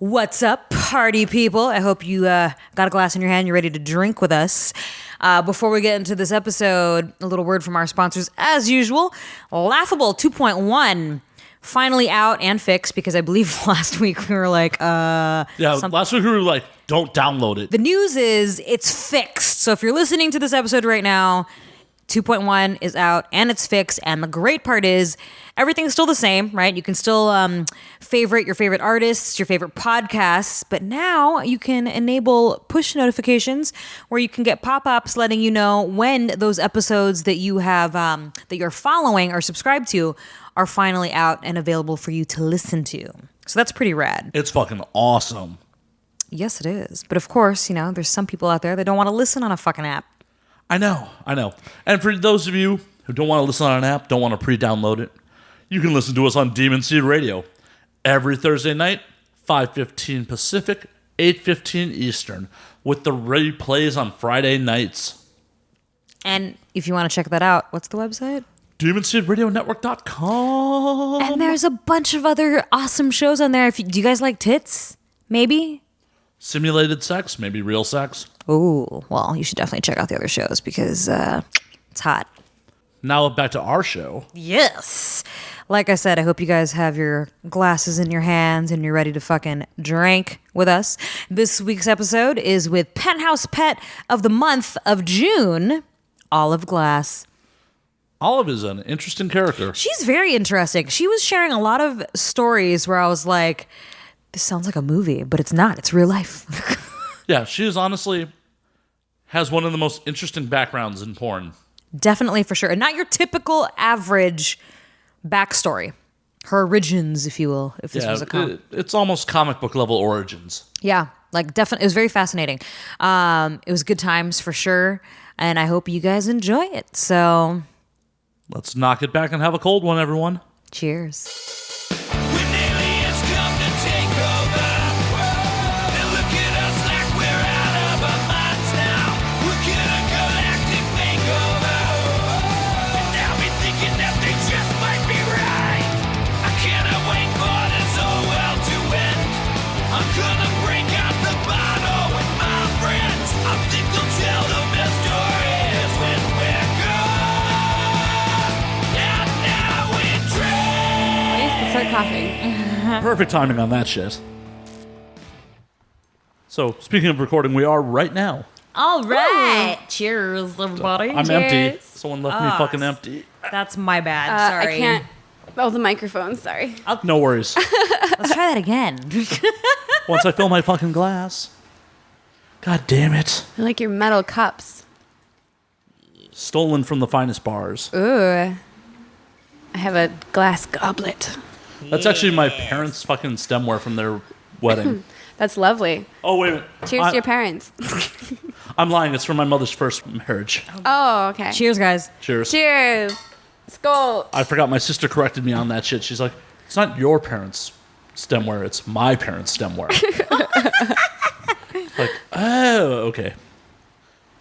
What's up, party people? I hope you got a glass in your hand. You're ready to drink with us. Before we get into this episode, a little word from our sponsors. As usual, Laughable 2.1 finally out and fixed, because I believe last week we were like... last week we were like, don't download it. The news is it's fixed. So if you're listening to this episode right now, 2.1 is out and it's fixed. And the great part is everything's still the same, right? You can still favorite your favorite artists, your favorite podcasts, but now you can enable push notifications where you can get pop-ups letting you know when those episodes that you have that you're following or subscribed to are finally out and available for you to listen to. So that's pretty rad. It's fucking awesome. Yes, it is. But of course, you know, there's some people out there that don't want to listen on a fucking app. I know. And for those of you who don't want to listen on an app, don't want to pre-download it, you can listen to us on Demon Seed Radio every Thursday night, 5:15 Pacific, 8:15 Eastern, with the replays on Friday nights. And if you want to check that out, what's the website? DemonSeedRadioNetwork.com. And there's a bunch of other awesome shows on there. Do you guys like tits? Maybe? Simulated sex, maybe real sex. Oh, well, you should definitely check out the other shows because it's hot. Now back to our show. Yes. Like I said, I hope you guys have your glasses in your hands and you're ready to fucking drink with us. This week's episode is with Penthouse Pet of the month of June, Olive Glass. Olive is an interesting character. She's very interesting. She was sharing a lot of stories where I was like, this sounds like a movie, but it's not. It's real life. Yeah, she is honestly has one of the most interesting backgrounds in porn. Definitely, for sure. And not your typical average backstory. Her origins, if you will, if this was a comic. It's almost comic book level origins. Yeah, like definitely. It was very fascinating. It was good times for sure. And I hope you guys enjoy it. So let's knock it back and have a cold one, everyone. Cheers. Start coughing. Perfect timing on that shit. So, speaking of recording, we are right now. All right. Cheers, everybody. I'm Cheers. empty. Someone left me fucking empty. That's my bad. Sorry. I can't. Oh, the microphone. Sorry. No worries. Let's try that again. Once I fill my fucking glass. God damn it. I like your metal cups. Stolen from the finest bars. Ooh. I have a glass goblet. That's actually my parents' fucking stemware from their wedding. That's lovely. Oh, wait a minute. Cheers to your parents. I'm lying. It's from my mother's first marriage. Oh, okay. Cheers, guys. Cheers. Cheers. Skål. I forgot. My sister corrected me on that shit. She's like, it's not your parents' stemware. It's my parents' stemware. Like, oh, okay.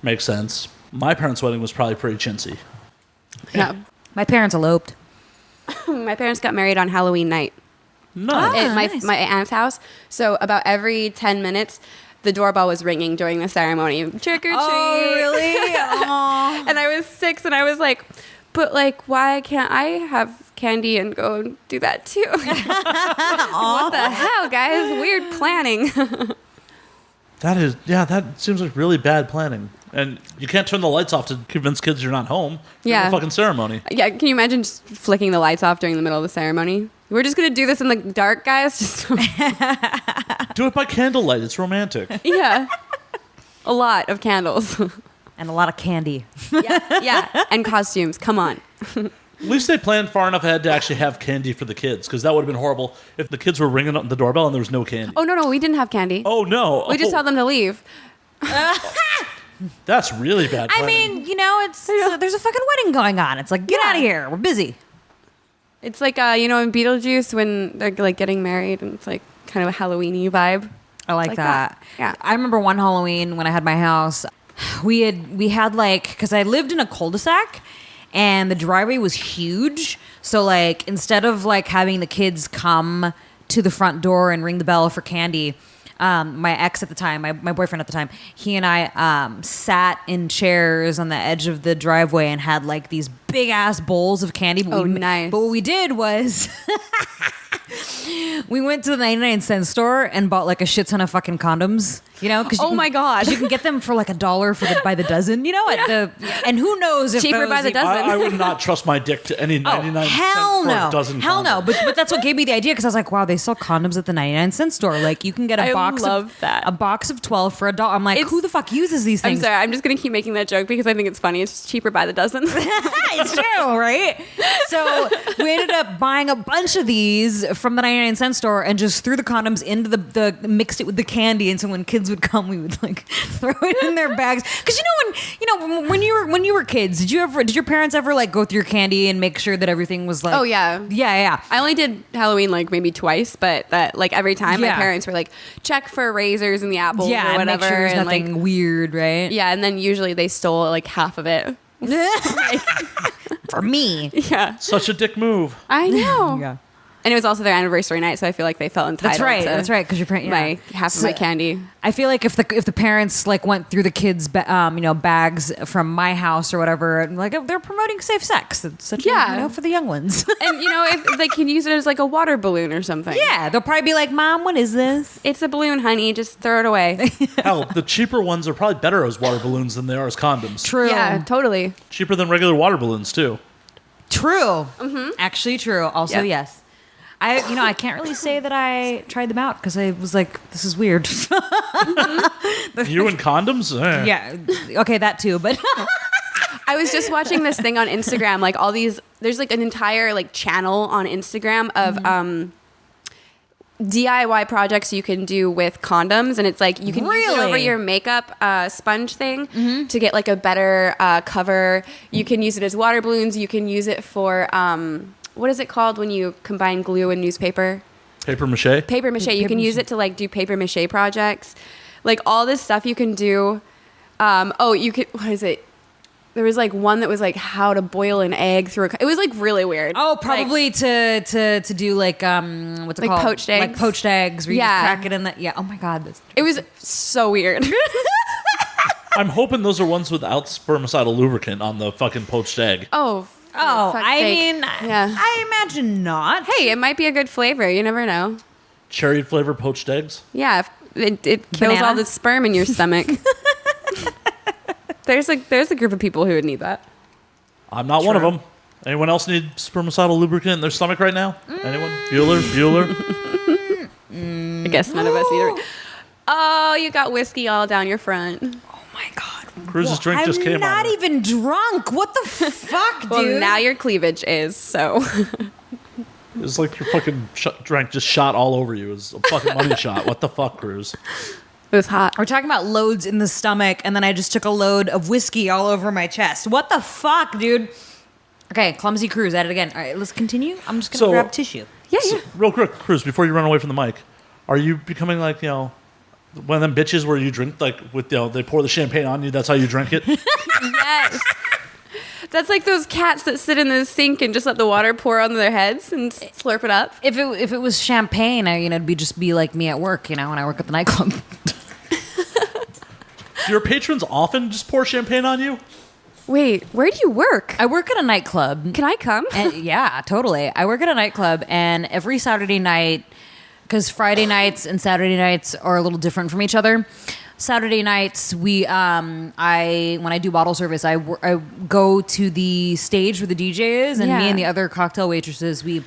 Makes sense. My parents' wedding was probably pretty chintzy. Yeah. My parents eloped. My parents got married on Halloween night Nice. at nice. my aunt's house. So about every 10 minutes, the doorbell was ringing during the ceremony. Trick or treat. Oh, really? Aww. And I was 6 and I was like, but like, why can't I have candy and go and do that too? What the hell, guys? Weird planning. That seems like really bad planning. And you can't turn the lights off to convince kids you're not home. Yeah. The fucking ceremony. Yeah, can you imagine just flicking the lights off during the middle of the ceremony? We're just going to do this in the dark, guys. Just Do it by candlelight. It's romantic. yeah. A lot of candles. And a lot of candy. yeah. And costumes. Come on. At least they planned far enough ahead to actually have candy for the kids, because that would have been horrible if the kids were ringing up the doorbell and there was no candy. Oh, no, we didn't have candy. Oh, no. We just told them to leave. That's really bad I planning. mean, you know, there's a fucking wedding going on. It's like, get out of here. We're busy. It's like, in Beetlejuice when they're like getting married and it's like kind of a Halloween-y vibe. I like that. Yeah. I remember one Halloween when I had my house, we had like, because I lived in a cul-de-sac and the driveway was huge. So like, instead of like having the kids come to the front door and ring the bell for candy. My ex at the time, my boyfriend at the time, he and I sat in chairs on the edge of the driveway and had like these big ass bowls of candy. But nice. But what we did was we went to the 99-cent store and bought like a shit ton of fucking condoms. You know, my God. you can get them for like $1 by the dozen. You know, and who knows if Cheaper by the dozen. I would not trust my dick to any 99 cent hell for no. a dozen Hell no. condoms. But that's what gave me the idea because I was like, wow, they sell condoms at the 99-cent store. Like you can get a box of 12 for $1. I'm like, who the fuck uses these things? I'm sorry, I'm just gonna keep making that joke because I think it's funny. It's just cheaper by the dozen. It's true, right? So we ended up buying a bunch of these from the 99-cent store and just threw the condoms into the mixed it with the candy. And so when kids would come, we would like throw it in their bags. Because when you were kids, did your parents ever like go through your candy and make sure that everything was like? Oh yeah, yeah. I only did Halloween like maybe twice, but that like every time my Yeah. parents were like check for razors in the apples Yeah, or and whatever, make sure there's and nothing like weird, right? yeah, and then usually they stole like half of it. For me. Yeah, Such a dick move. I know. Yeah. And it was also their anniversary night, so I feel like they felt entitled. That's right. Because your parents, My half of my candy. I feel like if the parents like went through the kids' bags from my house or whatever, and like they're promoting safe sex. It's such for the young ones. And if they can use it as like a water balloon or something. Yeah, they'll probably be like, "Mom, what is this?" It's a balloon, honey. Just throw it away. Hell, the cheaper ones are probably better as water balloons than they are as condoms. True. Yeah, totally. Cheaper than regular water balloons too. True. Actually, true. Also, Yep. yes. I can't really say that I tried them out because I was like, this is weird. You and condoms? Eh. Yeah. Okay, that too. But I was just watching this thing on Instagram, like all these, there's like an entire like channel on Instagram of DIY projects you can do with condoms. And it's like, you can use it over your makeup sponge thing to get like a better cover. You can use it as water balloons. You can use it for, what is it called when you combine glue and newspaper? Paper mache? Paper mache. You can use it to like do paper mache projects. Like all this stuff you can do. You could, what is it? There was like one that was like how to boil an egg through it was like really weird. oh, probably to do like what's it Like called? poached eggs? Like poached eggs. Where you Yeah. just crack it in that. Yeah. Oh my God. It was so weird. I'm hoping those are ones without spermicidal lubricant on the fucking poached egg. Oh, yeah. I imagine not. Hey, it might be a good flavor. You never know. Cherry flavored poached eggs? Yeah, it kills Banana? all the sperm in your stomach. There's a group of people who would need that. I'm not one of them. Anyone else need spermicidal lubricant in their stomach right now? Anyone? Bueller? I guess none of us either. Oh, you got whiskey all down your front. Oh my God. Cruz's drink just came I'm not on. even drunk. What the fuck, dude? Well, now your cleavage is, so. It's like your fucking drink just shot all over you. It was a fucking money shot. What the fuck, Cruz? It was hot. We're talking about loads in the stomach, and then I just took a load of whiskey all over my chest. What the fuck, dude? Okay, clumsy Cruz at it again. All right, let's continue. I'm just gonna grab tissue. Yeah. Real quick, Cruz, before you run away from the mic, are you becoming like, one of them bitches where you drink like with they pour the champagne on you, that's how you drink it? Yes. That's like those cats that sit in the sink and just let the water pour on their heads and slurp it up. If it was champagne, it'd just be like me at work, when I work at the nightclub. Do your patrons often just pour champagne on you? Wait, where do you work? I work at a nightclub. Can I come? And, yeah, totally. I work at a nightclub, and every Saturday night, because Friday nights and Saturday nights are a little different from each other. Saturday nights, when I do bottle service, I go to the stage where the DJ is, and me and the other cocktail waitresses, we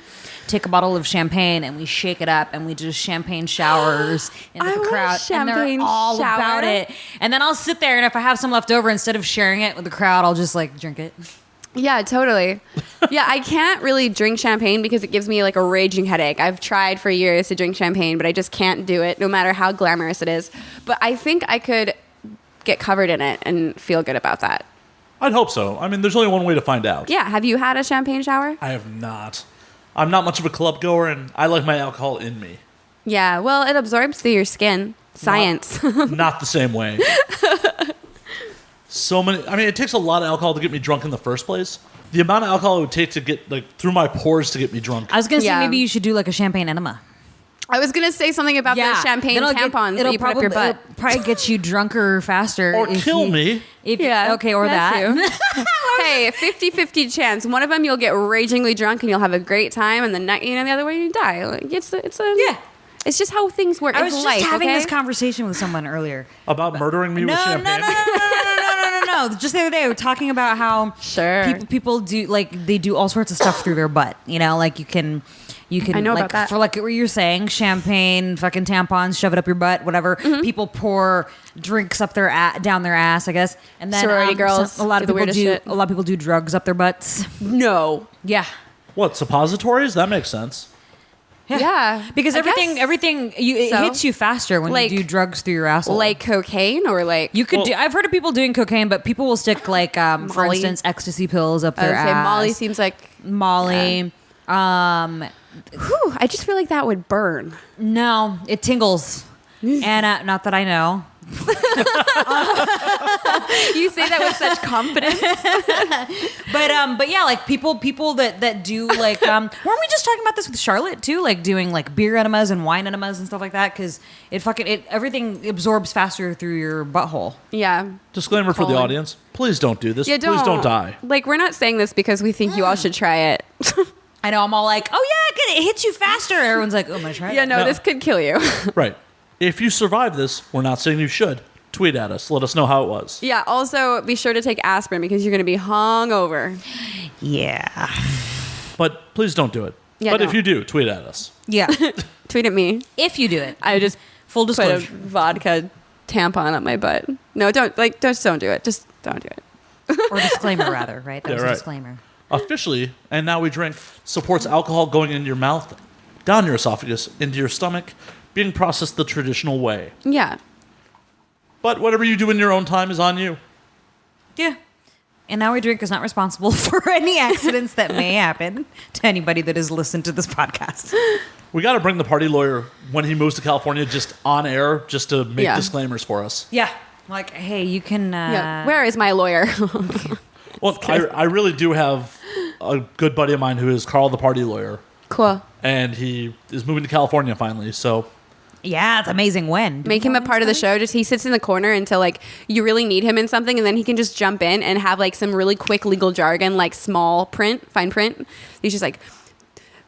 take a bottle of champagne and we shake it up and we do champagne showers into the crowd, and they're all about it. And then I'll sit there, and if I have some left over, instead of sharing it with the crowd, I'll just like drink it. Yeah, totally. Yeah, I can't really drink champagne because it gives me like a raging headache. I've tried for years to drink champagne, but I just can't do it, no matter how glamorous it is. But I think I could get covered in it and feel good about that. I'd hope so. I mean, there's only one way to find out. Yeah, have you had a champagne shower? I have not. I'm not much of a club goer, and I like my alcohol in me. Yeah, well, it absorbs through your skin. Science. Not the same way. It takes a lot of alcohol to get me drunk in the first place. The amount of alcohol it would take to get through my pores to get me drunk. I was gonna say Yeah. maybe you should do like a champagne enema. I was gonna say something about the champagne tampons that you put up your butt. It'll probably get you drunker faster. Or kill me. Okay, or that. Hey, 50-50 chance. One of them you'll get ragingly drunk and you'll have a great time, and the other way you die. Like, it's It's just how things work. I was just having this conversation with someone earlier about murdering me with champagne. No. Just the other day, we were talking about how people do they do all sorts of stuff through their butt. You know, like you can. I know about that. For like what you're saying, champagne, fucking tampons, shove it up your butt, whatever. Mm-hmm. People pour drinks up down their ass, I guess. And then sorority girls. A lot of people do drugs up their butts. No. Yeah. What, suppositories? That makes sense. Yeah. Because everything it hits you faster when you do drugs through your asshole. Like cocaine or like you could I've heard of people doing cocaine, but people will stick like for instance ecstasy pills up their ass. Molly seems like Molly. Yeah. I just feel like that would burn. No, it tingles. And not that I know. You say that with such confidence. but yeah, like people that do like weren't we just talking about this with Charlotte too, like doing like beer enemas and wine enemas and stuff like that, because everything absorbs faster through your butthole. Yeah. Disclaimer for the audience: please don't do this. Please don't die. Like, we're not saying this because we think you all should try it. I know, I'm all like, oh yeah, it hits you faster. Everyone's like, oh, I'm gonna try it. Yeah, no, this could kill you. Right. If you survive this, we're not saying you should. Tweet at us. Let us know how it was. Yeah, also be sure to take aspirin because you're going to be hungover. Yeah. But please don't do it. Yeah, but if you do, tweet at us. Yeah. Tweet at me. If you do it. I just full disclosure. Put a vodka tampon up my butt. No, don't do it. Just don't do it. Or disclaimer, rather, right? That was a disclaimer. Officially, and now we drink, supports alcohol going into your mouth, down your esophagus, into your stomach, being processed the traditional way. Yeah. But whatever you do in your own time is on you. Yeah. And Now We Drink is not responsible for any accidents that may happen to anybody that has listened to this podcast. We got to bring the party lawyer when he moves to California just on air just to make disclaimers for us. Yeah. Like, hey, you can... Where is my lawyer? Well, I really do have a good buddy of mine who is Carl the party lawyer. Cool. And he is moving to California finally, so... Yeah, it's amazing when. Make him a part of the show. Just he sits in the corner until like you really need him in something, and then he can just jump in and have like some really quick legal jargon, like small print, fine print. He's just like,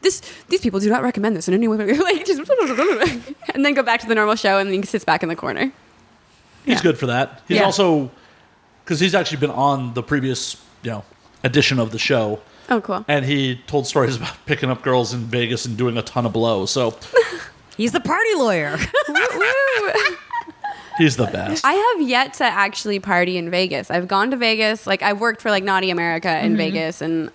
these people do not recommend this in any way. Like, just and then go back to the normal show, and then he sits back in the corner. He's good for that. He's also... Because he's actually been on the previous, edition of the show. Oh, cool. And he told stories about picking up girls in Vegas and doing a ton of blow. So he's the party lawyer. He's the best. I have yet to actually party in Vegas. I've gone to Vegas. Like, I've worked for like Naughty America in Vegas and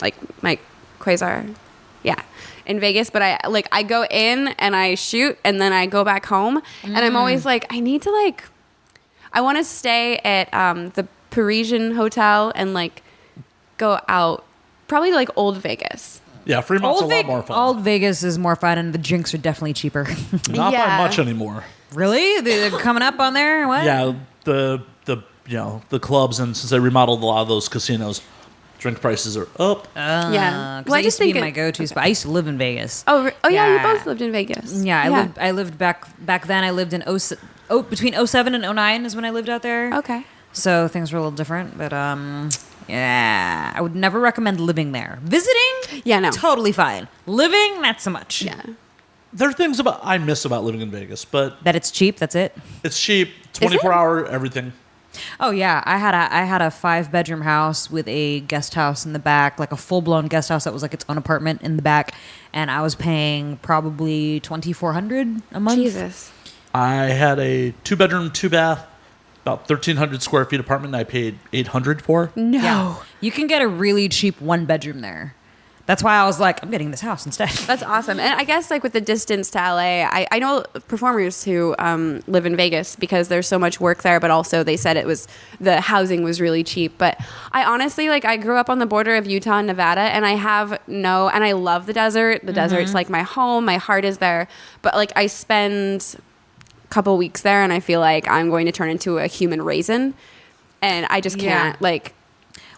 like Mike Quasar. Yeah. In Vegas, but I go in and I shoot and then I go back home and I'm always like, I want to stay at the Parisian Hotel and like go out, probably to like Old Vegas. Yeah, Fremont's a lot more fun. Old Vegas is more fun, and the drinks are definitely cheaper. Not by much anymore. Really? They're coming up on there? What? Yeah, the clubs, and since they remodeled a lot of those casinos, drink prices are up. Yeah, well, I used to be my go-to spot. I used to live in Vegas. Oh yeah, you both lived in Vegas. Yeah, I lived back then. I lived in between 07 and 09 is when I lived out there. Okay. So things were a little different, but yeah, I would never recommend living there. Visiting, totally fine. Living, not so much. Yeah. There are things I miss about living in Vegas, but that it's cheap. That's it. It's cheap. 24-hour everything. Oh yeah, I had a 5-bedroom house with a guest house in the back, like a full-blown guest house that was like its own apartment in the back, and I was paying probably $2,400 a month. Jesus. I had a 2-bedroom, 2-bath, about 1,300 square feet apartment I paid $800 for. No. Yeah. You can get a really cheap 1-bedroom there. That's why I was like, I'm getting this house instead. That's awesome. And I guess like with the distance to LA, I know performers who live in Vegas because there's so much work there, but also they said the housing was really cheap. But I honestly, like, I grew up on the border of Utah and Nevada, and and I love the desert. The desert's like my home. My heart is there. But like I spend couple weeks there and I feel like I'm going to turn into a human raisin, and I just can't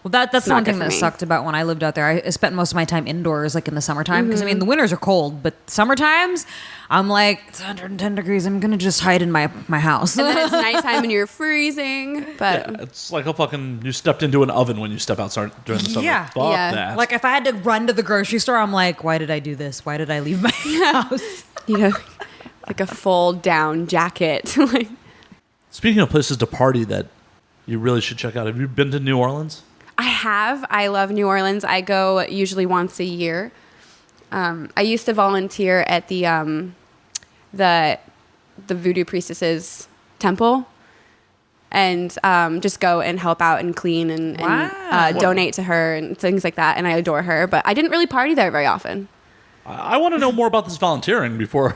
Well, that's not one good thing for that me. sucked about when I lived out there. I spent most of my time indoors, like in the summertime, because I mean the winters are cold, but summer times, I'm like it's 110 degrees. I'm gonna just hide in my house. And then it's nighttime and you're freezing. But Yeah, it's like you stepped into an oven when you step outside during the summer. Yeah. Fuck Yeah. that. Like if I had to run to the grocery store, I'm like, why did I do this? Why did I leave my house? you know, like a fold down jacket. Like, Speaking of places to party that you really should check out, have you been to New Orleans? I have. I love New Orleans. I go usually once a year. I used to volunteer at the voodoo priestess's temple, and just go and help out and clean and Wow. donate to her and things like that. And I adore her, but I didn't really party there very often. I want to know more about this volunteering before.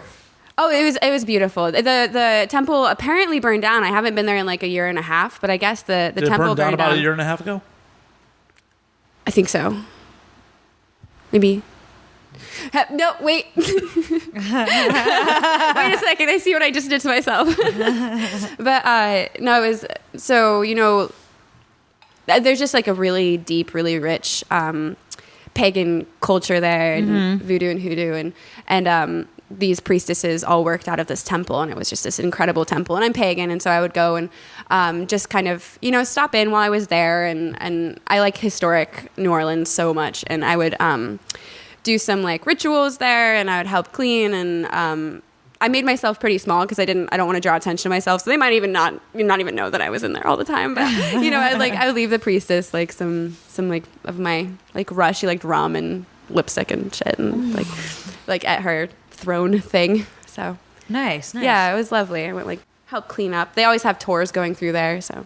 Oh, it was beautiful. The temple apparently burned down. I haven't been there in like a year and a half, but I guess the Did it temple burn down burned about down a year and a half ago? I think so. Maybe. No, wait. Wait a second. I see what I just did to myself. But no, it was so, there's just like a really deep, really rich pagan culture there, and voodoo and hoodoo, and these priestesses all worked out of this temple, and it was just this incredible temple. And I'm pagan, and so I would go and just kind of stop in while I was there, and I like historic New Orleans so much, and I would do some like rituals there, and I would help clean, and I made myself pretty small because I don't want to draw attention to myself, so they might even not even know that I was in there all the time. But I would leave the priestess like some like of my like rush. She liked rum and lipstick and shit, and like at her throne thing. So Nice. yeah, it was lovely. I went like help clean up. They always have tours going through there, so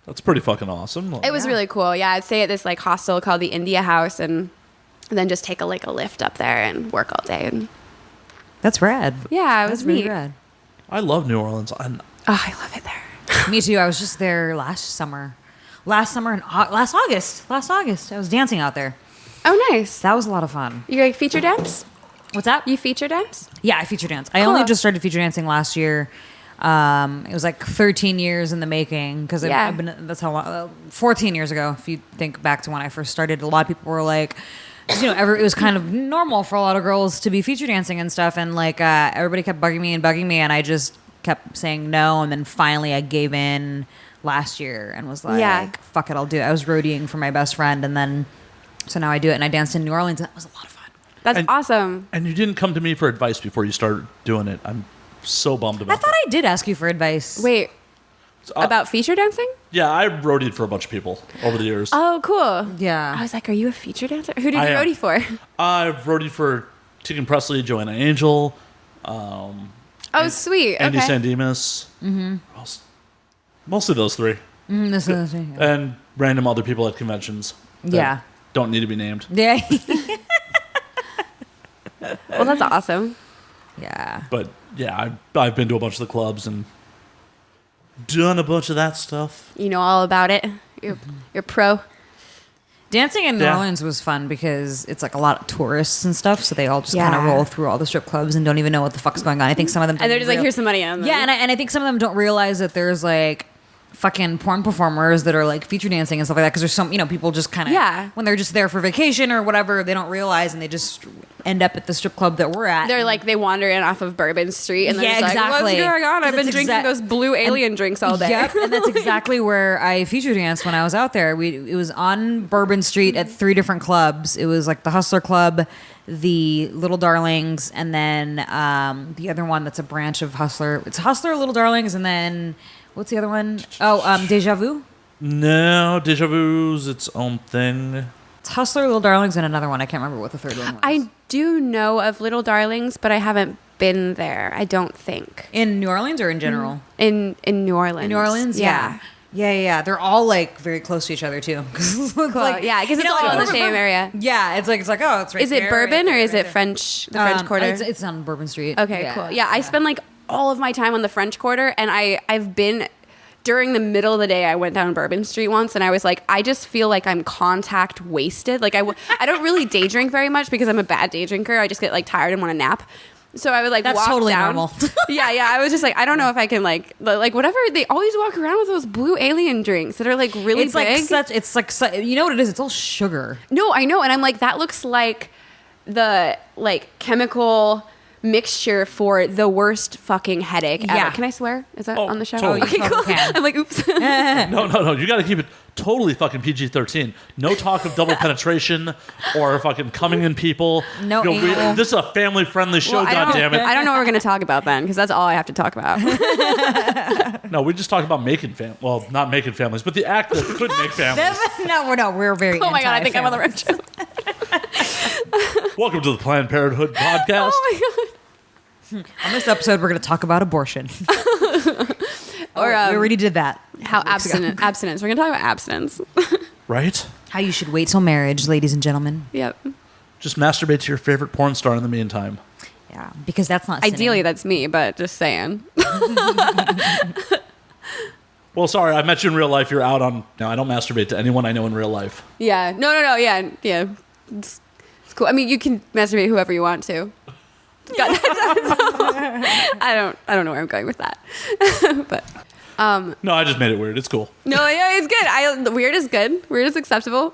That's pretty fucking awesome. it was really cool. Yeah, I'd stay at this like hostel called the India House, and then just take a lift up there and work all day. And That's rad. yeah, it That's was really neat. rad. I love New Orleans. Oh, I love it there. Me too. I was just there last summer and last August. I was dancing out there. Oh, nice. That was a lot of fun. You like feature dance? What's that? You feature dance? Yeah, I feature dance. I Cool. only just started feature dancing last year. It was like 13 years in the making because Yeah. I've been. That's how long. 14 years ago, if you think back to when I first started. A lot of people were like, 'cause, it was kind of normal for a lot of girls to be feature dancing and stuff, and like everybody kept bugging me, and I just kept saying no, and then finally I gave in last year and was like, Yeah. fuck it, I'll do it. I was roadieing for my best friend, and then so now I do it, and I danced in New Orleans, and that was a lot of fun. That's And- awesome. And you didn't come to me for advice before you started doing it. I'm so bummed about I thought I did ask you for advice. Wait, that. about feature dancing? Yeah, I roadied for a bunch of people over the years. Oh, cool. Yeah. I was like, are you a feature dancer? Who did I you am. roadie for? I've roadied for Tegan Presley, Joanna Angel, Oh, sweet. Andy Okay. Sandemus. Mm-hmm. Mostly those three. This is, And random other people at conventions. that Yeah. Don't need to be named. yeah. Well, that's awesome. Yeah. But yeah, I've been to a bunch of the clubs and done a bunch of that stuff. You know all about it. You're pro. Dancing in New Yeah. Orleans was fun because it's like a lot of tourists and stuff, so they all just Yeah. kind of roll through all the strip clubs and don't even know what the fuck's going on. I think some of them And they're don't just like, real- here's some money. And yeah, and I think some of them don't realize that there's like fucking porn performers that are like feature dancing and stuff like that because there's some people just kind of Yeah. when they're just there for vacation or whatever, they don't realize and they just end up at the strip club that we're at. they're like, they wander in off of Bourbon Street, and they're Yeah, just exactly. like, what's going on? I've That's been drinking exact- those blue alien drinks all day. Yep, and that's exactly where I feature danced when I was out there. It was on Bourbon Street at 3 different clubs. It was like the Hustler Club, the Little Darlings, and then the other one that's a branch of Hustler. It's Hustler, Little Darlings, and then what's the other one? Oh, Deja Vu. No, Deja Vu's its own thing. It's Hustler, Little Darlings, and another one. I can't remember what the third one was. I do know of Little Darlings, but I haven't been there. I don't think In New Orleans or in general? in New Orleans. In New Orleans, yeah. Yeah. They're all like very close to each other too. Cool. Yeah, because it's all in the same area. Yeah, it's like oh, it's right. Is it there, Bourbon right or is right it there. French? The French Quarter. It's on Bourbon Street. Okay, cool. Yeah, I spend like all of my time on the French Quarter, and I've been during the middle of the day. I went down Bourbon Street once, and I was like, I just feel like I'm contact wasted. Like I don't really day drink very much because I'm a bad day drinker. I just get like tired and want to nap. So I would like That's walk totally down. normal. Yeah. I was just like, I don't know if I can like whatever. They always walk around with those blue alien drinks that are like really It's big. you know what it is? It's all sugar. No, I know, and I'm like, that looks like the like chemical mixture for the worst fucking headache ever. Yeah. Can I swear? Is that Oh, on the show? totally. Okay, You cool. totally can. I'm like, oops. No. You got to keep it totally fucking PG-13. No talk of double penetration or fucking coming in people. No anal. This is a family-friendly show, Well, goddammit. I don't know what we're going to talk about then, because that's all I have to talk about. No, we just talk about making well, not making families, but the act that could make families. No, we're very. Oh my God, I think I'm on the right show. Welcome to the Planned Parenthood podcast. Oh my God. On this episode, we're going to talk about abortion. Or we already did that. how abstinence. We're going to talk about abstinence. Right? How you should wait till marriage, ladies and gentlemen. Yep. Just masturbate to your favorite porn star in the meantime. Yeah, because that's not sinning. Ideally, that's me, but just saying. Well, sorry, I met you in real life. You're out on... No, I don't masturbate to anyone I know in real life. Yeah. No. Yeah. It's cool. I mean, you can masturbate whoever you want to. God, I don't know where I'm going with that. But No, I just made it weird. It's cool. no, yeah, it's good. Weird is good. Weird is acceptable.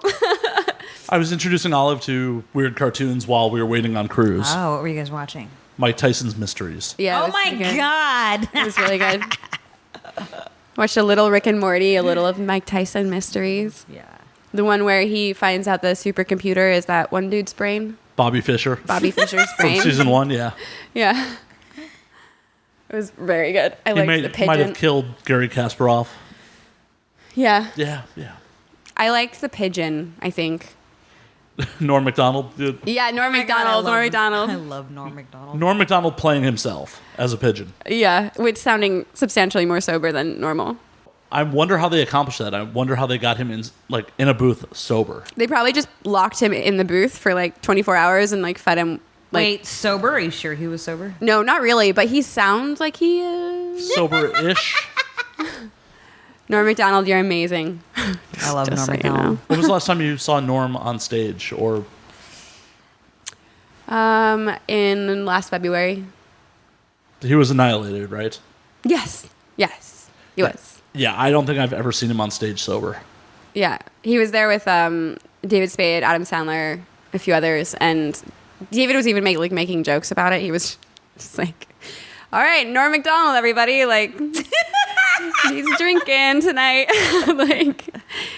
I was introducing Olive to weird cartoons while we were waiting on cruise. Oh, what were you guys watching? Mike Tyson's Mysteries. Yeah. it Oh was my pretty good. God. It was really good. Watched a little Rick and Morty, a little of Mike Tyson Mysteries. Yeah. The one where he finds out the supercomputer is that one dude's brain, Bobby Fischer. Bobby Fischer's From brain. season 1, yeah. Yeah. It was very good. I He liked the pigeon. might have killed Gary Kasparov. Yeah. Yeah. I liked the pigeon, I think. Norm Macdonald. Yeah, Norm Oh my God, Macdonald. Norm I Macdonald. love Norm Macdonald. Norm Macdonald playing himself as a pigeon. Yeah, which sounding substantially more sober than normal. I wonder how they accomplished that. I wonder how they got him in a booth sober. They probably just locked him in the booth for like 24 hours and like fed him. Like, Wait, sober? Are you sure he was sober? no, not really, but he sounds like he is. Sober-ish. Norm Macdonald, you're amazing. I love Just Norm so you Macdonald. know. When was the last time you saw Norm on stage? Or In last February. he was annihilated, right? Yes, he was. Yeah, I don't think I've ever seen him on stage sober. Yeah, he was there with David Spade, Adam Sandler, a few others, and David was even making jokes about it. He was just like, "All right, Norm Macdonald, everybody, like he's drinking tonight." Like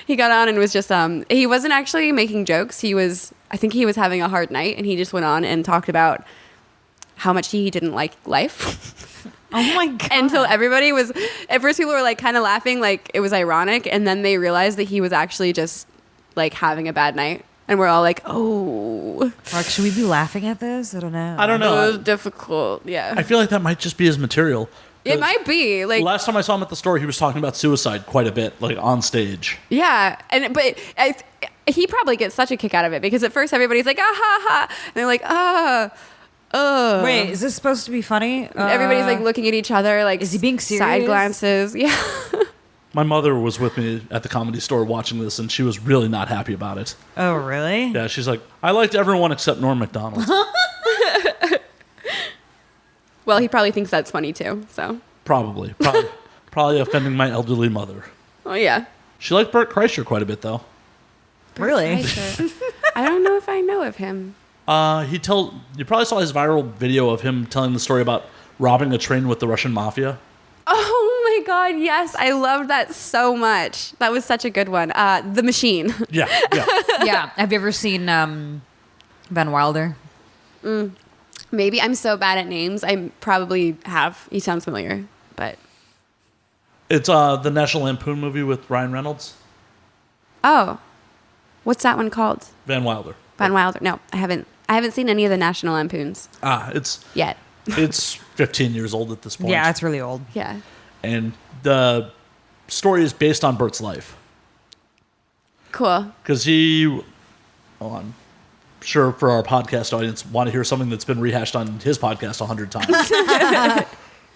he got on and was just he wasn't actually making jokes. I think he was having a hard night, and he just went on and talked about how much he didn't like life. Oh my God. Until everybody was, at first people were like kind of laughing, like it was ironic, and then they realized that he was actually just like having a bad night, and we're all like, oh, Mark, should we be laughing at this? I don't know. I don't it was know. difficult. Yeah, I feel like that might just be his material. it might be like, Last time I saw him at the store, he was talking about suicide quite a bit, like on stage. yeah, he probably gets such a kick out of it because at first everybody's like, ah ha ha, and they're like, ah. Wait, is this supposed to be funny? Everybody's like looking at each other, like, is he being serious? Side glances, yeah. My mother was with me at the Comedy Store watching this, and she was really not happy about it. Oh, really? Yeah, she's like, I liked everyone except Norm Macdonald. Well, he probably thinks that's funny too. So, Probably offending my elderly mother. oh yeah. She liked Bert Kreischer quite a bit, though. Really? I don't know if I know of him. You probably saw his viral video of him telling the story about robbing a train with the Russian mafia. Oh my God, yes. I loved that so much. That was such a good one. The Machine. Yeah. Yeah. Have you ever seen Van Wilder? Maybe I'm so bad at names. I probably have. He sounds familiar, but. It's the National Lampoon movie with Ryan Reynolds. Oh. What's that one called? Van Wilder. Van Wilder. No, I haven't seen any of the National Lampoons It's yet. it's 15 years old at this point. Yeah, it's really old. Yeah. And the story is based on Bert's life. Cool. Because I'm sure for our podcast audience, want to hear something that's been rehashed on his podcast 100 times.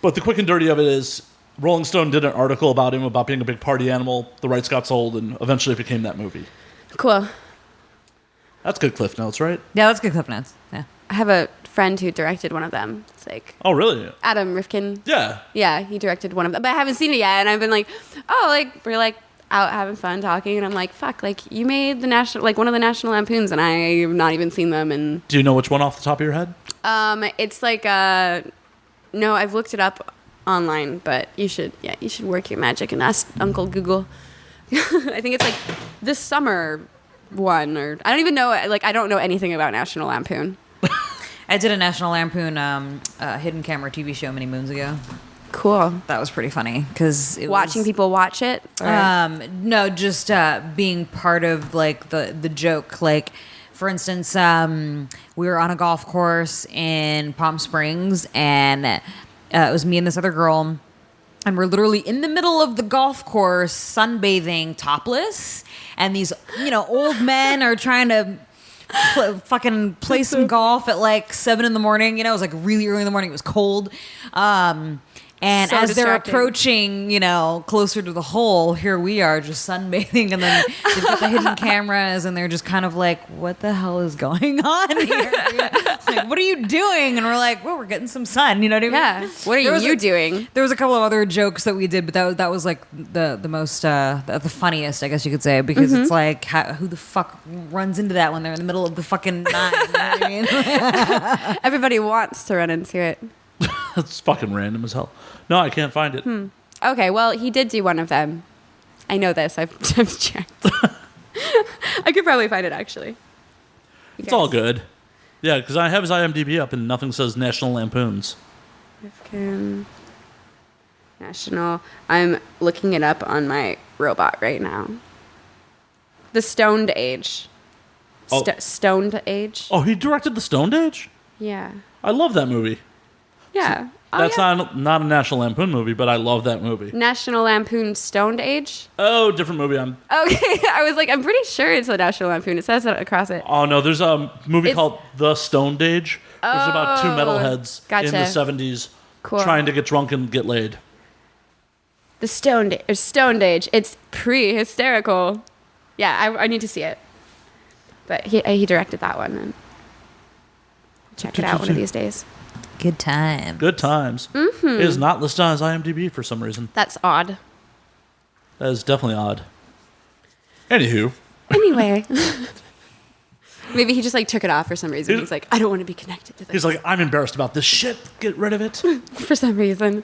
But the quick and dirty of it is, Rolling Stone did an article about him, about being a big party animal. The rights got sold, and eventually it became that movie. Cool. That's good Cliff Notes, right? Yeah, that's good clip notes. Yeah. I have a friend who directed one of them. It's like Oh, really? Adam Rifkin. Yeah. Yeah, he directed one of them, but I haven't seen it yet. And I've been like, oh, like we're like out having fun talking, and I'm like, fuck, like you made the one of the National Lampoons, and I've not even seen them. And Do you know which one off the top of your head? it's like no, I've looked it up online, but you should work your magic and ask Uncle Google. I think it's like this summer one, or I don't even know. Like I don't know anything about National Lampoon. I did a National Lampoon hidden camera TV show many moons ago. Cool. That was pretty funny because Watching people watch it. No, just being part of like the joke. Like, for instance, we were on a golf course in Palm Springs, and it was me and this other girl, and we're literally in the middle of the golf course, sunbathing, topless, and these old men are trying to fucking play some golf at like 7 a.m. It was like really early in the morning. It was cold. And So as they're distracting. approaching, closer to the hole, here we are just sunbathing, and then they've got the hidden cameras, and they're just kind of like, what the hell is going on here? Like, what are you doing? And we're like, well, we're getting some sun. You know what I mean? Yeah. What are you doing? There was a couple of other jokes that we did, but that was like the most the funniest, I guess you could say, because it's like, who the fuck runs into that when they're in the middle of the fucking night? You know what I mean? Everybody wants to run into it. It's fucking random as hell. No, I can't find it. Okay, well, he did do one of them. I know this. I've checked. I could probably find it, actually. It's all good. Yeah, because I have his IMDb up and nothing says National Lampoons. Rifkin National. I'm looking it up on my robot right now. The Stoned Age. Oh. Stoned Age? Oh, he directed The Stoned Age? Yeah. I love that movie. Yeah. Oh, That's yeah. not a National Lampoon movie, but I love that movie. National Lampoon Stoned Age? Oh, different movie. Okay. I was like, I'm pretty sure it's a National Lampoon. It says it across it. Oh, no, there's a movie It's- called The Stoned Age, which is about two metalheads gotcha. in the 70s Cool. trying to get drunk and get laid. The Stoned Age. It's pre-hysterical. Yeah, I need to see it. But he directed that one. And check it out one of these days. Good time. Good times. Mm-hmm. It is not listed on his IMDb for some reason. That's odd. That is definitely odd. Anywho, Anyway. Maybe he just like took it off for some reason. He's like, I don't want to be connected to this. he's like, I'm embarrassed about this shit. Get rid of it. For some reason.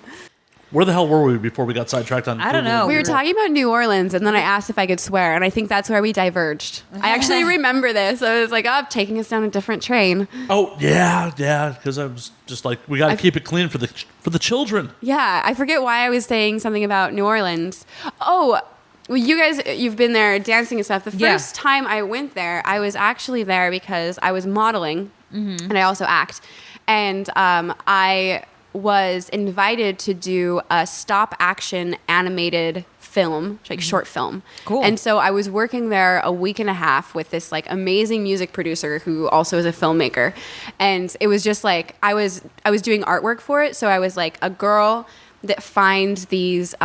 Where the hell were we before we got sidetracked on I don't Google? know. We were talking about New Orleans, and then I asked if I could swear, and I think that's where we diverged. I actually remember this. I was like, oh, taking us down a different train. Oh, yeah, because I was just like, we got to keep it clean for the children. Yeah, I forget why I was saying something about New Orleans. Oh, well, you guys, you've been there dancing and stuff. The first time I went there, I was actually there because I was modeling, and I also act. And I was invited to do a stop-action animated film, like short film. Cool. And so I was working there a week and a half with this like amazing music producer who also is a filmmaker. And it was just like I was doing artwork for it. So I was like a girl that finds these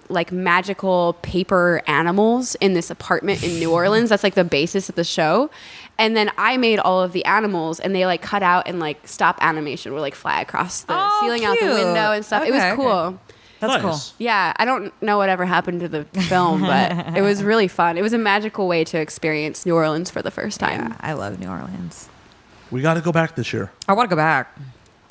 like magical paper animals in this apartment in New Orleans. That's like the basis of the show. And then I made all of the animals, and they like cut out and like stop animation would like fly across the ceiling out the cute. window and stuff. It was Okay, cool. okay. That's Nice. cool. Yeah, I don't know whatever happened to the film, but it was really fun. It was a magical way to experience New Orleans for the first time. Yeah, I love New Orleans. We got to go back this year. I want to go back.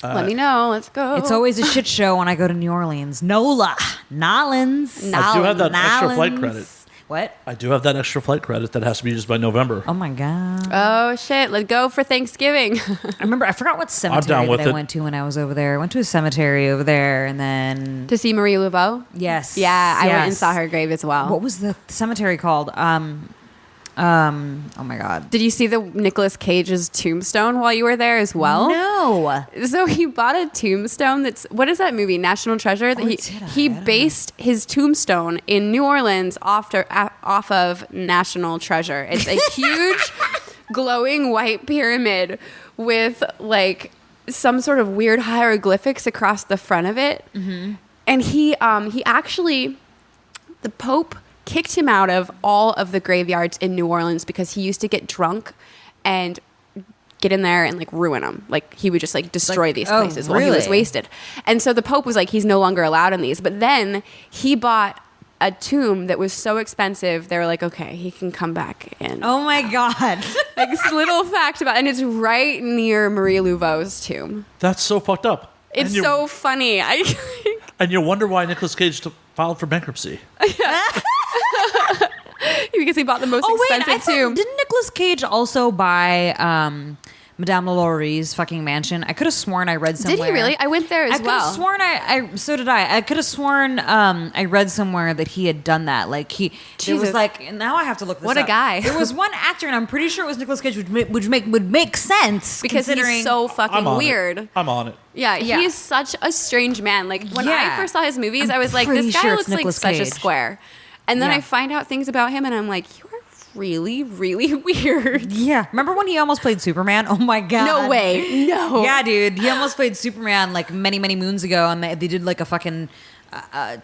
Let me know. Let's go. It's always a shit show when I go to New Orleans. Nolans. I do have that extra flight credit. What? I do have that extra flight credit that has to be used by November. Oh my god. Oh shit! Let's go for Thanksgiving. I forgot what cemetery down with that I it. went to when I was over there. I went to a cemetery over there, and then To see Marie Laveau. yes, Yeah, I went and yes. saw her grave as well. What was the cemetery called? Oh my god. Did you see the Nicolas Cage's tombstone while you were there as well? No. So he bought a tombstone that's what is that movie National Treasure that did I? he I don't based his tombstone in New Orleans off of National Treasure. It's a huge glowing white pyramid with like some sort of weird hieroglyphics across the front of it. Mm-hmm. And he actually the Pope kicked him out of all of the graveyards in New Orleans because he used to get drunk and get in there and like ruin them. Like he would just like destroy these places while he was really? wasted. And so the Pope was like, he's no longer allowed in these. But then he bought a tomb that was so expensive, they were like, okay, he can come back in. Oh my God. Like this little fact about, and it's right near Marie Laveau's tomb. That's so fucked up. It's so funny. And you wonder why Nicolas Cage filed for bankruptcy. Because he bought the most expensive tomb. Didn't Nicolas Cage also buy Madame Lalaury's fucking mansion? I could have sworn I read somewhere. Did he really? I went there as well. I could have sworn so did I. I could have sworn I read somewhere that he had done that. Like it was like, now I have to look this up. What a guy. There was one actor, and I'm pretty sure it was Nicolas Cage, which would make sense because considering he's so fucking weird. I'm on it. Yeah, he's such a strange man. Like when I first saw his movies, I was like, this guy looks like such a square. And then I find out things about him, and I'm like, you are really, really weird. Yeah. Remember when he almost played Superman? Oh my God. No way. No. Yeah, dude. He almost played Superman like many, many moons ago, and they did like a fucking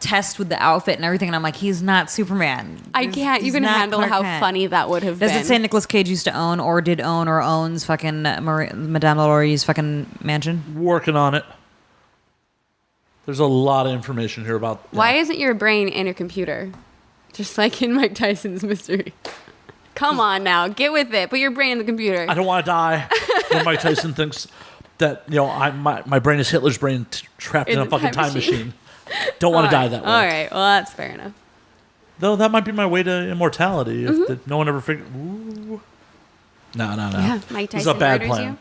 test with the outfit and everything, and I'm like, he's not Superman. I can't even handle how funny that would have been. Does it say Nicolas Cage used to own or did own or owns fucking Madame Lalaury's fucking mansion? Working on it. There's a lot of information here about... Why isn't your brain in a computer? Just like in Mike Tyson's Mystery. Come on now, get with it. Put your brain in the computer. I don't want to die. When Mike Tyson thinks that, my brain is Hitler's brain trapped in a fucking time machine. Don't want to die that way. All right, well, that's fair enough. Though that might be my way to immortality if no one ever figured... Ooh. No. Yeah, Mike Tyson This is a bad murders plan. you.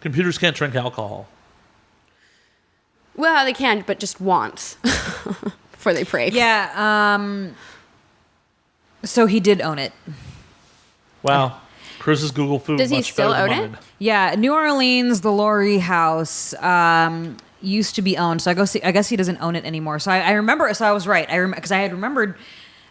Computers can't drink alcohol. Well, they can, but just once before they break. Yeah. So he did own it. Wow. Chris's Google food. Does he much still better than own it? mine. Yeah, New Orleans, the Laurie house used to be owned. So I guess he doesn't own it anymore. So I remember. So I was right. Because I had remembered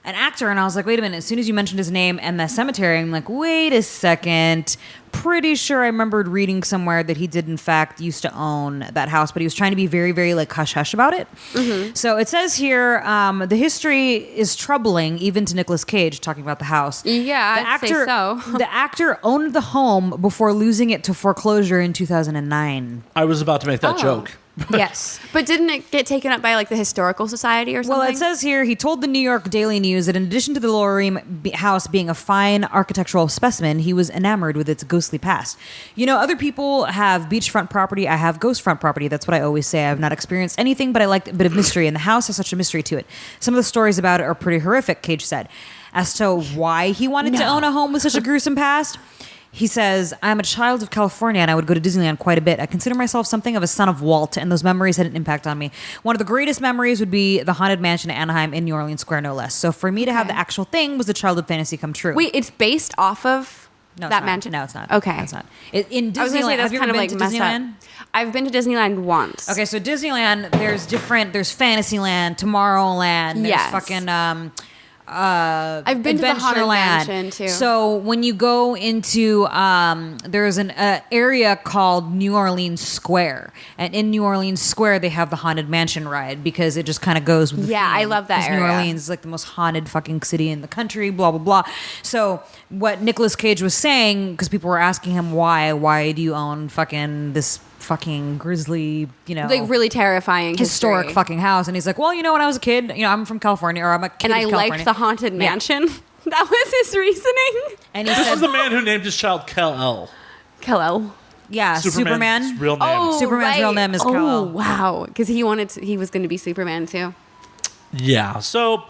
an actor, and I was like, wait a minute. As soon as you mentioned his name and the cemetery, I'm like, wait a second. Pretty sure I remembered reading somewhere that he did in fact used to own that house, but he was trying to be very, very like hush hush about it. Mm-hmm. So it says here, the history is troubling even to Nicolas Cage, talking about the house. Yeah, I'd say so. The actor owned the home before losing it to foreclosure in 2009. I was about to make that joke. Yes. But didn't it get taken up by like the Historical Society or something? Well, it says here, he told the New York Daily News that in addition to the Laurie house being a fine architectural specimen, he was enamored with its ghostly past. Other people have beachfront property. I have ghost front property. That's what I always say. I have not experienced anything, but I like a bit of mystery, and the house has such a mystery to it. Some of the stories about it are pretty horrific, Cage said. As to why he wanted to own a home with such a gruesome past, he says, I'm a child of California and I would go to Disneyland quite a bit. I consider myself something of a son of Walt, and those memories had an impact on me. One of the greatest memories would be the Haunted Mansion at Anaheim in New Orleans Square, no less. So for me to have the actual thing was a childhood fantasy come true. Wait, it's based off of that mansion? No, it's not. Okay. No, it's not. In Disneyland, I was gonna say, that's have you kind ever of been like to messed Disneyland? up. I've been to Disneyland once. Okay, so Disneyland, there's Fantasyland, Tomorrowland, there's Yes. fucking I've been to the Haunted Adventureland. Mansion too. So when you go into there's an area called New Orleans Square, and in New Orleans Square they have the Haunted Mansion ride because it just kind of goes with the Yeah, I theme. love that 'Cause New area. Orleans is like the most haunted fucking city in the country. Blah blah blah. So what Nicolas Cage was saying, because people were asking him why do you own fucking this fucking grisly, like really terrifying historic history. fucking house, and he's like, well, when I was a kid, I'm from California, or I'm a kid And of I California. liked the Haunted Mansion. That was his reasoning. And he This said, is the man who named his child Kal-El. Kal-El. yeah, Superman's Superman. real name. Superman's real name is Oh, Kal-El. wow. Because he was going to be Superman too. Yeah, so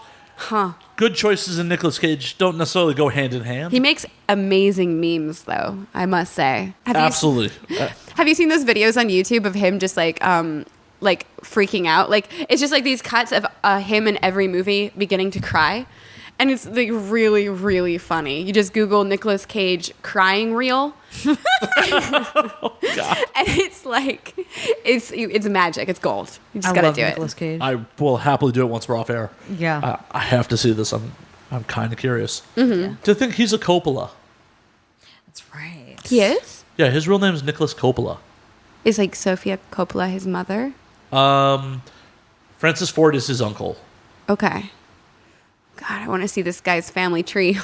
good choices in Nicolas Cage don't necessarily go hand in hand. He makes amazing memes, though, I must say. Absolutely. Have you seen those videos on YouTube of him just like freaking out? Like it's just like these cuts of him in every movie beginning to cry, and it's like really, really funny. You just Google Nicolas Cage crying reel, God. and it's like it's magic. It's gold. You just I gotta love do Nicolas it. Cage. I will happily do it once we're off air. Yeah. I have to see this. I'm kind of curious. Mm-hmm. To think he's a Coppola. That's right. He is. Yeah, his real name is Nicholas Coppola. Is like Sofia Coppola his mother? Francis Ford is his uncle. Okay. God, I want to see this guy's family tree.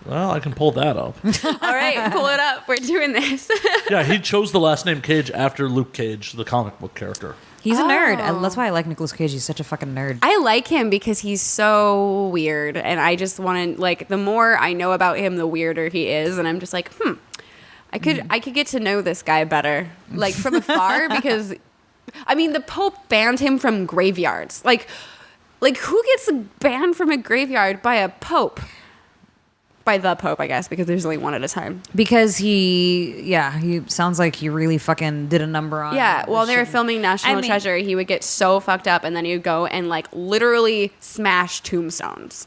Well, I can pull that up. All right, pull it up. We're doing this. Yeah, he chose the last name Cage after Luke Cage, the comic book character. He's a nerd. That's why I like Nicolas Cage. He's such a fucking nerd. I like him because he's so weird, and I just want to like. The more I know about him, the weirder he is, and I'm just like, I could get to know this guy better, like from afar, because, I mean, the Pope banned him from graveyards. Like who gets banned from a graveyard by a pope? By the Pope, I guess, because there's only one at a time. Because he sounds like he really fucking did a number on. Yeah, while they were filming National Treasure, he would get so fucked up, and then he would go and like literally smash tombstones.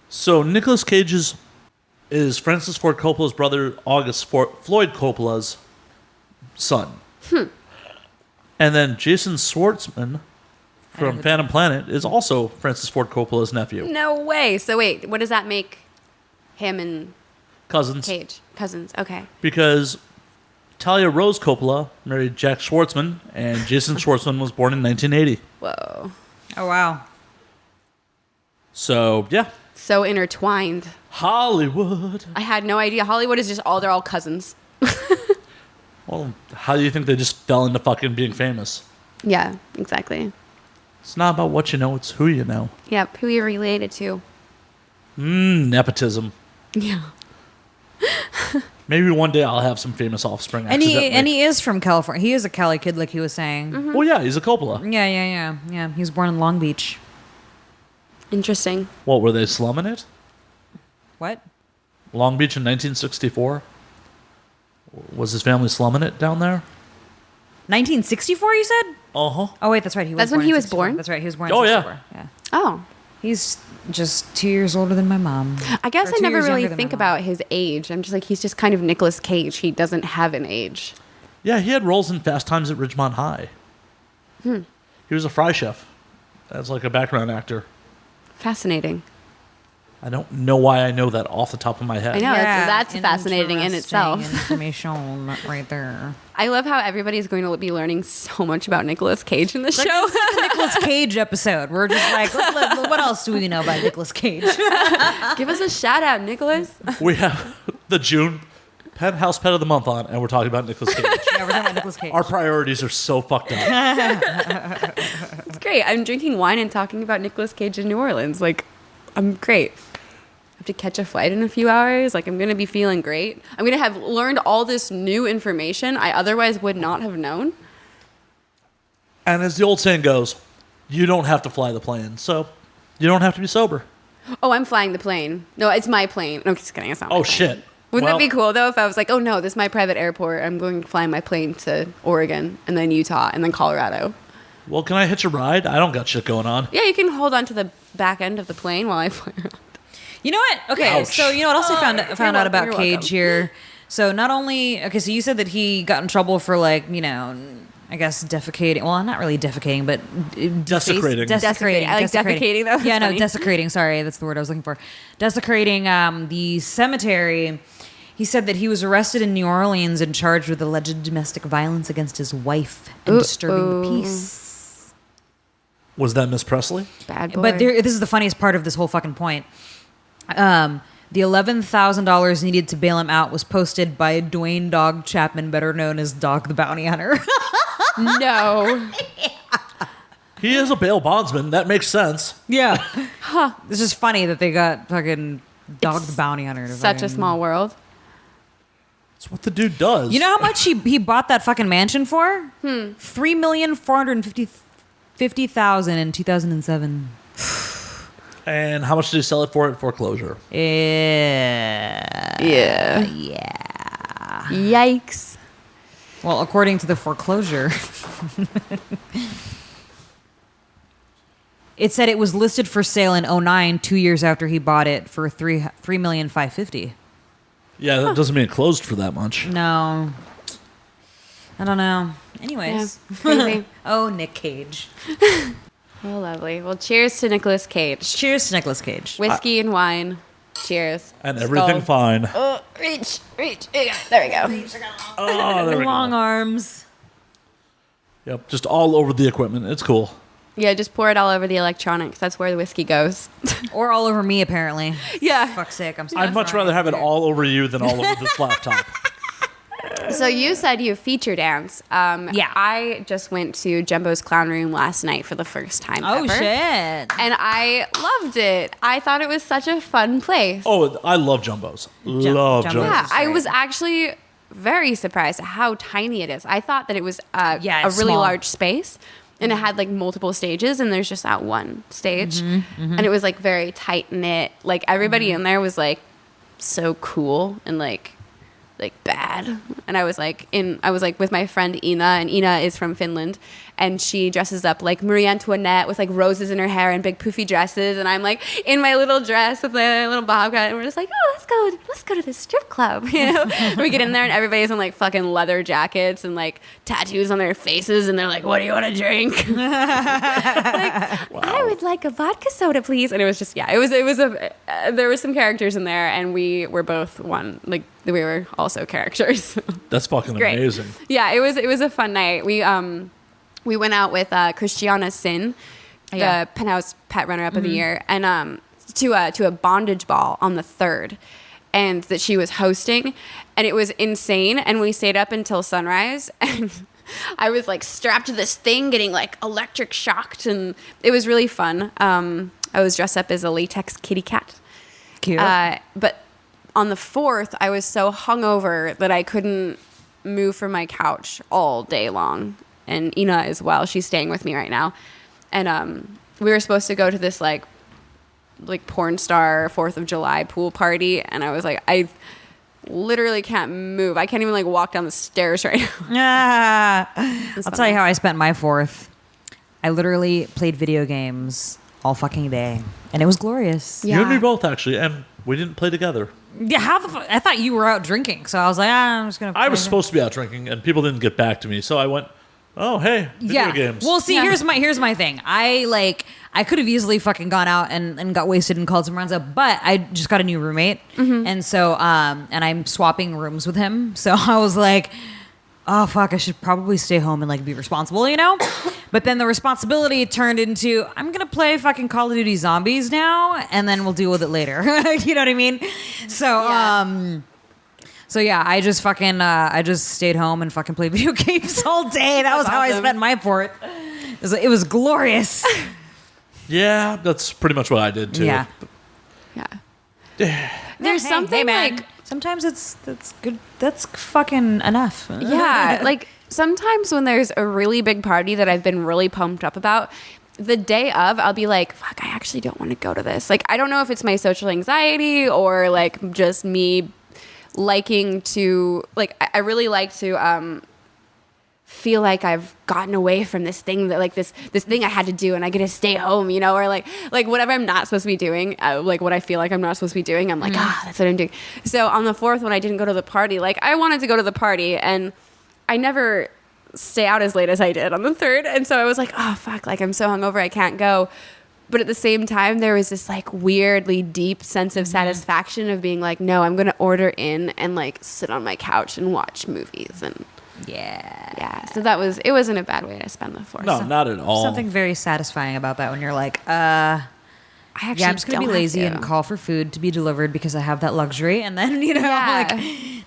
So Nicolas Cage is Francis Ford Coppola's brother, Floyd Coppola's son. And then Jason Schwartzman from Phantom Planet is also Francis Ford Coppola's nephew. No way. So wait, what does that make him and Cousins. Cage? Cousins, okay. Because Talia Rose Coppola married Jack Schwartzman, and Jason Schwartzman was born in 1980. Whoa. Oh, wow. So, yeah. So intertwined. Hollywood. I had no idea. Hollywood is just they're all cousins. Well, how do you think they just fell into fucking being famous? Yeah, exactly. It's not about what you know, it's who you know. Yep, who you're related to. Nepotism. Yeah. Maybe one day I'll have some famous offspring. And he is from California. He is a Cali kid, like he was saying. Mm-hmm. Well, yeah, he's a Coppola. Yeah. He was born in Long Beach. Interesting. What, were they slumming it? What? Long Beach in 1964? Was his family slumming it down there? 1964, you said? Uh-huh. Oh, wait, that's right. That's when he was born? That's right, he was born in Oh, 64. yeah. Oh. He's just 2 years older than my mom. I guess Or I 2 never years really younger than think my mom. about his age. I'm just like, he's just kind of Nicolas Cage. He doesn't have an age. Yeah, he had roles in Fast Times at Ridgemont High. He was a fry chef. As like a background actor. Fascinating. I don't know why I know that off the top of my head. I know, that's fascinating in itself. Information right there. I love how everybody's going to be learning so much about Nicolas Cage in the show. Nicolas Cage episode. We're just like, what else do we know about Nicolas Cage? Give us a shout out, Nicolas. We have the June Penthouse Pet of the Month on, and we're talking about Nicolas Cage. Yeah, we're talking about Nicolas Cage. Our priorities are so fucked up. It's great. I'm drinking wine and talking about Nicolas Cage in New Orleans. Like, I'm great. I have to catch a flight in a few hours. Like, I'm going to be feeling great. I'm going to have learned all this new information I otherwise would not have known. And as the old saying goes, you don't have to fly the plane, so you don't have to be sober. Oh, I'm flying the plane. No, it's my plane. No, just kidding. It's not my plane. Shit. Wouldn't Well, that be cool, though, if I was like, oh, no, this is my private airport. I'm going to fly my plane to Oregon and then Utah and then Colorado. Well, can I hitch a ride? I don't got shit going on. Yeah, you can hold on to the back end of the plane while I fly around. You know what? Okay, Ouch. so you know what else I found out about You're Cage welcome. here? So not only, okay, so you said that he got in trouble for like, you know, I guess defecating. Well, not really defecating, but Desecrating. Desecrating. I like defecating, though. Yeah, It's no, funny. desecrating. Sorry, that's the word I was looking for. Desecrating the cemetery. He said that he was arrested in New Orleans and charged with alleged domestic violence against his wife and disturbing the peace. Was that Miss Presley? Bad boy. But this is the funniest part of this whole fucking point. The $11,000 needed to bail him out was posted by Dwayne Dog Chapman, better known as Dog the Bounty Hunter. No. He is a bail bondsman. That makes sense. Yeah. It's just funny that they got fucking Dog the Bounty Hunter. To Such a fucking- small world. That's what the dude does. You know how much he bought that fucking mansion for? $3,450,000 in 2007. And how much did he sell it for at foreclosure? Yeah. Yikes. Well, according to the foreclosure, it said it was listed for sale in 2009, 2 years after he bought it for $3,550,000. Yeah, that doesn't mean it closed for that much. No. I don't know. Anyways. Yeah, crazy. Oh, Nick Cage. Oh, lovely. Well, cheers to Nicolas Cage. Cheers to Nicolas Cage. Whiskey and wine. Cheers. And everything Skull. fine. Oh, reach. There we go. Oh, there we Long go. arms. Yep, just all over the equipment. It's cool. Yeah, just pour it all over the electronics. That's where the whiskey goes. Or all over me, apparently. Yeah. Fuck's sake, I'm so I'd much sorry. rather have it all over you than all over this laptop. So you said you feature dance. Yeah. I just went to Jumbo's Clown Room last night for the first time Oh, ever. shit. And I loved it. I thought it was such a fun place. Oh, I love Jumbos. Love Jumbos. Jumbos. Yeah, is I great. was actually very surprised at how tiny it is. I thought that it was a it's really small. large space, and it had like multiple stages, and there's just that one stage, and it was like very tight knit. Like everybody in there was like so cool and like bad, and I was like with my friend Ina, and Ina is from Finland, and she dresses up like Marie Antoinette with like roses in her hair and big poofy dresses, and I'm like in my little dress with my little bob cut, and we're just like, oh, let's go to this strip club, you know. We get in there and everybody's in like fucking leather jackets and like tattoos on their faces, and they're like, what do you want to drink? I would like a vodka soda, please. And it was just, there was some characters in there, and we were both we were also characters. That's fucking Great. amazing. Yeah, it was a fun night. We went out with Christiana Sin, Yeah. the Penthouse Pet Runner-Up of the year, and to a bondage ball on the 3rd, and that she was hosting, and it was insane. And we stayed up until sunrise, and I was like strapped to this thing, getting like electric shocked, and it was really fun. I was dressed up as a latex kitty cat. Cute. But on the 4th, I was so hungover that I couldn't move from my couch all day long. And Ina as well. She's staying with me right now. And we were supposed to go to this like porn star 4th of July pool party. And I was like, I literally can't move. I can't even like walk down the stairs right now. I'll tell you how I spent my 4th. I literally played video games all fucking day, and it was glorious. Yeah. You and me both, actually, and we didn't play together. Yeah, how the I thought you were out drinking, so I was like, I'm just gonna. I was supposed to be out drinking, and people didn't get back to me, so I went, oh, hey, video games. Well, see, Yeah. here's my thing. I could have easily fucking gone out and got wasted and called some friends up, but I just got a new roommate, and so and I'm swapping rooms with him. So I was like, oh fuck, I should probably stay home and like be responsible, you know? But then the responsibility turned into, I'm gonna play fucking Call of Duty Zombies now, and then we'll deal with it later. You know what I mean? So Yeah. So yeah, I just fucking I just stayed home and fucking played video games all day. That was how I awesome. spent my 4th. It was glorious. Yeah, that's pretty much what I did, too. Yeah. Yeah. There's Hey, something hey, man. like, Sometimes that's good. That's fucking enough. yeah, like sometimes when there's a really big party that I've been really pumped up about, the day of, I'll be like, fuck, I actually don't want to go to this. Like, I don't know if it's my social anxiety or like just me liking to, like, I really like to feel like I've gotten away from this thing that like this thing I had to do, and I get to stay home, you know, or like whatever I'm not supposed to be doing, like what I feel like I'm not supposed to be doing, I'm like, that's what I'm doing. So on the 4th, when I didn't go to the party, like I wanted to go to the party, and I never stay out as late as I did on the 3rd, and so I was like, oh fuck, like I'm so hungover I can't go. But at the same time, there was this like weirdly deep sense of satisfaction of being like, no, I'm gonna order in and like sit on my couch and watch movies. And yeah, so it wasn't a bad way to spend the 4th. No, not at all. Something very satisfying about that when you're like, I actually I'm just gonna be don't lazy have and to. call for food to be delivered because I have that luxury, and then you know, Yeah. like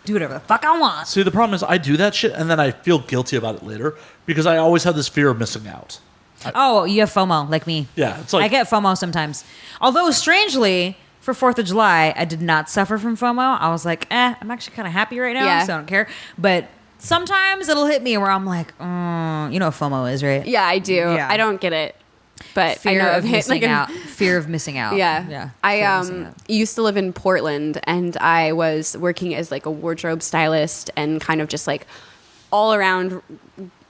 do whatever the fuck I want. See, the problem is I do that shit, and then I feel guilty about it later because I always have this fear of missing out. Oh, you have FOMO like me. Yeah, it's like I get FOMO sometimes. Although strangely, for 4th of July, I did not suffer from FOMO. I was like, I'm actually kind of happy right now, Yeah. so I don't care. But sometimes it'll hit me where I'm like, you know what FOMO is, right? Yeah, I do. Yeah. I don't get it, but Fear I know of I've hit missing like out. Fear of missing out. Yeah. Yeah. I Fear of missing out. used to live in Portland, and I was working as like a wardrobe stylist and kind of just like all around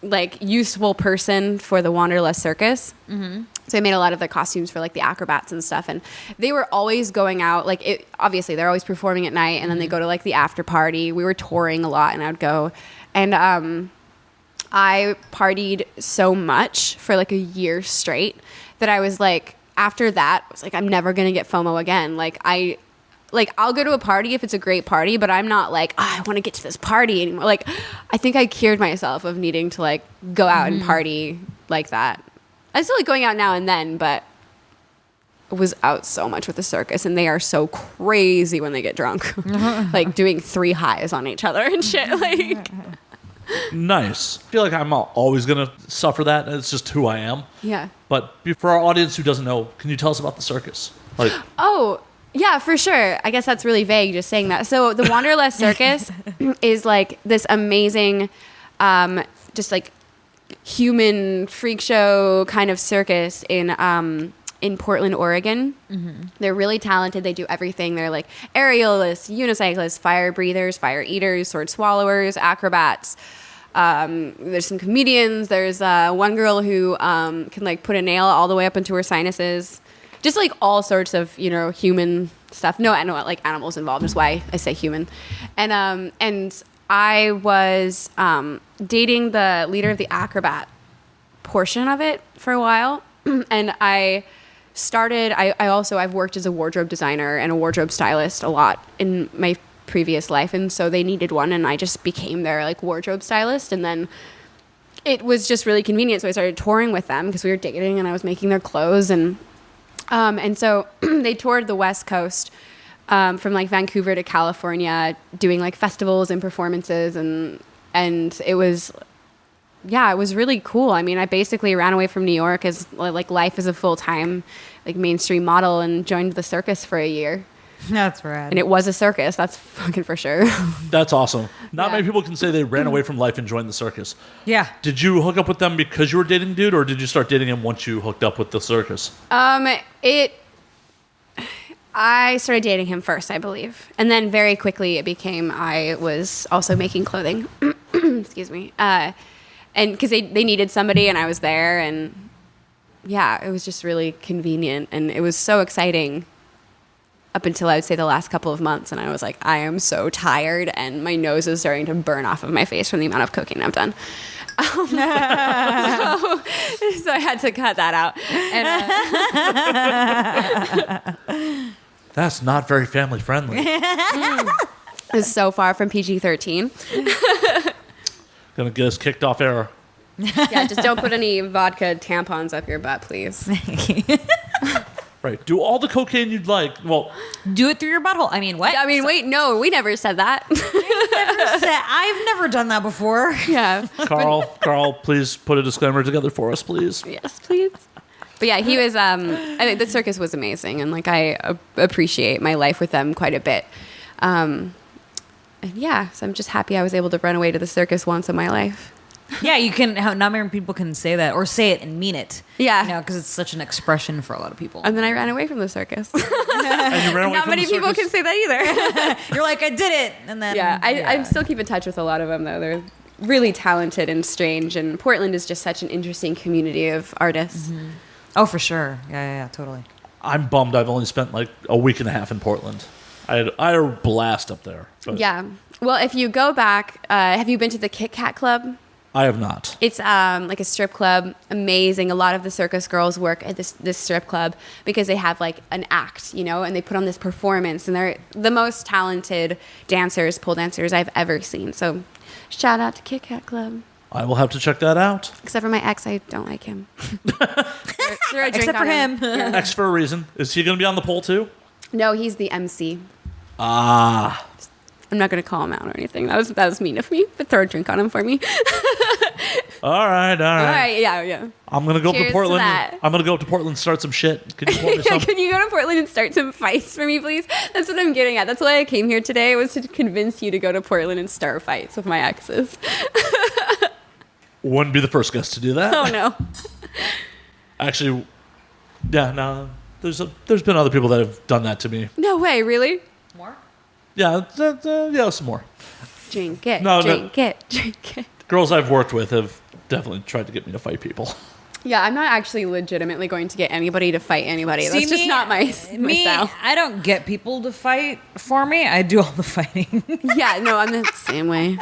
like useful person for the Wanderlust Circus. Mm-hmm. So I made a lot of the costumes for like the acrobats and stuff, and they were always going out. Like it, obviously they're always performing at night, and then they go to like the after party. We were touring a lot, and I would go, and I partied so much for like a year straight that I was like, after that, I was like, I'm never gonna get FOMO again. I'll go to a party if it's a great party, but I'm not like, I want to get to this party anymore. Like, I think I cured myself of needing to like go out and party like that. I still like going out now and then, but I was out so much with the circus, and they are so crazy when they get drunk. Like doing 3 highs on each other and shit. Like, Nice. I feel like I'm always going to suffer that. It's just who I am. yeah. But for our audience who doesn't know, can you tell us about the circus? Like, Oh, yeah, for sure. I guess that's really vague just saying that. So the Wanderlust Circus is like this amazing, just like human freak show kind of circus in Portland, Oregon. They're really talented. They do everything. They're like aerialists, unicyclists, fire breathers, fire eaters, sword swallowers, acrobats. There's some comedians. There's one girl who can like put a nail all the way up into her sinuses. Just like all sorts of, human stuff. No, like animals involved is why I say human. And I was dating the leader of the acrobat portion of it for a while. And I've worked as a wardrobe designer and a wardrobe stylist a lot in my previous life. And so they needed one, and I just became their like wardrobe stylist. And then it was just really convenient. So I started touring with them because we were dating and I was making their clothes. And so they toured the West Coast from like Vancouver to California, doing like festivals and performances, and it was really cool. I mean, I basically ran away from New York as like life as a full-time like mainstream model and joined the circus for a year. That's rad. And it was a circus, that's fucking for sure. that's awesome. Not Yeah. many people can say they ran away from life and joined the circus. Yeah. Did you hook up with them because you were dating the dude, or did you start dating him once you hooked up with the circus? I started dating him first, I believe. And then very quickly it became I was also making clothing. Excuse me. And because they needed somebody and I was there, and yeah, it was just really convenient, and it was so exciting up until I would say the last couple of months, and I was like, I am so tired and my nose is starting to burn off of my face from the amount of cocaine I've done. So I had to cut that out. And, That's not very family friendly. it's so far from PG-13. Gonna get us kicked off air. Yeah, just don't put any vodka tampons up your butt, please. Right. Do all the cocaine you'd like. Well, Do it through your butthole. I mean, what? I mean, wait, no, we never said that. I've never done that before. Yeah. Carl, please put a disclaimer together for us, please. Yes, please. But yeah, he was, I mean, the circus was amazing, and like I appreciate my life with them quite a bit. And yeah, so I'm just happy I was able to run away to the circus once in my life. Yeah, you can. Not many people can say that or say it and mean it. Yeah. because it's such an expression for a lot of people. And then I ran away from the circus. And you ran away Not from many the people circus? can say that either. You're like, I did it, and then Yeah, I still keep in touch with a lot of them, though. They're really talented and strange, and Portland is just such an interesting community of artists. Mm-hmm. Oh, for sure. Yeah, totally. I'm bummed I've only spent like a week and a half in Portland. I had a blast up there. But Yeah. Well, if you go back, have you been to the Kit Kat Club? I have not. It's like a strip club, amazing. A lot of the circus girls work at this strip club because they have like an act, and they put on this performance, and they're the most talented dancers, pole dancers I've ever seen. So shout out to Kit Kat Club. I will have to check that out. Except for my ex, I don't like him. Throw a drink Except on for him. Yeah. X for a reason. Is he going to be on the pole too? No, he's the MC. Ah. I'm not going to call him out or anything. That was mean of me, but throw a drink on him for me. All right. All right, yeah. I'm going to go up Cheers to to Portland. that. I'm going to go up to Portland and start some shit. Can you pour me Yeah, some? can you go to Portland and start some fights for me, please? That's what I'm getting at. That's why I came here today, was to convince you to go to Portland and start fights with my exes. Wouldn't be the first guest to do that. Oh, no. Actually, yeah, no. There's been other people that have done that to me. No way, really? More? Yeah, some more. Drink it, No, drink it. Girls I've worked with have definitely tried to get me to fight people. Yeah, I'm not actually legitimately going to get anybody to fight anybody. That's just not my style. I don't get people to fight for me. I do all the fighting. Yeah, no, I'm the same way.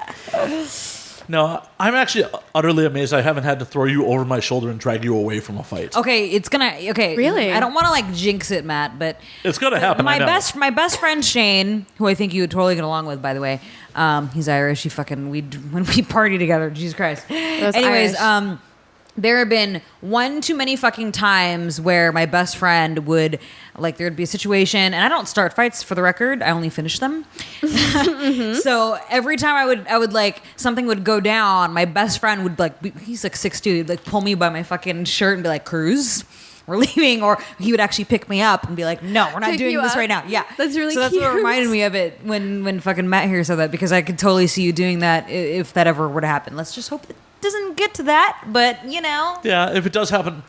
No, I'm actually utterly amazed I haven't had to throw you over my shoulder and drag you away from a fight. Okay, Really? I don't want to like jinx it, Matt, but It's going to happen, I know. my best friend Shane, who I think you would totally get along with, by the way. He's Irish. When we party together, Jesus Christ. Those Anyways, Irish. there have been one too many fucking times where my best friend would, like, there'd be a situation, and I don't start fights, for the record. I only finish them. So every time I would like, something would go down, my best friend would, like, he's like 6'2", he'd like pull me by my fucking shirt and be like, Cruz, we're leaving. Or he would actually pick me up and be like, no, we're not doing this right now. Yeah. That's really So that's cute. what reminded me of it when fucking Matt here said that, because I could totally see you doing that if that ever were to happen. Let's just hope it doesn't get to that, but you know. Yeah, if it does happen,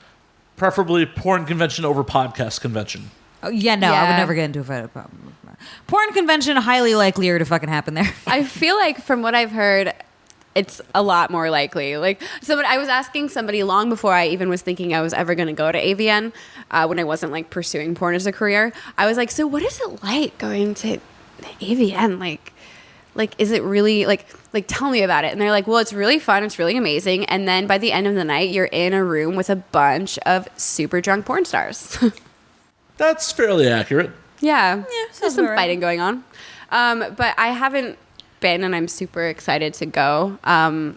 preferably porn convention over podcast convention. Oh, yeah, no, I would Yeah. never get into a fight. Porn convention, highly likelier to fucking happen there. I feel like from what I've heard, it's a lot more likely. Like, I was asking somebody long before I even was thinking I was ever going to go to AVN, when I wasn't like pursuing porn as a career. I was like, so what is it like going to AVN? Like, is it really like tell me about it? And they're like, well, it's really fun. It's really amazing. And then by the end of the night, you're in a room with a bunch of super drunk porn stars. That's fairly accurate. Yeah, sounds there's some about right. fighting going on. But I haven't been, and I'm super excited to go. I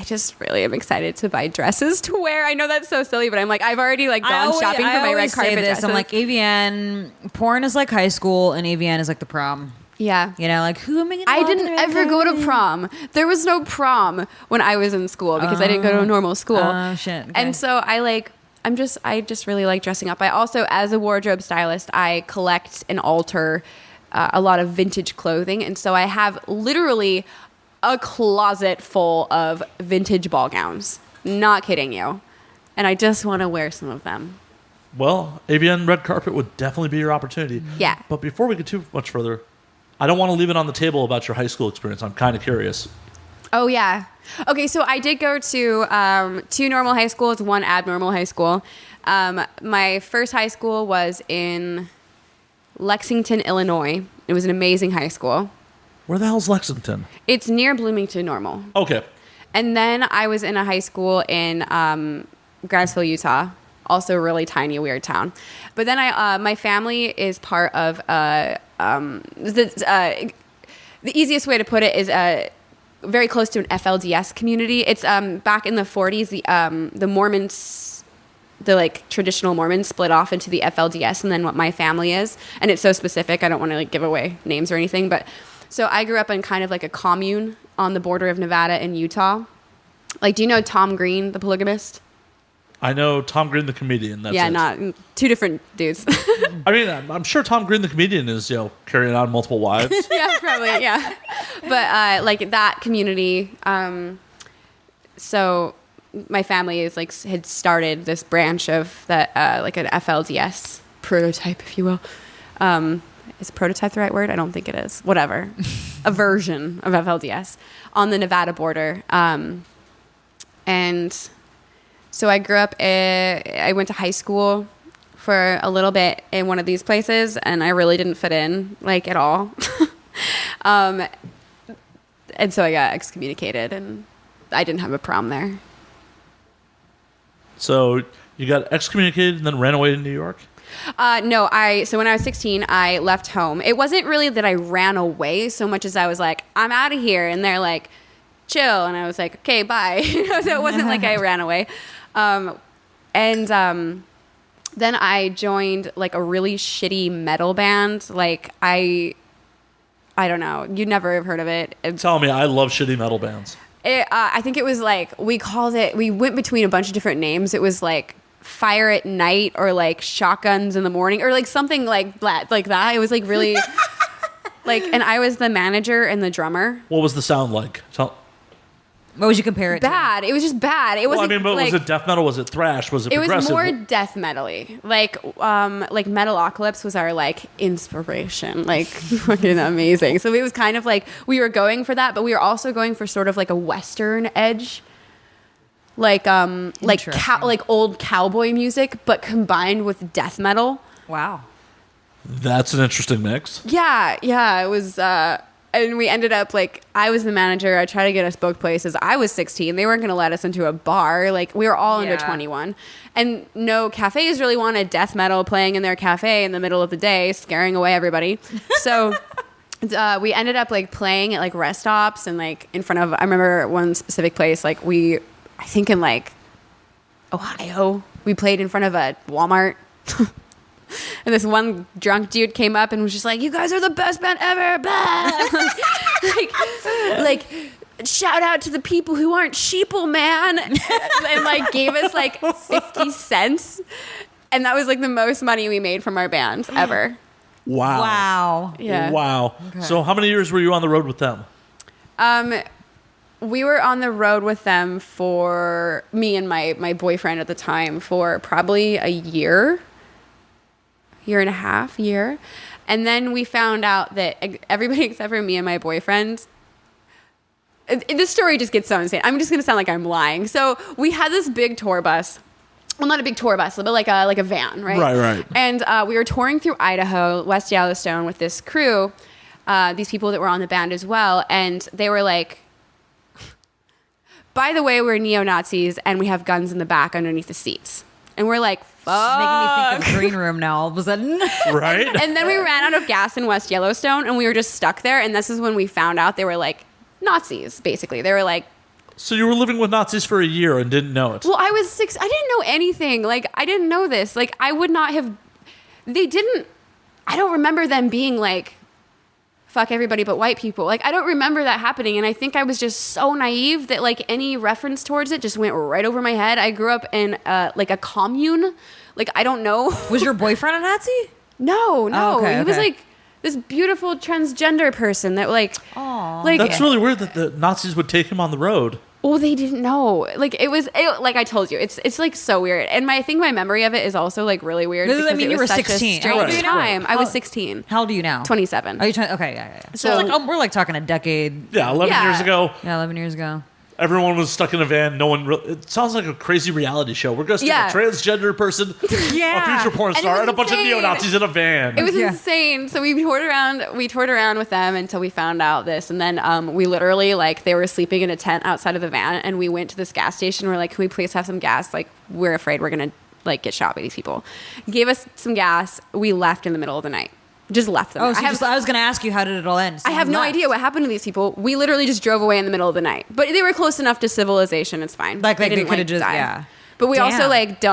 just really am excited to buy dresses to wear. I know that's so silly, but I'm like, I've already like gone shopping for my red carpet dresses. I'm like, AVN, porn is like high school, and AVN is like the prom. yeah. You know, like, who am I gonna I walk didn't in the red ever go to carpet? prom. There was no prom when I was in school because I didn't go to a normal school. Oh, shit. Okay. And so I just really like dressing up. I also, as a wardrobe stylist, I collect and alter a lot of vintage clothing. And so I have literally a closet full of vintage ball gowns. Not kidding you. And I just want to wear some of them. Well, AVN red carpet would definitely be your opportunity. Yeah. But before we get too much further, I don't want to leave it on the table about your high school experience. I'm kind of curious. Oh, yeah. Okay, so I did go to 2 normal high schools, 1 abnormal high school. My first high school was in Lexington, Illinois. It was an amazing high school. Where the hell's Lexington? It's near Bloomington Normal. Okay. And then I was in a high school in Grasville, Utah. Also a really tiny, weird town. But then my family is part of the easiest way to put it is very close to an FLDS community. It's back in the 40s, the Mormons, the like traditional Mormons split off into the FLDS and then what my family is. And it's so specific, I don't want to like give away names or anything, but so I grew up in kind of like a commune on the border of Nevada and Utah. Like, do you know Tom Green, the polygamist? I know Tom Green, the comedian. That's Yeah, it. not 2 different dudes. I mean, I'm sure Tom Green, the comedian, is carrying on multiple wives. Yeah, probably, yeah. But like that community, so my family is like had started this branch of that, like an FLDS prototype, if you will. Is prototype the right word? I don't think it is. Whatever, a version of FLDS on the Nevada border, and so I grew up. I went to high school for a little bit in one of these places, and I really didn't fit in like at all. And so I got excommunicated, and I didn't have a prom there. So you got excommunicated and then ran away to New York? No, so when I was 16, I left home. It wasn't really that I ran away so much as I was like, I'm out of here. And they're like, chill. And I was like, okay, bye. So it wasn't like I ran away. Then I joined like a really shitty metal band. Like I don't know. You'd never have heard of it. Tell me, I love shitty metal bands. I think it was like, we went between a bunch of different names. It was like Fire at Night or like Shotguns in the Morning or like something like that. It was like really like, and I was the manager and the drummer. What was the sound like? What would you compare it Bad. It was just bad. It wasn't. But like, was it death metal? Was it thrash? Was it it was progressive? more death metal-y. Like Metalocalypse was our like inspiration. Like fucking amazing. So it was kind of like we were going for that, but we were also going for sort of like a Western edge. Like old cowboy music, but combined with death metal. to? Wow. That's an interesting mix. Yeah, it was. And we ended up like I was the manager. I tried to get us booked places. I was 16. They weren't going to let us into a bar. Like we were all under 21, and no cafes really wanted death metal playing in their cafe in the middle of the day, scaring away everybody. So we ended up like playing at like rest stops and like in front of. I remember one specific place. Like I think in like Ohio. We played in front of a Walmart. And this one drunk dude came up and was just like, "You guys are the best band ever." like, shout out to the people who aren't sheeple, man. And like gave us like 50 cents. And that was like the most money we made from our band ever. Wow. Yeah. Wow. Okay. So how many years were you on the road with them? We were on the road with them for me and my boyfriend at the time for probably a year and a half. And then we found out that everybody except for me and my boyfriend, this story just gets so insane. I'm just going to sound like I'm lying. So we had this big tour bus. Well, not a big tour bus, but like a van, right? Right. And we were touring through Idaho, West Yellowstone with this crew, these people that were on the band as well. And they were like, by the way, we're neo-Nazis and we have guns in the back underneath the seats. And we're like, fuck. It's making me think of Green Room now all of a sudden. Right? And then we ran out of gas in West Yellowstone and we were just stuck there. And this is when we found out they were like Nazis, basically. They were like, so you were living with Nazis for a year and didn't know it? well, I was 6. I didn't know anything. Like, I didn't know this. Like, I would not have. I don't remember them being like, fuck everybody but white people. Like, I don't remember that happening. And I think I was just so naive that like any reference towards it just went right over my head. I grew up in like a commune. Like, I don't know. Was your boyfriend a Nazi? No. Oh, okay, he was like this beautiful transgender person that like. Aww. Like, that's really weird that the Nazis would take him on the road. well, they didn't know. Like, like I told you, it's like so weird. And I think my memory of it is also like really weird. I Because mean, it you was were such 16. a strange How old are you now? time. I was 16. How old are you now? 27. Are you trying? Okay, yeah. So So- like, we're like talking a decade. Yeah, 11 Yeah. years ago. Yeah, 11 years ago. Everyone was stuck in a van. No one. It sounds like a crazy reality show. We're going to stick Yeah. a transgender person, Yeah. a future porn And it star, was and a bunch of insane. neo-Nazis in a van. It was Yeah. insane. So we toured around with them until we found out this. And then we literally, like, they were sleeping in a tent outside of the van. And we went to this gas station. We're like, can we please have some gas? Like, we're afraid we're going to, like, get shot by these people. Gave us some gas. We left in the middle of the night. Just left them. Oh, so I was going to ask you, how did it all end? I have no idea what happened to these people. We literally just drove away in the middle of the night. But they were close enough to civilization. It's fine. Like, they didn't, could have just, die. yeah. But we also, Damn. like,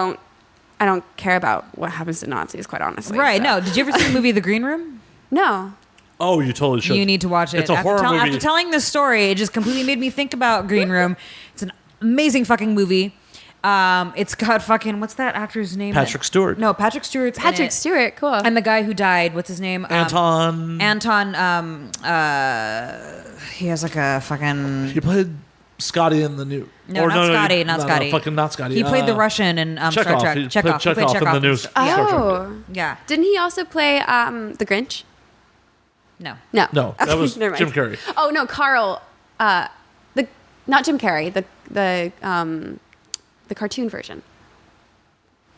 I don't care about what happens to Nazis, quite honestly. Right, so. no. Did you ever see the movie The Green Room? No. Oh, you totally should. You need to watch it. It's a horror movie. After telling this story, it just completely made me think about Green Room. It's an amazing fucking movie. It's got fucking, what's that actor's name? Patrick Stewart. No, Patrick Stewart's in Patrick it. Stewart, cool. And the guy who died, what's his name? Anton. He has like a fucking... He played Scotty in the new. No, not Scotty. Not Scotty. Fucking not Scotty. He played the Russian in Star Chekhov. Trek. He Chekhov. played Chekhov in the new Star Trek. Oh. Yeah. Didn't he also play The Grinch? No. No. No, that was Never mind. Jim Carrey. Oh, no, Carl. Not Jim Carrey, the cartoon version.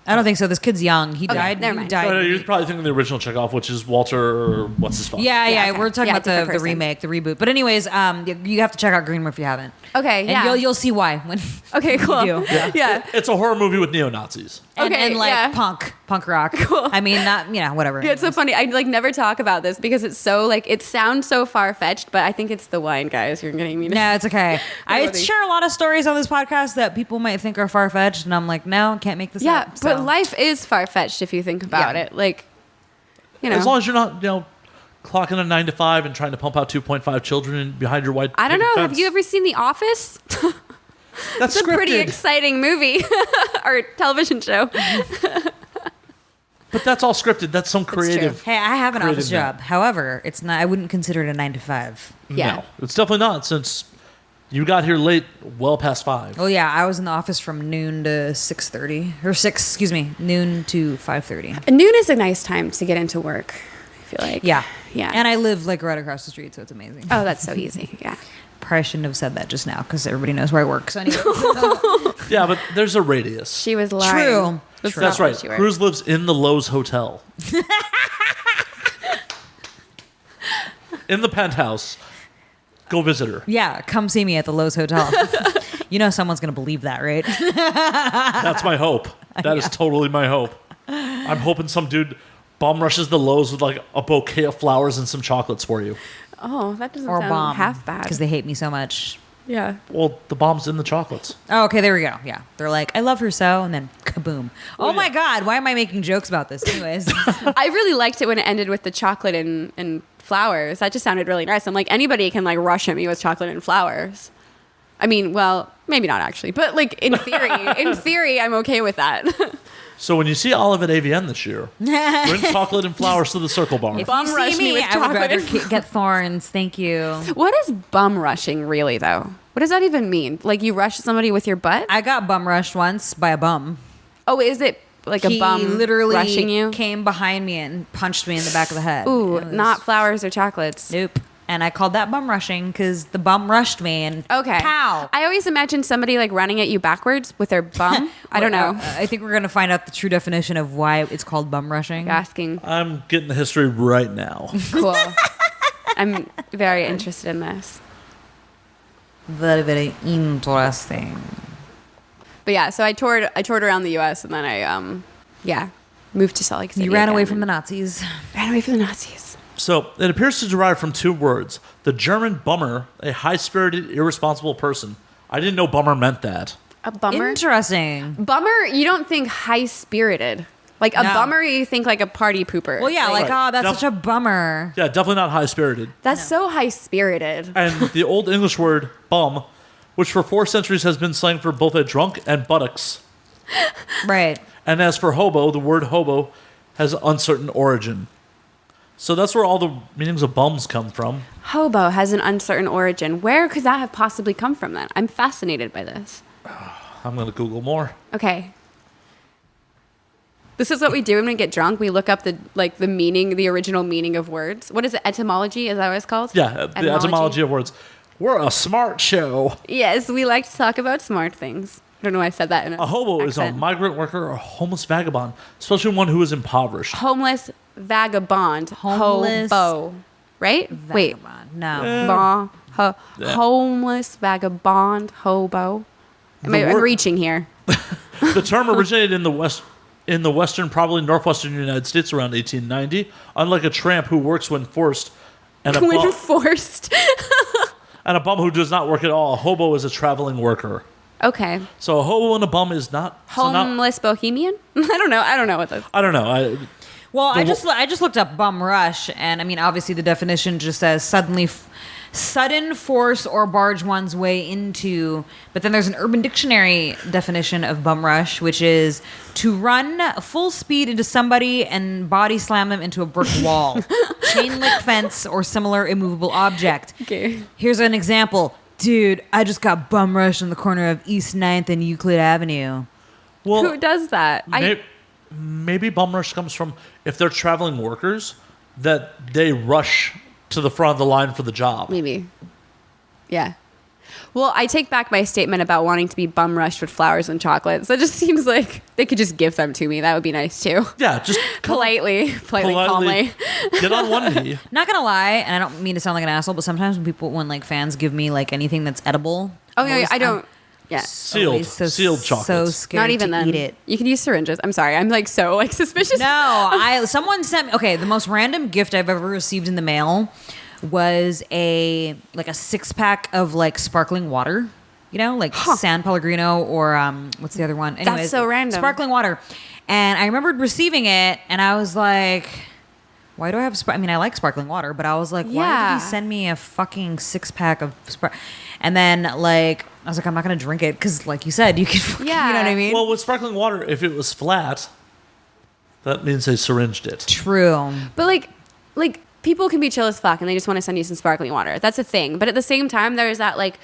I don't think so. This kid's young. He Okay, died. never He mind. died. No, you're probably thinking the original Chekhov, which is Walter. What's his fuck? Yeah. okay. We're talking Yeah, about different the person. remake, the reboot. But anyways, you have to check out Green Room if you haven't. Okay, And yeah. you'll see why when Okay, cool. you do. Yeah. It's a horror movie with neo-Nazis. And, Okay, and like yeah. punk rock. Cool. I mean, not whatever. Yeah, it's so funny. I like never talk about this because it's so like it sounds so far fetched, but I think it's the wine guys you're getting me to. No, it's okay. I Really. share a lot of stories on this podcast that people might think are far fetched, and I'm like, no, can't make this Yeah, up. but so. life is far fetched if you think about Yeah. it. Like, you know, As long as you're not, clocking a 9 to 5 and trying to pump out 2.5 children behind your white. I don't know. picket Have fence. you ever seen The Office? That's It's a pretty scripted. exciting movie or television show. But that's all scripted. That's some creative. Hey, I have an creative office man. job. However, it's not. I wouldn't consider it a 9 to 5. Yeah. No, it's definitely not. Since you got here late, well past 5. Well, yeah, I was in the office from noon to 6:30, or 6. Excuse me, noon to 5:30. Noon is a nice time to get into work, I feel like. Yeah, Yeah. And I live like right across the street, so it's amazing. Oh, that's so easy. Yeah. Probably shouldn't have said that just now because everybody knows where I work. So anyway, Yeah, but there's a radius. She was lying. True. That's, That's not where right. she worked. Cruz lives in the Lowe's Hotel. In the penthouse. Go visit her. yeah, come see me at the Lowe's Hotel. You know someone's gonna believe that, right? That's my hope. That is totally my hope. I'm hoping some dude bomb rushes the Lowe's with like a bouquet of flowers and some chocolates for you. Oh, that doesn't Or sound bomb half bad. because they hate me so much. Yeah. Well, the bomb's in the chocolates. Oh, okay, there we go. Yeah. They're like, I love her so, and then kaboom. Oh my yeah. God, why am I making jokes about this? Anyways. I really liked it when it ended with the chocolate and flowers. That just sounded really nice. I'm like, anybody can like rush at me with chocolate and flowers. I mean, well, maybe not actually, but like in theory, I'm okay with that. So when you see Olive at AVN this year, bring chocolate and flowers to the Circle Bar. If Bum you rush see me me, with I would rather chocolate. get thorns. Thank you. What is bum rushing really though? What does that even mean? Like you rush somebody with your butt? I got bum rushed once by a bum. Oh, is it like He a bum literally rushing you? came behind me and punched me in the back of the head. Ooh, It was- not flowers or chocolates. Nope. And I called that bum rushing because the bum rushed me and Okay. pow. I always imagine somebody like running at you backwards with their bum. I don't know. I think we're going to find out the true definition of why it's called bum rushing. Asking. I'm getting the history right now. Cool. I'm very interested in this. Very, very interesting. But yeah, so I toured around the U.S. and then I moved to Salt Lake City. You ran away again. from the Nazis. Ran away from the Nazis. So it appears to derive from two words. The German bummer, a high-spirited, irresponsible person. I didn't know bummer meant that. A bummer. Interesting. Bummer. You don't think high spirited. Like a No. bummer, you think like a party pooper. Well, yeah, like, Right. oh, that's Def- such a bummer. Yeah, definitely not high-spirited. That's so high spirited. And the Old English word bum, which for 4 centuries has been slang for both a drunk and buttocks. Right. And as for hobo, the word hobo has uncertain origin. So that's where all the meanings of bums come from. Hobo has an uncertain origin. Where could that have possibly come from then? I'm fascinated by this. I'm going to Google more. Okay. This is what we do when we get drunk. We look up the meaning, the original meaning of words. What is it? Etymology? Is that what it's called? Yeah, the etymology of words. We're a smart show. Yes, we like to talk about smart things. I don't know why I said that in A hobo is a accent. migrant worker or homeless vagabond, especially one who is impoverished. Homeless vagabond. Homeless Hobo. Right? Wait. Vagabond. No. Yeah. Homeless vagabond hobo. I'm word- reaching here. The term originated in the western, probably northwestern United States around 1890. Unlike a tramp who works when forced, and When forced. and a bum who does not work at all, a hobo is a traveling worker. Okay. So a hobo and a bum is not so not- Homeless bohemian? I don't know what the I don't know. Well, I just looked up bum rush, and I mean, obviously the definition just says sudden force or barge one's way into. But then there's an Urban Dictionary definition of bum rush, which is to run full speed into somebody and body slam them into a brick wall, chain link fence, or similar immovable object. Okay. Here's an example. Dude, I just got bum rushed on the corner of East 9th and Euclid Avenue. Well, Who does that? maybe bum rush comes from if they're traveling workers that they rush to the front of the line for the job. Maybe. Yeah. Well, I take back my statement about wanting to be bum rushed with flowers and chocolates. That just seems like they could just give them to me. That would be nice too. Yeah, just Politely, calmly. get on one knee. Not gonna lie, and I don't mean to sound like an asshole, but sometimes when like fans give me like anything that's edible, Oh, I'm yeah, always- I don't. I'm Yeah. Sealed so chocolates. scared Not even to then. eat it. You can use syringes. I'm sorry. I'm like so like suspicious. No, someone sent me. Okay, the most random gift I've ever received in the mail was a 6-pack of like sparkling water. You know, like San Pellegrino or what's the other one? Anyways, so random. Sparkling water. And I remembered receiving it, and I was like, why do I have? I mean, I like sparkling water, but I was like, why Yeah. did he send me a fucking 6-pack of And then like I was like, I'm not gonna drink it because, like you said, you can. Yeah. You know what I mean? Well, with sparkling water, if it was flat, that means they syringed it. True. But like people can be chill as fuck and they just want to send you some sparkling water. That's a thing. But at the same time, there's that like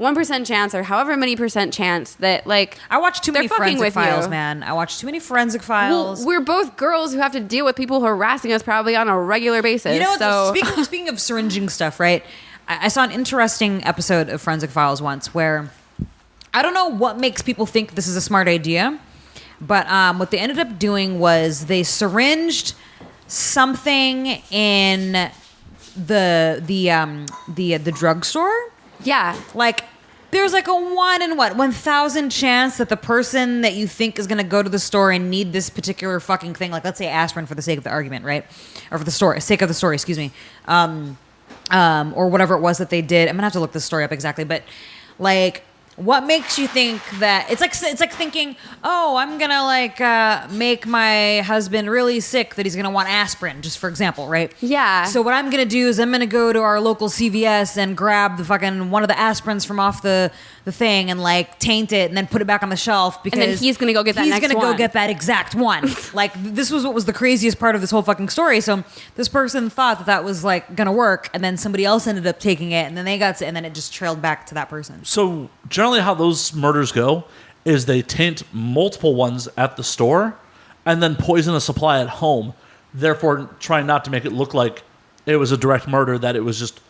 1% chance or however many percent chance that like I watch too many they're fucking forensic with files, you. man. I watch too many forensic Well, files. we're both girls who have to deal with people harassing us probably on a regular basis. You know, so speaking of syringing stuff, right? I saw an interesting episode of Forensic Files once where I don't know what makes people think this is a smart idea, but what they ended up doing was they syringed something in the drugstore. yeah. Like there's like a 1,000 chance that the person that you think is going to go to the store and need this particular fucking thing, like let's say aspirin for the sake of the argument, right? Or for the story, sake of the story, excuse me. or whatever it was that they did. I'm gonna have to look this story up exactly, but like, what makes you think that it's like thinking, oh, I'm gonna like make my husband really sick that he's gonna want aspirin, just for example, right? Yeah. So what I'm gonna do is I'm gonna go to our local CVS and grab the fucking one of the aspirins from off the thing and like taint it and then put it back on the shelf because and then he's gonna go get that he's next gonna one. go get that exact one. Like, this was what was the craziest part of this whole fucking story. So this person thought that was like gonna work, and then somebody else ended up taking it, and then they got sick, and then it just trailed back to that person. So generally how those murders go is they taint multiple ones at the store and then poison a supply at home, therefore trying not to make it look like it was a direct murder, that it was just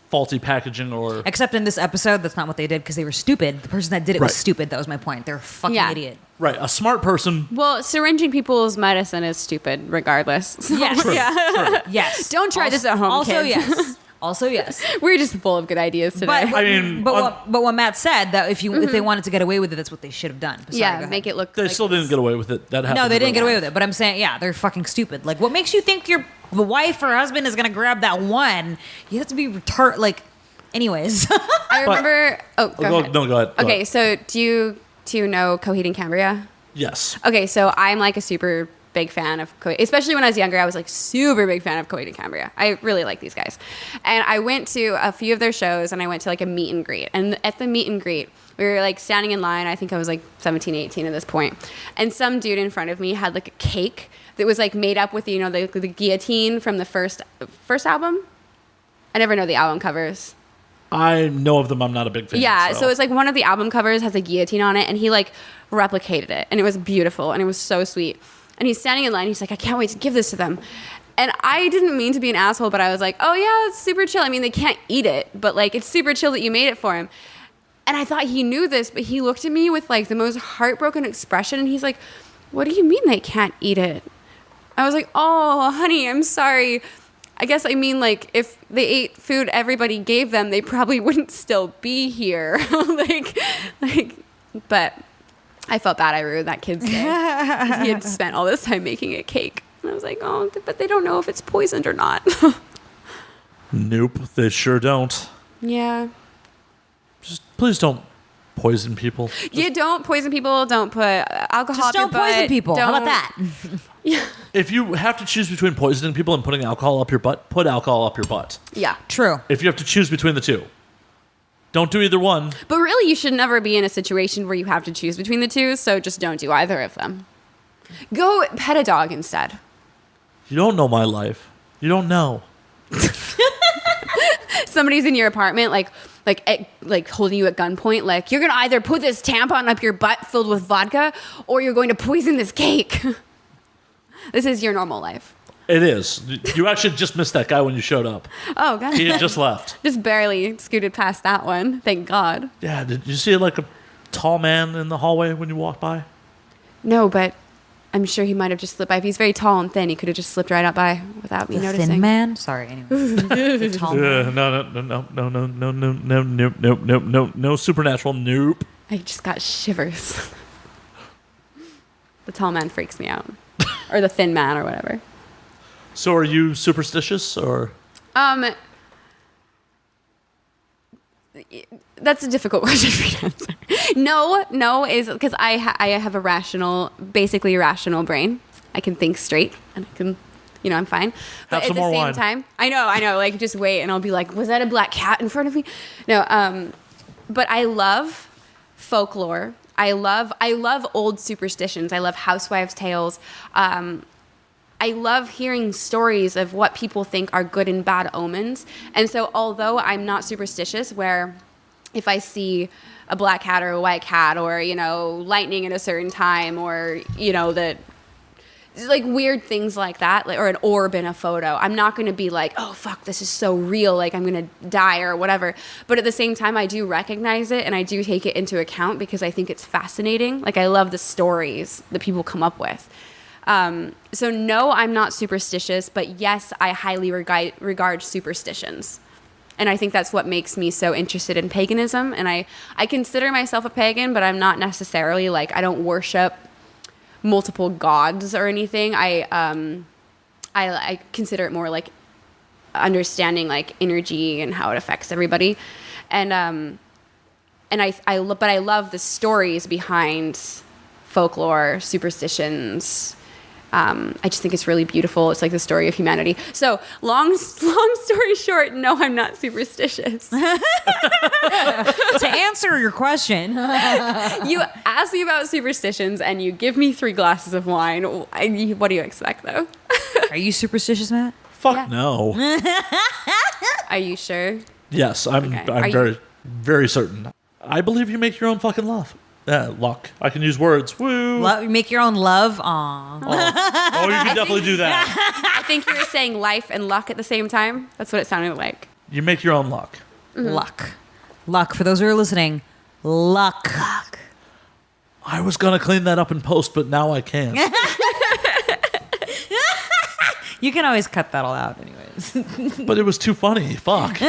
faulty packaging or... Except in this episode, that's not what they did because they were stupid. The person that did it was Right. stupid. That was my point. They're a fucking Yeah. idiot. Right, a smart person... Well, syringing people's medicine is stupid, regardless. So, Yes. yeah. Yes. Don't try this at home, Also, kids. yes. Also, yes. We're just full of good ideas today. But I mean, but what Matt said, that if they wanted to get away with it, that's what they should have done. Sorry, go yeah, ahead. make it look. They like still didn't get away with it. That happened. No, they didn't get to away with it. But I'm saying, yeah, they're fucking stupid. Like, what makes you think your wife or husband is gonna grab that one? You have to be retarded. Like, anyways. I remember. Oh, go ahead. No, go ahead. Go Okay, ahead. so do you know Coheed and Cambria? Yes. Okay, so I'm like a super big fan of Coheed. Especially when I was younger, I was like super big fan of Coheed and Cambria. I really like these guys. And I went to a few of their shows, and I went to like a meet and greet. And at the meet and greet, we were like standing in line. I think I was like 17, 18 at this point. And some dude in front of me had like a cake that was like made up with, the guillotine from the first album. I never know the album covers. I know of them. I'm not a big fan. Yeah, so it's like one of the album covers has a guillotine on it, and he like replicated it, and it was beautiful, and it was so sweet. And he's standing in line. He's like, I can't wait to give this to them. And I didn't mean to be an asshole, but I was like, oh yeah, it's super chill. I mean, they can't eat it, but like it's super chill that you made it for him. And I thought he knew this, but he looked at me with like the most heartbroken expression, and he's like, what do you mean they can't eat it? I was like, oh, honey, I'm sorry. I guess I mean, like, if they ate food everybody gave them, they probably wouldn't still be here. But I felt bad I ruined that kid's day. He had spent all this time making a cake. And I was like, oh, but they don't know if it's poisoned or not. Nope, they sure don't. Yeah. Just please don't poison people. You don't poison people. Don't put alcohol Just up your don't poison butt. people. How about Don't- that? If you have to choose between poisoning people and putting alcohol up your butt, put alcohol up your butt. Yeah. True. If you have to choose between the two, don't do either one. But really, you should never be in a situation where you have to choose between the two, so just don't do either of them. Go pet a dog instead. You don't know my life. You don't know. Somebody's in your apartment, like holding you at gunpoint, like, you're gonna either put this tampon up your butt filled with vodka, or you're going to poison this cake. This is your normal life. It is. You actually just missed that guy when you showed up. Oh, God. He had just left. Just barely scooted past that one. Thank God. Yeah, did you see like a tall man in the hallway when you walked by? No, but I'm sure he might have just slipped by. If he's very tall and thin, he could have just slipped right up by without me The noticing. thin man? Sorry, anyway. The tall man. No supernatural, nope. I just got shivers. The tall man freaks me out. Or the thin man or whatever. So are you superstitious or? That's a difficult question for you to answer. No, is because I have a basically irrational brain. I can think straight, and I can, I'm fine. But Have some at the more same wine. time, I know, like just wait, and I'll be like, was that a black cat in front of me? No, but I love folklore. I love old superstitions. I love housewives' tales. I love hearing stories of what people think are good and bad omens. And so although I'm not superstitious, where if I see a black cat or a white cat or, lightning at a certain time or, like weird things like that, or an orb in a photo, I'm not going to be like, oh, fuck, this is so real, like I'm going to die or whatever. But at the same time, I do recognize it and I do take it into account because I think it's fascinating. Like I love the stories that people come up with. So no, I'm not superstitious, but yes, I highly regard superstitions. And I think that's what makes me so interested in paganism. And I consider myself a pagan, but I'm not necessarily like, I don't worship multiple gods or anything. I consider it more like understanding like energy and how it affects everybody. And I love the stories behind folklore, superstitions. I just think it's really beautiful. It's like the story of humanity. So long story short, no, I'm not superstitious. To answer your question, You ask me about superstitions and you give me 3 glasses of wine. What do you expect, though? are you superstitious, Matt? Fuck Yeah. no. Are you sure? Yes, I'm Okay. very, very certain. I believe you make your own fucking love. Luck. I can use words. Woo. Make your own love. Aw. Oh, you can definitely do that. I think you were saying life and luck at the same time. That's what it sounded like. You make your own luck. Luck. For those who are listening, luck. I was going to clean that up in post, but now I can't. You can always cut that all out anyways. But it was too funny. Fuck.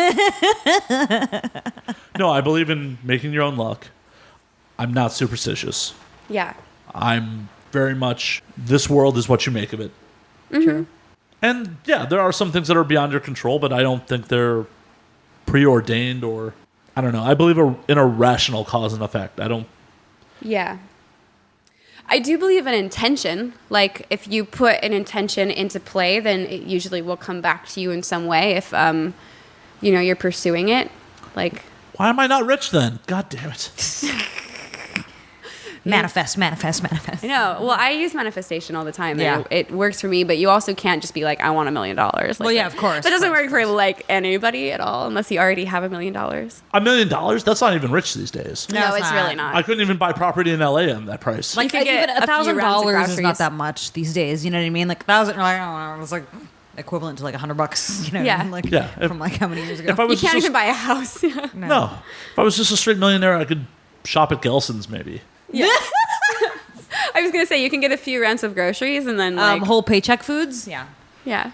No, I believe in making your own luck. I'm not superstitious. Yeah. I'm very much, this world is what you make of it. True. And yeah, there are some things that are beyond your control, but I don't think they're preordained or, I don't know. I believe in a rational cause and effect. I don't. Yeah. I do believe in intention. Like, if you put an intention into play, then it usually will come back to you in some way if, you're pursuing it. Like, Why am I not rich then? God damn it. Manifest. I know. Well, I use manifestation all the time. Yeah. And it works for me, but you also can't just be like, I want $1 million. Like, Well, yeah, of course. That doesn't Of course, work for like anybody at all unless you already have $1 million. $1 million? That's not even rich these days. No, No, it's it's not. really not. I couldn't even buy property in LA on that price. Like could get even a few rounds of $1,000 is groceries. not that much these days. You know what I mean? Like 1,000, like I don't know, it's like equivalent to like $100. You know? What I Yeah. mean? Like Yeah, if- from like how many years ago? if I You was can't just even buy a house. no, if I was just a straight millionaire, I could shop at Gelson's maybe. Yeah. I was gonna say you can get a few rounds of groceries and then like whole paycheck foods. Yeah. yeah,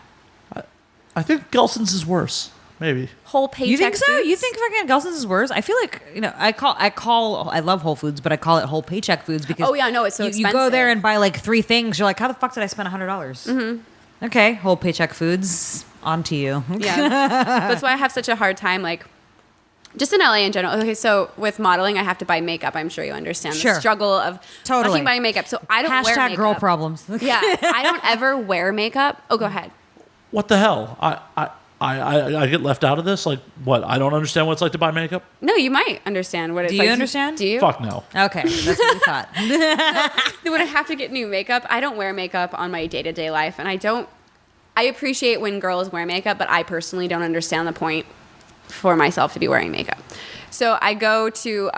I think Gelson's is worse. Maybe. whole paycheck. You think so? foods. You think fucking Gelson's is worse? I feel like I love Whole Foods, but I call it whole paycheck foods because Oh, yeah, no, it's so you go there expensive. and buy like 3 things. You're like, how the fuck did I spend $100? Mm-hmm. Okay, whole paycheck foods. On to you. Yeah, that's why I have such a hard time like. Just in LA in general. Okay, so with modeling, I have to buy makeup. I'm sure you understand Sure. the struggle of Totally. fucking buying makeup. So I don't wear Hashtag makeup. girl problems. Yeah, I don't ever wear makeup. Oh, go ahead. What the hell? I get left out of this? Like, what? I don't understand what it's like to buy makeup? No, you might understand what it's Do like. you understand? Do you? Fuck no. Okay, that's what we thought. When I have to get new makeup, I don't wear makeup on my day-to-day life, and I appreciate when girls wear makeup, but I personally don't understand the point for myself to be wearing makeup. So I go to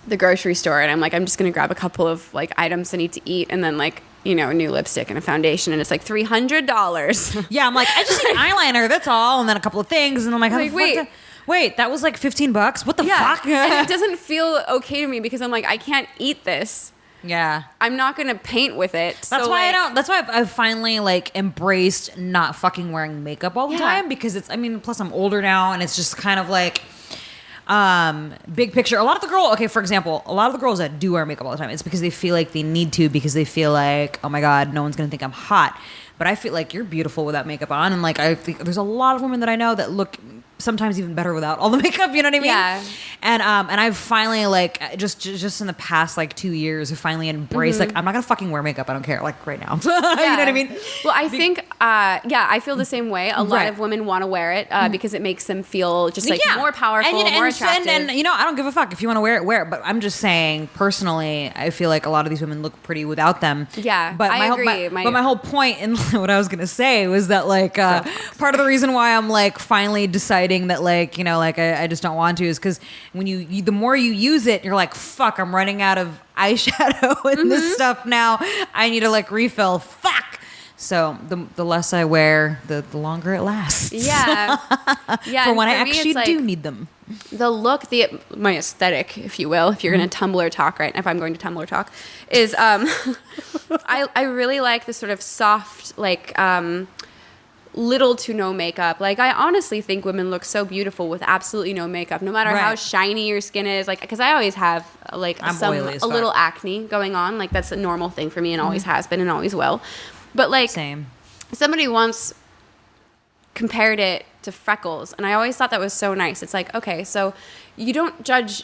the grocery store, and I'm like, I'm just gonna grab a couple of like items I need to eat, and then like a new lipstick and a foundation, and it's like $300. Yeah, I'm like, I just need eyeliner, that's all, and then a couple of things, and I'm like, how Like, the fuck wait. Wait, that was like $15? What the Yeah, fuck? and it doesn't feel okay to me because I'm like, I can't eat this. Yeah. I'm not gonna paint with it. That's why I don't. That's why I've finally like embraced not fucking wearing makeup all the Yeah. time because it's. I mean, plus I'm older now, and it's just kind of like, big picture. A lot of the girl. Okay, for example, a lot of the girls that do wear makeup all the time, it's because they feel like they need to because they feel like, oh my god, no one's gonna think I'm hot. But I feel like you're beautiful without makeup on, and like I think there's a lot of women that I know that look sometimes even better without all the makeup. You know what I mean? Yeah. And I've finally like just in the past like 2 years, have finally embraced like I'm not gonna fucking wear makeup. I don't care. Like right now, you know what I mean? Well, I think, I feel the same way. A lot Right. of women want to wear it because it makes them feel just like Yeah. more powerful, and, more attractive. And I don't give a fuck if you want to wear it, wear it. But I'm just saying, personally, I feel like a lot of these women look pretty without them. Yeah, but I agree. But my whole point in what I was gonna say was that like part of the reason why I'm like finally deciding that like I just don't want to is because when you the more you use it, you're like, fuck, I'm running out of eyeshadow and this stuff now. I need to like refill. Fuck. So the less I wear, the longer it lasts. yeah. Yeah. For and when I me, actually it's do like need them. the look, my aesthetic, if you will, if you're going to Tumblr talk, right? If I'm going to Tumblr talk, is I really like the sort of soft, like little to no makeup. Like I honestly think women look so beautiful with absolutely no makeup, no matter how Right. shiny your skin is. Like because I always have like I'm oily as a little fuck. acne going on. Like that's a normal thing for me and always has been and always will. But like Same. somebody once compared it to freckles, and I always thought that was so nice. It's like, okay, so you don't judge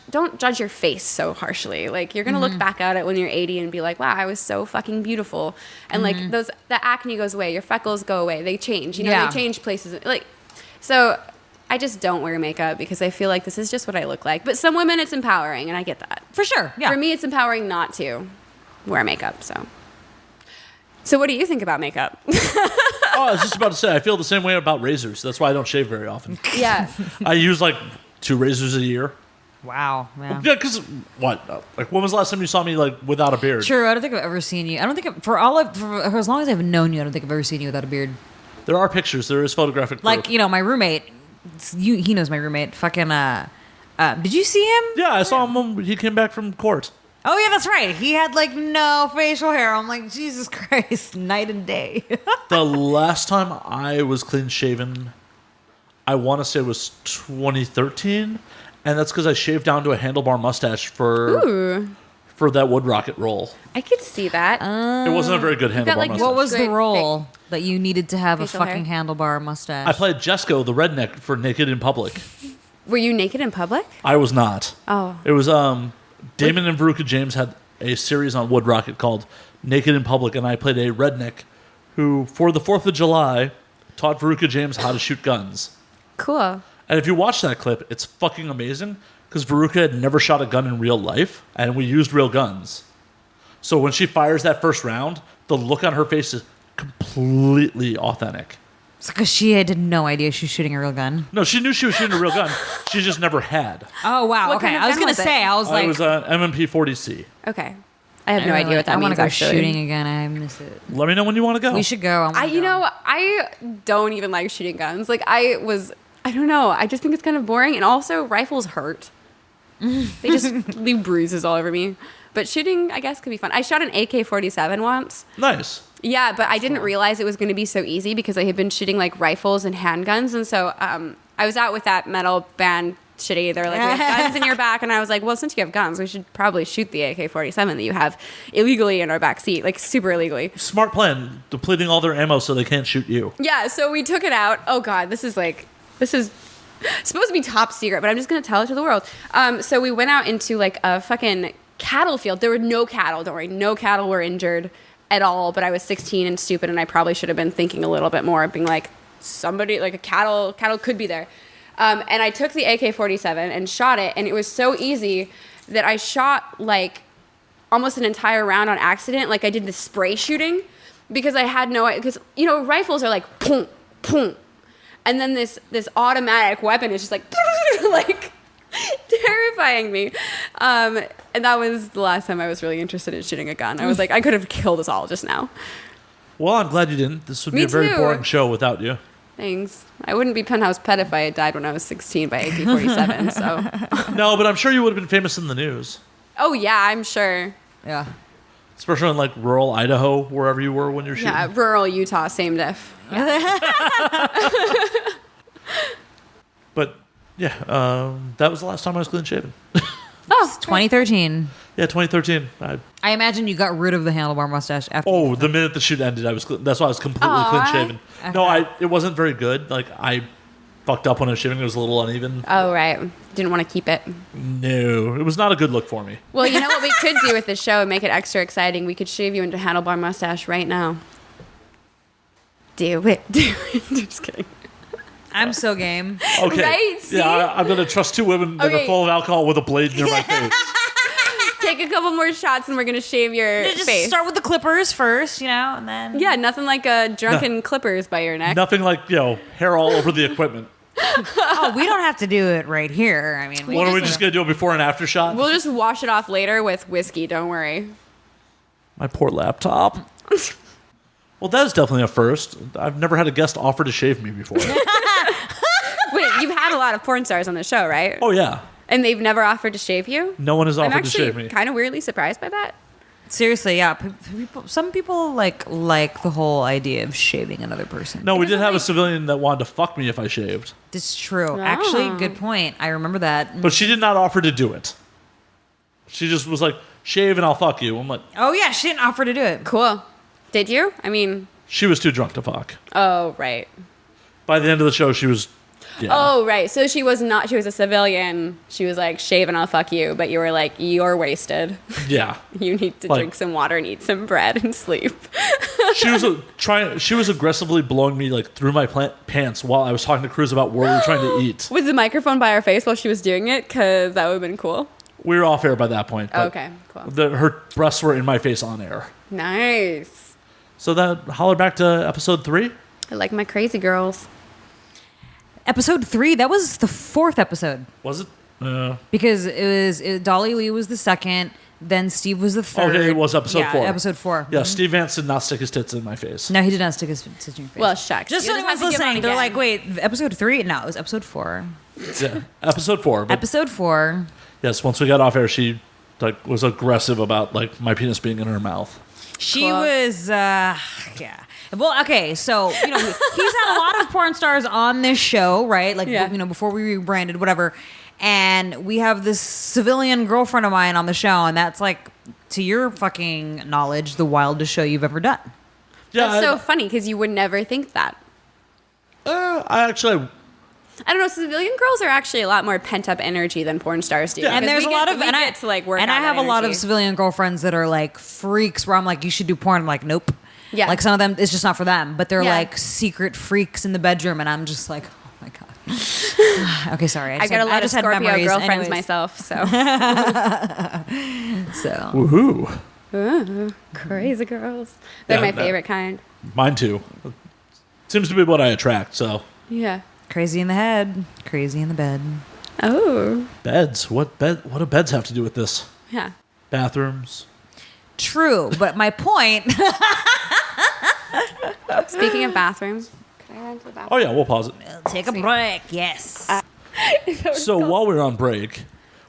your face so harshly. Like, you're gonna look back at it when you're 80 and be like, wow, I was so fucking beautiful. And like the acne goes away, your freckles go away, they change. You know, they change places. Like, so I just don't wear makeup because I feel like this is just what I look like. But some women, it's empowering, and I get that. For sure. Yeah. For me, it's empowering not to wear makeup. So what do you think about makeup? Oh, I was just about to say, I feel the same way about razors. That's why I don't shave very often. Yeah. I use like 2 razors a year. Wow. Yeah. Yeah, because like, when was the last time you saw me like without a beard? True. I don't think I've ever seen you. I don't think for as long as I've known you, I don't think I've ever seen you without a beard. There are pictures. There is photographic proof. Like, you know, my roommate. He knows my roommate. Fucking. Did you see him? Yeah, I saw him when he came back from court. Oh yeah, that's right. He had like no facial hair. I'm like, Jesus Christ, night and day. The last time I was clean shaven, I want to say it was 2013, and that's because I shaved down to a handlebar mustache for that Wood Rocket role. I could see that. It wasn't a very good handlebar like, mustache. What was the Good role that you needed to have a facial fucking handlebar mustache? I played Jesco, the redneck, for Naked in Public. Were you naked in public? I was not. Oh. It was Damon and Veruca James had a series on Wood Rocket called Naked in Public, and I played a redneck who, for the 4th of July, taught Veruca James how to shoot guns. Cool. And if you watch that clip, it's fucking amazing because Veruca had never shot a gun in real life, and we used real guns. So when she fires that first round, the look on her face is completely authentic. It's because she had no idea she was shooting a real gun. No, she knew she was shooting a real gun. She just never had. Oh wow. What Okay, kind of I was gun gonna was it? say. I was like, It was an M&P40C. Okay. I have no idea what that I means. want to go actually. shooting again. I miss it. Let me know when you want to go. We should go. I don't even like shooting guns. Like, I don't know. I just think it's kind of boring. And also, rifles hurt. They just leave bruises all over me. But shooting, I guess, could be fun. I shot an AK-47 once. Nice. Yeah, but I didn't realize it was going to be so easy because I had been shooting, like, rifles and handguns. And so I was out with that metal band shitty. They're like, we have guns in your back. And I was like, well, since you have guns, we should probably shoot the AK-47 that you have illegally in our back seat, like, super illegally. Smart plan. Depleting all their ammo so they can't shoot you. Yeah, so we took it out. Oh, God, this is supposed to be top secret, but I'm just going to tell it to the world. So we went out into, like, a fucking cattle field. There were no cattle. Don't worry. No cattle were injured at all, but I was 16 and stupid, and I probably should have been thinking a little bit more, being like, somebody, like, a cattle could be there. And I took the AK-47 and shot it, and it was so easy that I shot, like, almost an entire round on accident. Like, I did the spray shooting because I had no idea. Because, you know, rifles are like, boom, boom. And then this automatic weapon is just like, like, terrifying me. And that was the last time I was really interested in shooting a gun. I was like, I could have killed us all just now. Well, I'm glad you didn't. This would be Me a very too. boring show without you. Thanks. I wouldn't be Penthouse Pet if I had died when I was 16 by AK-47, so. No, but I'm sure you would have been famous in the news. Oh, yeah, I'm sure. Yeah. Especially in, like, rural Idaho, wherever you were when you're shooting. Yeah, rural Utah, same diff. But, yeah, that was the last time I was clean shaven. Oh, 2013. Yeah, 2013. I imagine you got rid of the handlebar mustache after. Oh, the minute the shoot ended, that's why I was completely clean shaven. No, it wasn't very good. Like, I fucked up when I was shaving. It was a little uneven. Oh, right. Didn't want to keep it. No, it was not a good look for me. Well, you know what we could do with this show and make it extra exciting? We could shave you into handlebar mustache right now. Do it. Just kidding. I'm so game. Okay. Right? See? Yeah, I'm going to trust 2 women that are Okay. full of alcohol with a blade near my face. Take a couple more shots and we're going to shave your Just face. start with the clippers first, you know, and then. Yeah, nothing like a drunken clippers by your neck. Nothing like, hair all over the equipment. Oh, we don't have to do it right here. I mean, What are we just going to do a before and after shot? We'll just wash it off later with whiskey, don't worry. My poor laptop. Well, that is definitely a first. I've never had a guest offer to shave me before. Wait, you've had a lot of porn stars on the show, right? Oh, yeah. And they've never offered to shave you? No one has I'm offered to shave actually me. kind of weirdly surprised by that. seriously, yeah. Some people like the whole idea of shaving another person. No, we did have a civilian that wanted to fuck me if I shaved. It's true. Actually, Oh. good point. I remember that. But she did not offer to do it. She just was like, shave and I'll fuck you. I'm like, Oh yeah, she didn't offer to do it. Cool. Did you? I mean, she was too drunk to fuck. oh, right. By the end of the show, she was. Yeah. Oh, right. So she was not. She was a civilian. She was like, "Shave and I'll fuck you," but you were like, "You're wasted. Yeah. You need to drink some water and eat some bread and sleep." She was aggressively blowing me like through my pants while I was talking to Cruz about what we were trying to eat. Was the microphone by her face while she was doing it? Because that would have been cool. We were off air by that point. Okay, cool. Her breasts were in my face on air. Nice. So that holler back to episode 3. I like my crazy girls. Episode 3, that was the 4th episode. Was it? Because Dolly Lee was the 2nd, then Steve was the 3rd. Okay, it was episode 4. Episode 4. Yeah, Steve Vance did not stick his tits in my face. No, he did not stick his tits in your face. Well, shucks. Just You so anyone's have to give listening, on they're again. like, wait, episode 3? No, it was episode 4. Yeah, episode 4. But Episode 4. yes, once we got off air, she was aggressive about my penis being in her mouth. She Cool. was, yeah. Well, okay, so, he's had a lot of porn stars on this show, right? Like, Yeah. before we rebranded, whatever. And we have this civilian girlfriend of mine on the show, and that's like, to your fucking knowledge, the wildest show you've ever done. Yeah, That's so funny because you would never think that. I actually. I don't know. Civilian girls are actually a lot more pent up energy than porn stars do. Yeah. And Because there's we a lot get- of, we and I get to, like, work and I out have that a lot of energy. civilian girlfriends that are like freaks where I'm like, you should do porn. I'm like, nope. Yeah. Like some of them, it's just not for them, but they're Yeah. like secret freaks in the bedroom, and I'm just like, oh my god. Okay, sorry. I got a lot of just had Scorpio memories. girlfriends Anyways, myself, so So Woohoo. crazy girls. They're Yeah, my favorite kind. Mine too. Seems to be what I attract, so. Yeah. crazy in the head, crazy in the bed. Oh. Beds. What do beds have to do with this? Yeah. Bathrooms. True, but my point. Speaking of bathrooms, can I run to the bathroom? Oh yeah, we'll pause it. Take a break. Yes. So while we were on break,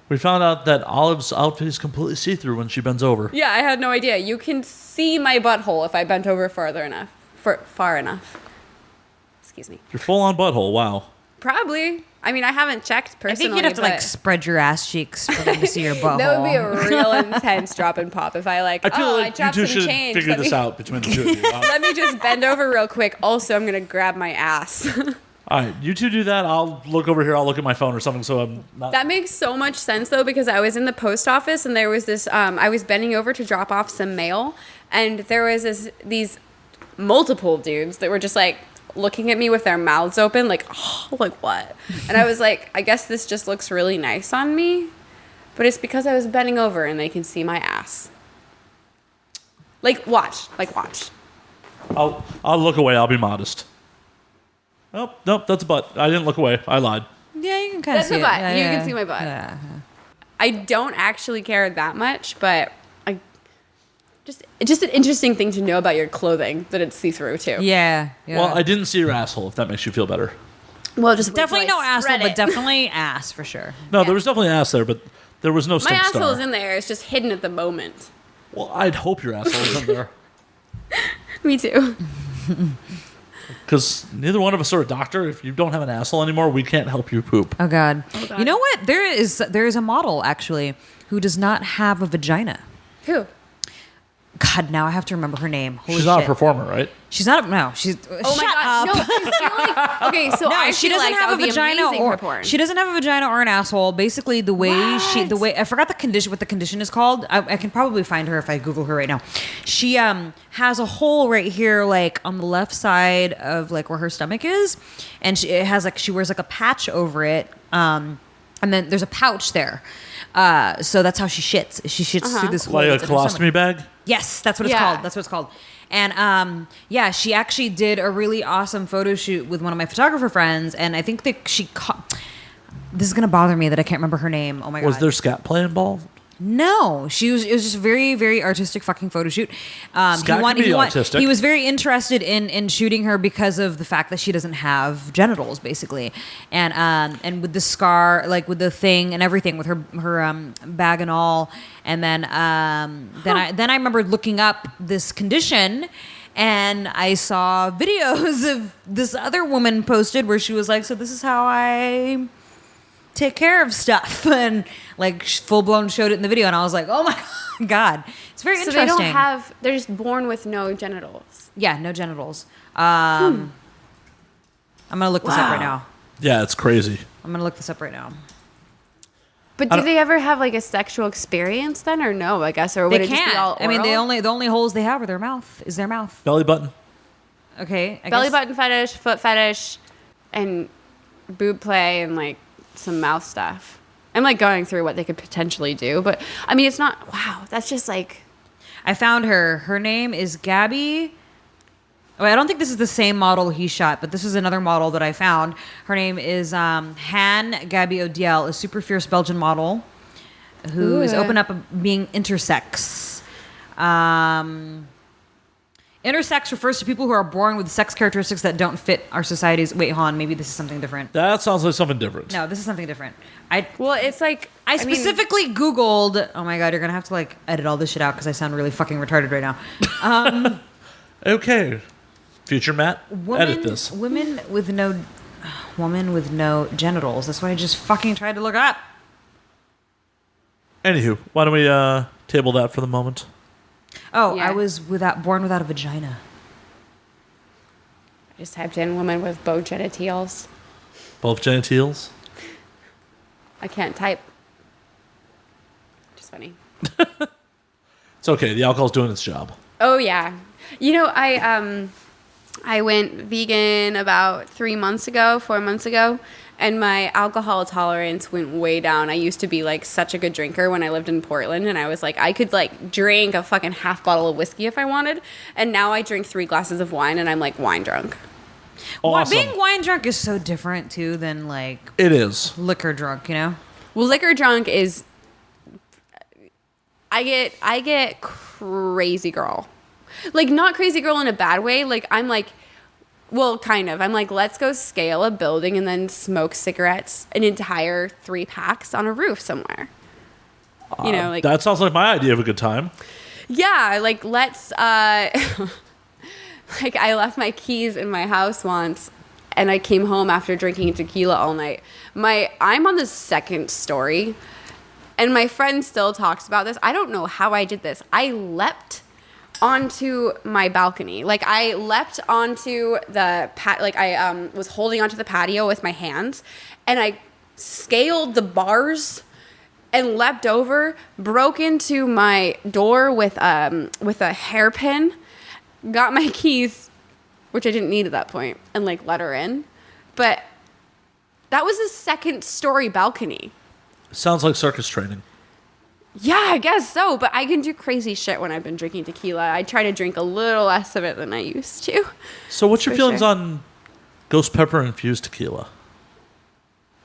we found out that Olive's outfit is completely see-through when she bends over. Yeah, I had no idea. You can see my butthole if I bent over far enough. Excuse me. Your full-on butthole. Wow. Probably. I mean, I haven't checked I personally. think you'd have to like but spread your ass cheeks for them to see your butthole. that would be a real intense drop and pop if I I feel I like you dropped two some should change. figure this out between the two of you. Let me just bend over real quick. Also, I'm gonna grab my ass. All right, you two do that. I'll look over here. I'll look at my phone or something so I'm not... That makes so much sense though, because I was in the post office and there was this. I was bending over to drop off some mail, and there was these multiple dudes that were just like looking at me with their mouths open, like, oh, like what? And I was like, I guess this just looks really nice on me, but it's because I was bending over and they can see my ass. Like watch. I'll look away. I'll be modest. Oh, nope, that's a butt. I didn't look away. I lied. Yeah, you can kind of That's see the it. butt. Yeah, You yeah. can see my butt. Yeah. I don't actually care that much, but it's just an interesting thing to know about your clothing that it's see-through too. Yeah. Yeah. Well, I didn't see your asshole, if that makes you feel better. Well, just definitely no asshole, spread but it. definitely ass for sure. No, Yeah. there was definitely an ass there, but there was no My stink asshole star. is in there. It's just hidden at the moment. Well, I'd hope your asshole was in there. Me too. Because neither one of us are a doctor. If you don't have an asshole anymore, we can't help you poop. Oh God. God. You know what? There is a model actually who does not have a vagina. Who? God, now I have to remember her name. Holy She's not a shit. performer, right? She's not. No, she's. Oh shut my god! up. No, I feel like okay. So No, I she feel doesn't like have that a would be vagina amazing or for porn. she doesn't have a vagina or an asshole. Basically, the way I forgot the condition. What the condition is called? I can probably find her if I Google her right now. She has a hole right here, like on the left side of like where her stomach is, and it has like she wears like a patch over it. And then there's a pouch there. So that's how she shits. She shits through this hole. Like a that's in her stomach. colostomy bag? Yes, that's what it's Yeah. called. That's what it's called. And yeah, she actually did a really awesome photo shoot with one of my photographer friends, and I think that she caught. This is gonna bother me that I can't remember her name. Oh my god. Was there scat play involved? No, it was just a very, very artistic fucking photo shoot. Scott can be artistic. He was very interested in shooting her because of the fact that she doesn't have genitals, basically, and with the scar, like with the thing and everything, with her bag and all, and then I remember looking up this condition. And I saw videos of this other woman posted where she was like, so this is how I take care of stuff, and like full blown showed it in the video, and I was like, oh my god, it's very So interesting. they don't have. They're just born with no genitals. Yeah, no genitals. I'm I'm going to look this up right now. Yeah, it's crazy. I'm going to look this up right now. But do they ever have like a sexual experience then, or no? I guess, or would They it just be can't. all I mean, oral? the only holes they have are their mouth. Is their mouth. Belly button. Okay. belly button fetish, foot fetish, and boob play, and like some mouth stuff. I'm like going through what they could potentially do, but I mean, it's not. Wow, that's just like. I found her. Her name is Gabby. Oh, I don't think this is the same model he shot, but this is another model that I found. Her name is Han Gabby Odiel, a super fierce Belgian model who is open up being intersex. Intersex refers to people who are born with sex characteristics that don't fit our society's... Wait, Han, maybe this is something different. That sounds like something different. No, this is something different. Well, it's like... I specifically Googled... Oh my God, you're going to have to like edit all this shit out because I sound really fucking retarded right now. Okay. Future Matt, edit this. Woman with no genitals. That's what I just fucking tried to look up. Anywho, why don't we table that for the moment? Oh, Yeah. I was born without a vagina. I just typed in woman with both genitals. Both genitals? I can't type. Just funny. It's okay. The alcohol's doing its job. Oh yeah. You know, I went vegan about 4 months ago, and my alcohol tolerance went way down. I used to be like such a good drinker when I lived in Portland, and I was like, I could like drink a fucking half bottle of whiskey if I wanted, and now I drink 3 glasses of wine and I'm like wine drunk. Awesome. Being wine drunk is so different too than like It is. liquor drunk, you know? Well, liquor drunk is I get crazy girl. Like not crazy girl in a bad way, like I'm like, well, kind of. I'm like, let's go scale a building and then smoke cigarettes, an entire 3 packs on a roof somewhere. You know, like That sounds like my idea of a good time. yeah, like let's like I left my keys in my house once and I came home after drinking tequila all night. I'm on the 2nd story and my friend still talks about this. I don't know how I did this. I leapt onto my balcony. Like I leapt onto the I was holding onto the patio with my hands and I scaled the bars and leapt over, broke into my door with a hairpin, got my keys, which I didn't need at that point, and like let her in. But that was a 2nd story balcony. Sounds like circus training. Yeah, I guess so, but I can do crazy shit when I've been drinking tequila. I try to drink a little less of it than I used to. So what's your For feelings sure. on ghost pepper infused tequila?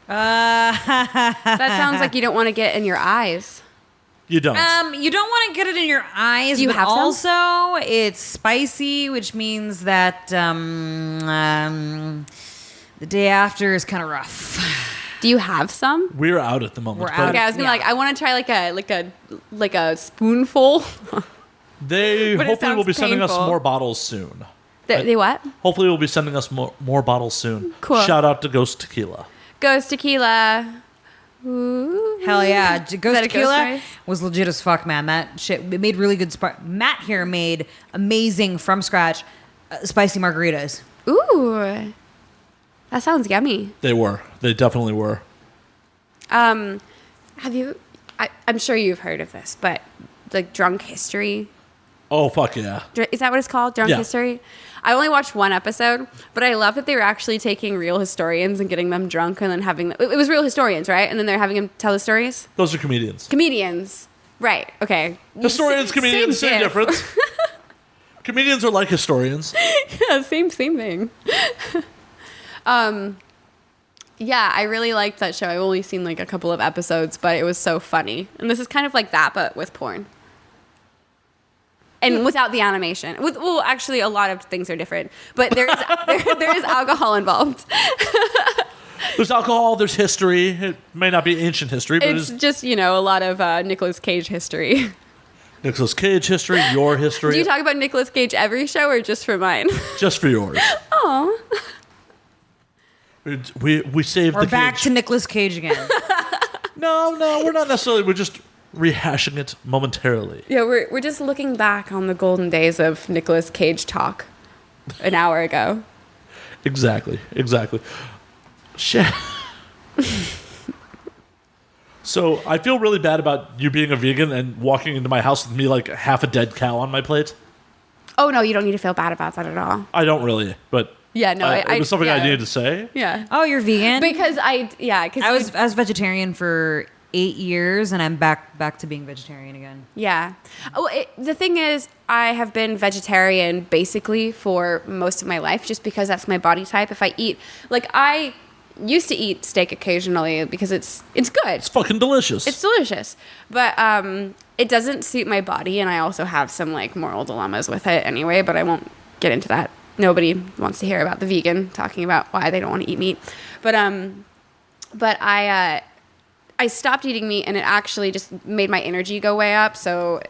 That sounds like you don't want to get in your eyes. You don't. You don't want to get it in your eyes, Do you but have some? also it's spicy, which means that the day after is kind of rough. Do you have some? We're out at the moment. We're but out. Okay, I was gonna Yeah. like I want to try like a spoonful. They But it hopefully will sounds be sending us painful. more bottles soon. They what? Hopefully will be sending us more bottles soon. Cool. Shout out to Ghost Tequila. Ghost tequila. Ooh. Hell yeah. that Ghost a ghost Tequila rice? was legit as fuck, man. That shit, it made really good... Matt here made amazing, from scratch, spicy margaritas. Ooh. That sounds yummy. They were. They definitely were. Have you? I'm sure you've heard of this, but like drunk history. Oh, fuck yeah. Is that what it's called? Drunk Yeah. history? I only watched 1 episode, but I love that they were actually taking real historians and getting them drunk and then having them. It was real historians, right? And then they're having them tell the stories? Those are comedians. Comedians. Right. Okay. Historians, comedians, same diff. difference. Comedians are like historians. Yeah, same thing. Yeah, I really liked that show. I've only seen like a couple of episodes, but it was so funny. And this is kind of like that, but with porn. And without the animation. Well, actually, a lot of things are different. But there is alcohol involved. There's alcohol, there's history. It may not be ancient history, but It's it's just, a lot of Nicolas Cage history. Nicolas Cage history, your history. Do you talk about Nicolas Cage every show or just for mine? Just for yours. Oh. We saved We're the back cage. to Nicolas Cage again. No, we're not necessarily. We're just rehashing it momentarily. Yeah, we're just looking back on the golden days of Nicolas Cage talk an hour ago. Exactly. Shit. So I feel really bad about you being a vegan and walking into my house with me like half a dead cow on my plate. Oh, no, you don't need to feel bad about that at all. I don't really, but Yeah, no, it was something I needed to say. Yeah. Oh, you're vegan? Because I was vegetarian for 8 years, and I'm back to being vegetarian again. Yeah. Oh, the thing is, I have been vegetarian basically for most of my life just because that's my body type. If I eat, like, I used to eat steak occasionally because it's good. It's fucking delicious. It's delicious. But it doesn't suit my body, and I also have some, like, moral dilemmas with it anyway, but I won't get into that. Nobody wants to hear about the vegan talking about why they don't want to eat meat. But I stopped eating meat, and it actually just made my energy go way up. So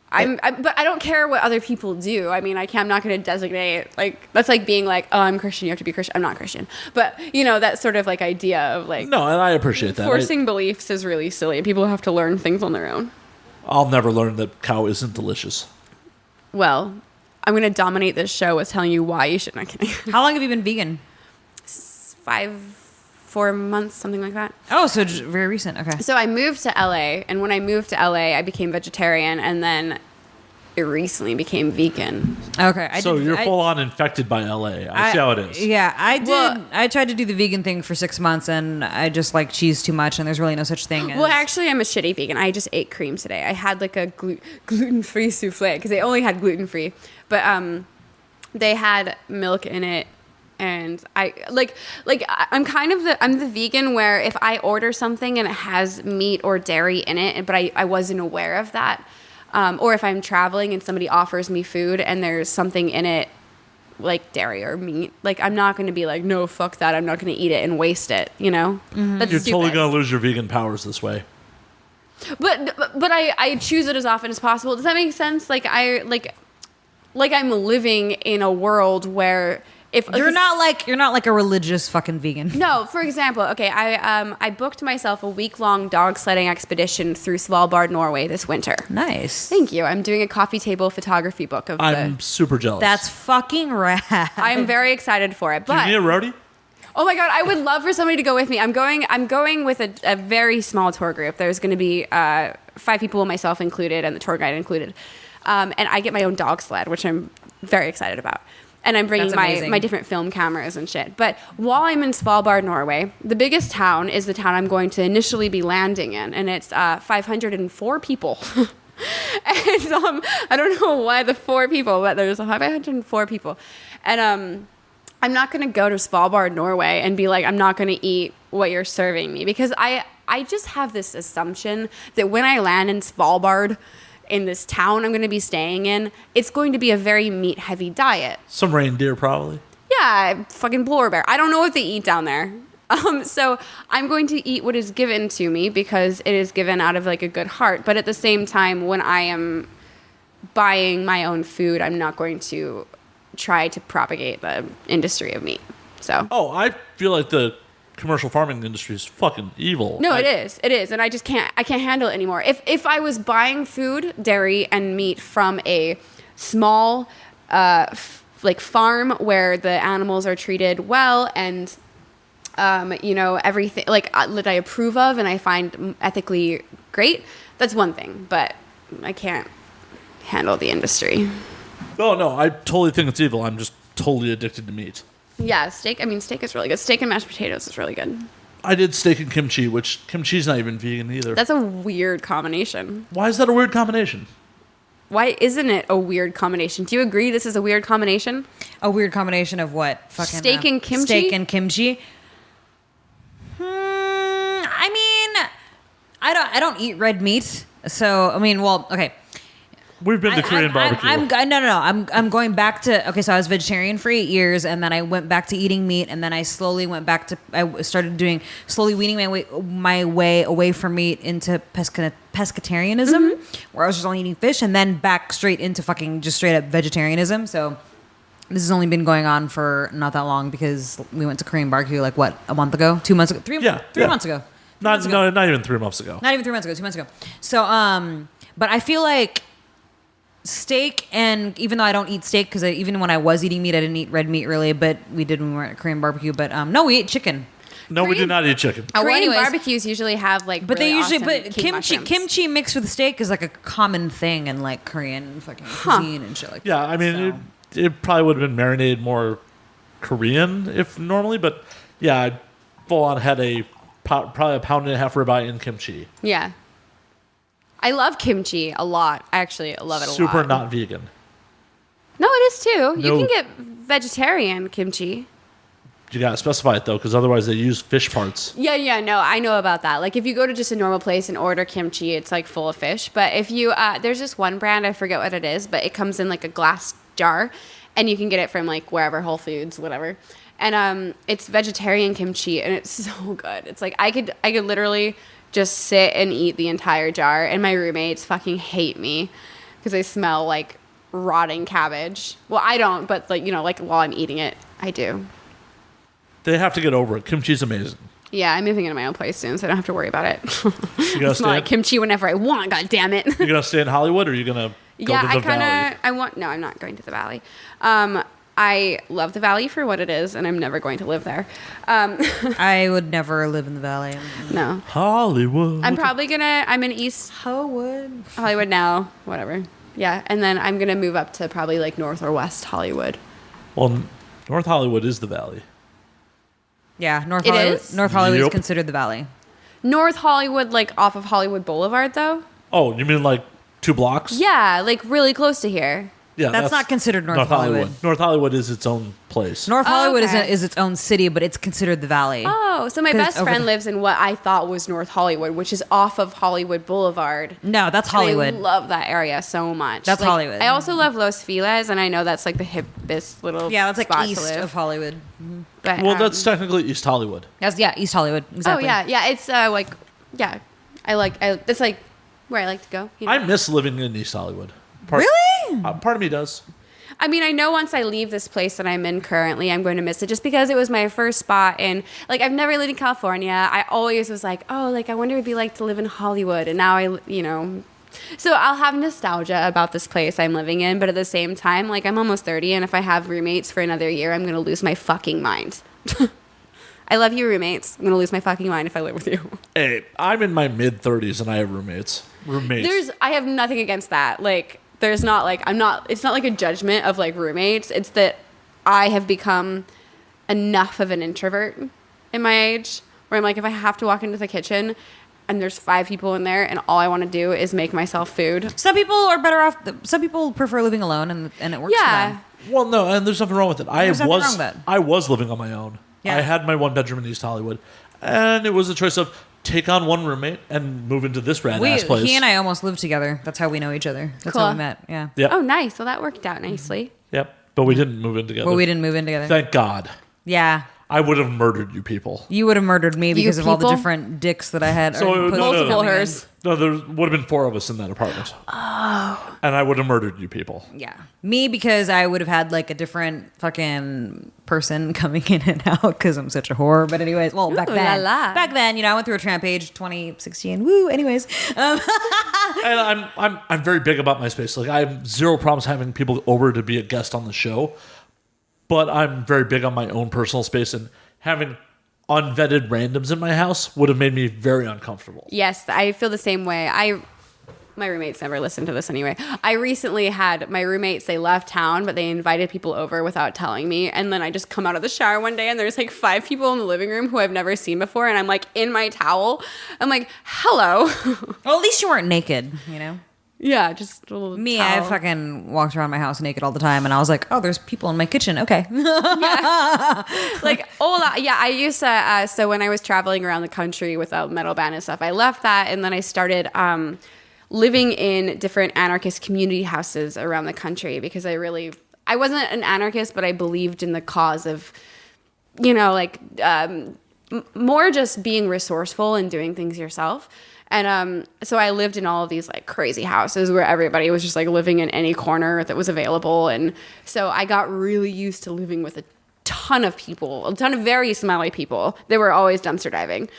but I don't care what other people do. I mean, I'm not going to designate, like, that's like being like, oh, I'm Christian, you have to be Christian. I'm not Christian. But, you know, that sort of, like, idea of, like... No, and I appreciate that. Forcing beliefs is really silly. People have to learn things on their own. I'll never learn that cow isn't delicious. Well, I'm going to dominate this show with telling you why you should not. Kidding. How long have you been vegan? 4 months, something like that. Oh, so very recent. Okay. So I moved to LA, and when I moved to LA, I became vegetarian, and then it recently became vegan. Okay. You're full on infected by LA. I see how it is. Yeah, I did. Well, I tried to do the vegan thing for 6 months, and I just like cheese too much, and there's really no such thing as... Well, actually, I'm a shitty vegan. I just ate cream today. I had like a gluten-free souffle because they only had gluten-free, but they had milk in it. And I'm the vegan where if I order something and it has meat or dairy in it, but I wasn't aware of that, or if I'm traveling and somebody offers me food and there's something in it like dairy or meat, like, I'm not going to be like, no, fuck that, I'm not going to eat it and waste it, you know? Mm-hmm. That's You're stupid. totally going to lose your vegan powers this way. But I choose it as often as possible. Does that make sense? Like, I'm living in a world where if You're not like a religious fucking vegan. No, for example, okay, I booked myself a week-long dog sledding expedition through Svalbard, Norway this winter. Nice. Thank you. I'm doing a coffee table photography book of I'm super jealous. That's fucking rad. I'm very excited for it. Do you But need a roadie? oh my god, I would love for somebody to go with me. I'm going with a very small tour group. There's going to be 5 people, myself included, and the tour guide included. And I get my own dog sled, which I'm very excited about. And I'm bringing my different film cameras and shit. But while I'm in Svalbard, Norway, the biggest town is the town I'm going to initially be landing in. And it's 504 people. And I don't know why the 4 people, but there's 504 people. And I'm not going to go to Svalbard, Norway and be like, I'm not going to eat what you're serving me. Because I just have this assumption that when I land in Svalbard, in this town I'm going to be staying in, it's going to be a very meat-heavy diet. Some reindeer, probably. Yeah, fucking polar bear. I don't know what they eat down there. So I'm going to eat what is given to me because it is given out of, like, a good heart. But at the same time, when I am buying my own food, I'm not going to try to propagate the industry of meat. So. Oh, I feel like the commercial farming industry is fucking evil. No, it is, and I can't handle it anymore. If I was buying food, dairy, and meat from a small, like, farm where the animals are treated well and, you know, everything like that I approve of and I find ethically great, that's one thing. But I can't handle the industry. Oh no, I totally think it's evil. I'm just totally addicted to meat. Yeah, steak. I mean, steak is really good. Steak and mashed potatoes is really good. I did steak and kimchi, which kimchi's not even vegan either. That's a weird combination. Why is that a weird combination? Why isn't it a weird combination? Do you agree this is a weird combination? A weird combination of what? Fucking steak and kimchi? Steak and kimchi. I mean, I don't eat red meat. So, I mean, well, okay. We've been to Korean barbecue. I'm going back to, okay, so I was vegetarian for 8 years, and then I went back to eating meat, and then I slowly went back to, I started slowly weaning my way away from meat into pescatarianism, where I was just only eating fish, and then back straight into fucking just straight up vegetarianism. So this has only been going on for not that long because we went to Korean barbecue, like, what, a month ago? 2 months ago? Three months ago. Not even 3 months ago. Not even 3 months ago, 2 months ago. So, but I feel like, steak, and even though I don't eat steak, because even when I was eating meat, I didn't eat red meat really, but we did when we were at Korean barbecue. But no, we ate chicken. No, we do not eat chicken. Korean barbecues usually have like, but really they usually, awesome but king mushrooms. kimchi mixed with steak is like a common thing in like Korean fucking cuisine and shit like that. Yeah, I mean, it probably would have been marinated more Korean if normally, but yeah, I full on had probably a pound and a half ribeye in kimchi. Yeah. I love kimchi a lot. I actually love it a lot. Super not vegan. No, it is too. You No. can get vegetarian kimchi. You gotta specify it though, because otherwise they use fish parts. Yeah, no, I know about that. Like if you go to just a normal place and order kimchi, it's like full of fish. But if you, there's this one brand, I forget what it is, but it comes in like a glass jar, and you can get it from like wherever, Whole Foods, whatever. And it's vegetarian kimchi, and it's so good. It's like I could literally just sit and eat the entire jar, and my roommates fucking hate me because I smell like rotting cabbage. Well, I don't, but like, you know, like while I'm eating it, I do. They have to get over it. Kimchi's amazing. Yeah, I'm moving into my own place soon, so I don't have to worry about it. You gonna Smell like kimchi whenever I want. God damn it! You gonna stay in Hollywood, or are you gonna go to the Valley? No, I'm not going to the Valley. I love the Valley for what it is, and I'm never going to live there. I would never live in the Valley. No, Hollywood. I'm in East Hollywood now. Whatever. Yeah, and then I'm gonna move up to probably like North or West Hollywood. Well, North Hollywood is the Valley. Yeah, North It Hollywood. is? North Hollywood is Yep. considered the Valley. North Hollywood, like off of Hollywood Boulevard, though. Oh, you mean like 2 blocks? Yeah, like really close to here. Yeah, That's not considered North Hollywood. North Hollywood is its own place. North Hollywood okay. is its own city, but it's considered the Valley. Oh, so my 'Cause best it's over friend the- lives in what I thought was North Hollywood, which is off of Hollywood Boulevard. No, that's And Hollywood. I love that area so much. That's Like, Hollywood. I also love Los Feliz, and I know that's like the hippest little Yeah, that's like spot to east live. of Hollywood. But, Well, that's technically East Hollywood. That's East Hollywood. Exactly. Oh yeah, it's like yeah, it's like where I like to go. You know? I miss living in East Hollywood. Really? Part of me does. I mean, I know once I leave this place that I'm in currently, I'm going to miss it just because it was my first spot. And like, I've never lived in California. I always was like, oh, like I wonder what it'd be like to live in Hollywood. And now so I'll have nostalgia about this place I'm living in. But at the same time, like I'm almost 30. And if I have roommates for another year, I'm going to lose my fucking mind. I love you, roommates. I'm going to lose my fucking mind if I live with you. Hey, I'm in my mid-30s and I have roommates. I have nothing against that. Like, there's not like, it's not like a judgment of like roommates. It's that I have become enough of an introvert in my age where I'm like, if I have to walk into the kitchen and there's 5 people in there and all I want to do is make myself food. Some people are better off. Some people prefer living alone, and it works for them. Well, no, and there's nothing wrong with it. There's nothing wrong with that. I was living on my own. Yeah. I had my one bedroom in East Hollywood, and it was a choice of take on one roommate and move into this rad-ass place. He and I almost lived together. That's how we know each other. That's Cool. how we met. Yeah. Yep. Oh, nice. Well, that worked out nicely. Yep. But we didn't move in together. But we didn't move in together. Thank God. Yeah. I would have murdered you people. You would have murdered me because of all the people? different dicks that I had. So, or pussies no. Multiple coming in. hers. No, there would have been 4 of us in that apartment. Oh. And I would have murdered you people. Yeah. Me because I would have had like a different fucking person coming in and out because I'm such a whore. But anyways, well, back Ooh, then. la la. Back then, I went through a tramp age 2016. Woo. Anyways. And I'm very big about my space. Like I have zero problems having people over to be a guest on the show. But I'm very big on my own personal space, and having unvetted randoms in my house would have made me very uncomfortable. Yes, I feel the same way. My roommates never listen to this anyway. I recently had my roommates, they left town, but they invited people over without telling me. And then I just come out of the shower one day and there's like 5 people in the living room who I've never seen before. And I'm like in my towel. I'm like, hello. Well, at least you weren't naked, Yeah, just a little Me, towel. I fucking walked around my house naked all the time, and I was like, "Oh, there's people in my kitchen." Okay, Like, I used to, so when I was traveling around the country with a metal band and stuff, I left that, and then I started living in different anarchist community houses around the country because I wasn't an anarchist, but I believed in the cause of, more just being resourceful and doing things yourself. And so I lived in all of these like crazy houses where everybody was just like living in any corner that was available. And so I got really used to living with a ton of people, a ton of very smelly people. They were always dumpster diving.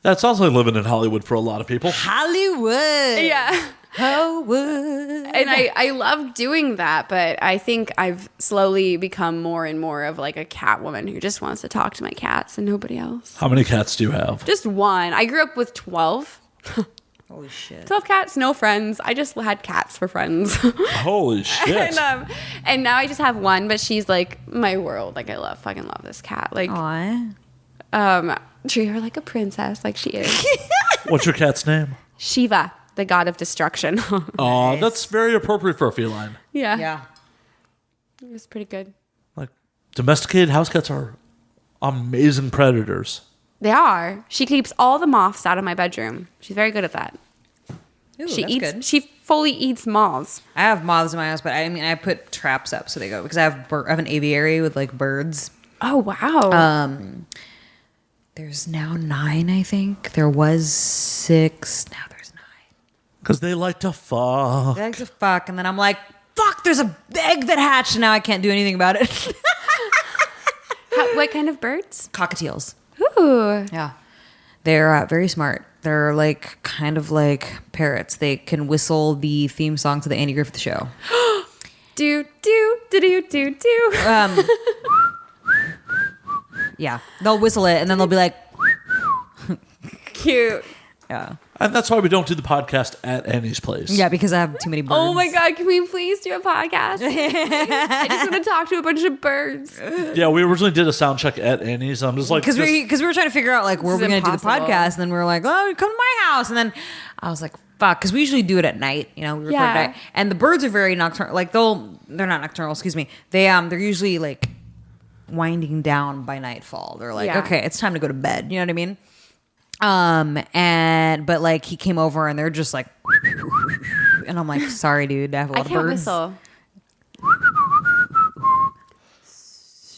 That's also living in Hollywood for a lot of people. Hollywood. Yeah. Oh, would. And I love doing that, but I think I've slowly become more and more of like a cat woman who just wants to talk to my cats and nobody else. How many cats do you have? Just one. I grew up with 12. Holy shit. 12 cats, no friends. I just had cats for friends. Holy shit. And now I just have one, but she's like my world. Like I fucking love this cat. Like, treat her like a princess, like she is. What's your cat's name? Shiva, the god of destruction. Oh, that's very appropriate for a feline. Yeah. It was pretty good. Like, domesticated house cats are amazing predators. They are. She keeps all the moths out of my bedroom. She's very good at that. Ooh, She that's eats. good. She fully eats moths. I have moths in my house, but I put traps up so they go, because I have an aviary with like birds. Oh wow. There's now 9, I think. There was 6. Now there's 9. Because they like to fuck. They like to fuck, and then I'm like, fuck, there's a egg that hatched, and now I can't do anything about it. What kind of birds? Cockatiels. Ooh. Yeah. They're very smart. They're like kind of like parrots. They can whistle the theme song to the Andy Griffith Show. Do do do do do do. Yeah. They'll whistle it, and then they'll be like, Cute. yeah. And that's why we don't do the podcast at Annie's place. Yeah, because I have too many birds. Oh my god, can we please do a podcast? I just want to talk to a bunch of birds. Yeah, we originally did a sound check at Annie's. I'm just like... Because we were trying to figure out like where This we're is going to do the impossible. podcast, and then we were like, oh, come to my house, and then I was like, fuck, because we usually do it at night, we record Yeah. at night, and the birds are very nocturnal. Like they're not nocturnal, excuse me. They're usually like winding down by nightfall. They're like, Yeah. okay, it's time to go to bed. You know what I mean? But like he came over and they're just like, and I'm like, sorry, dude, I have a lot I of can't birds. whistle.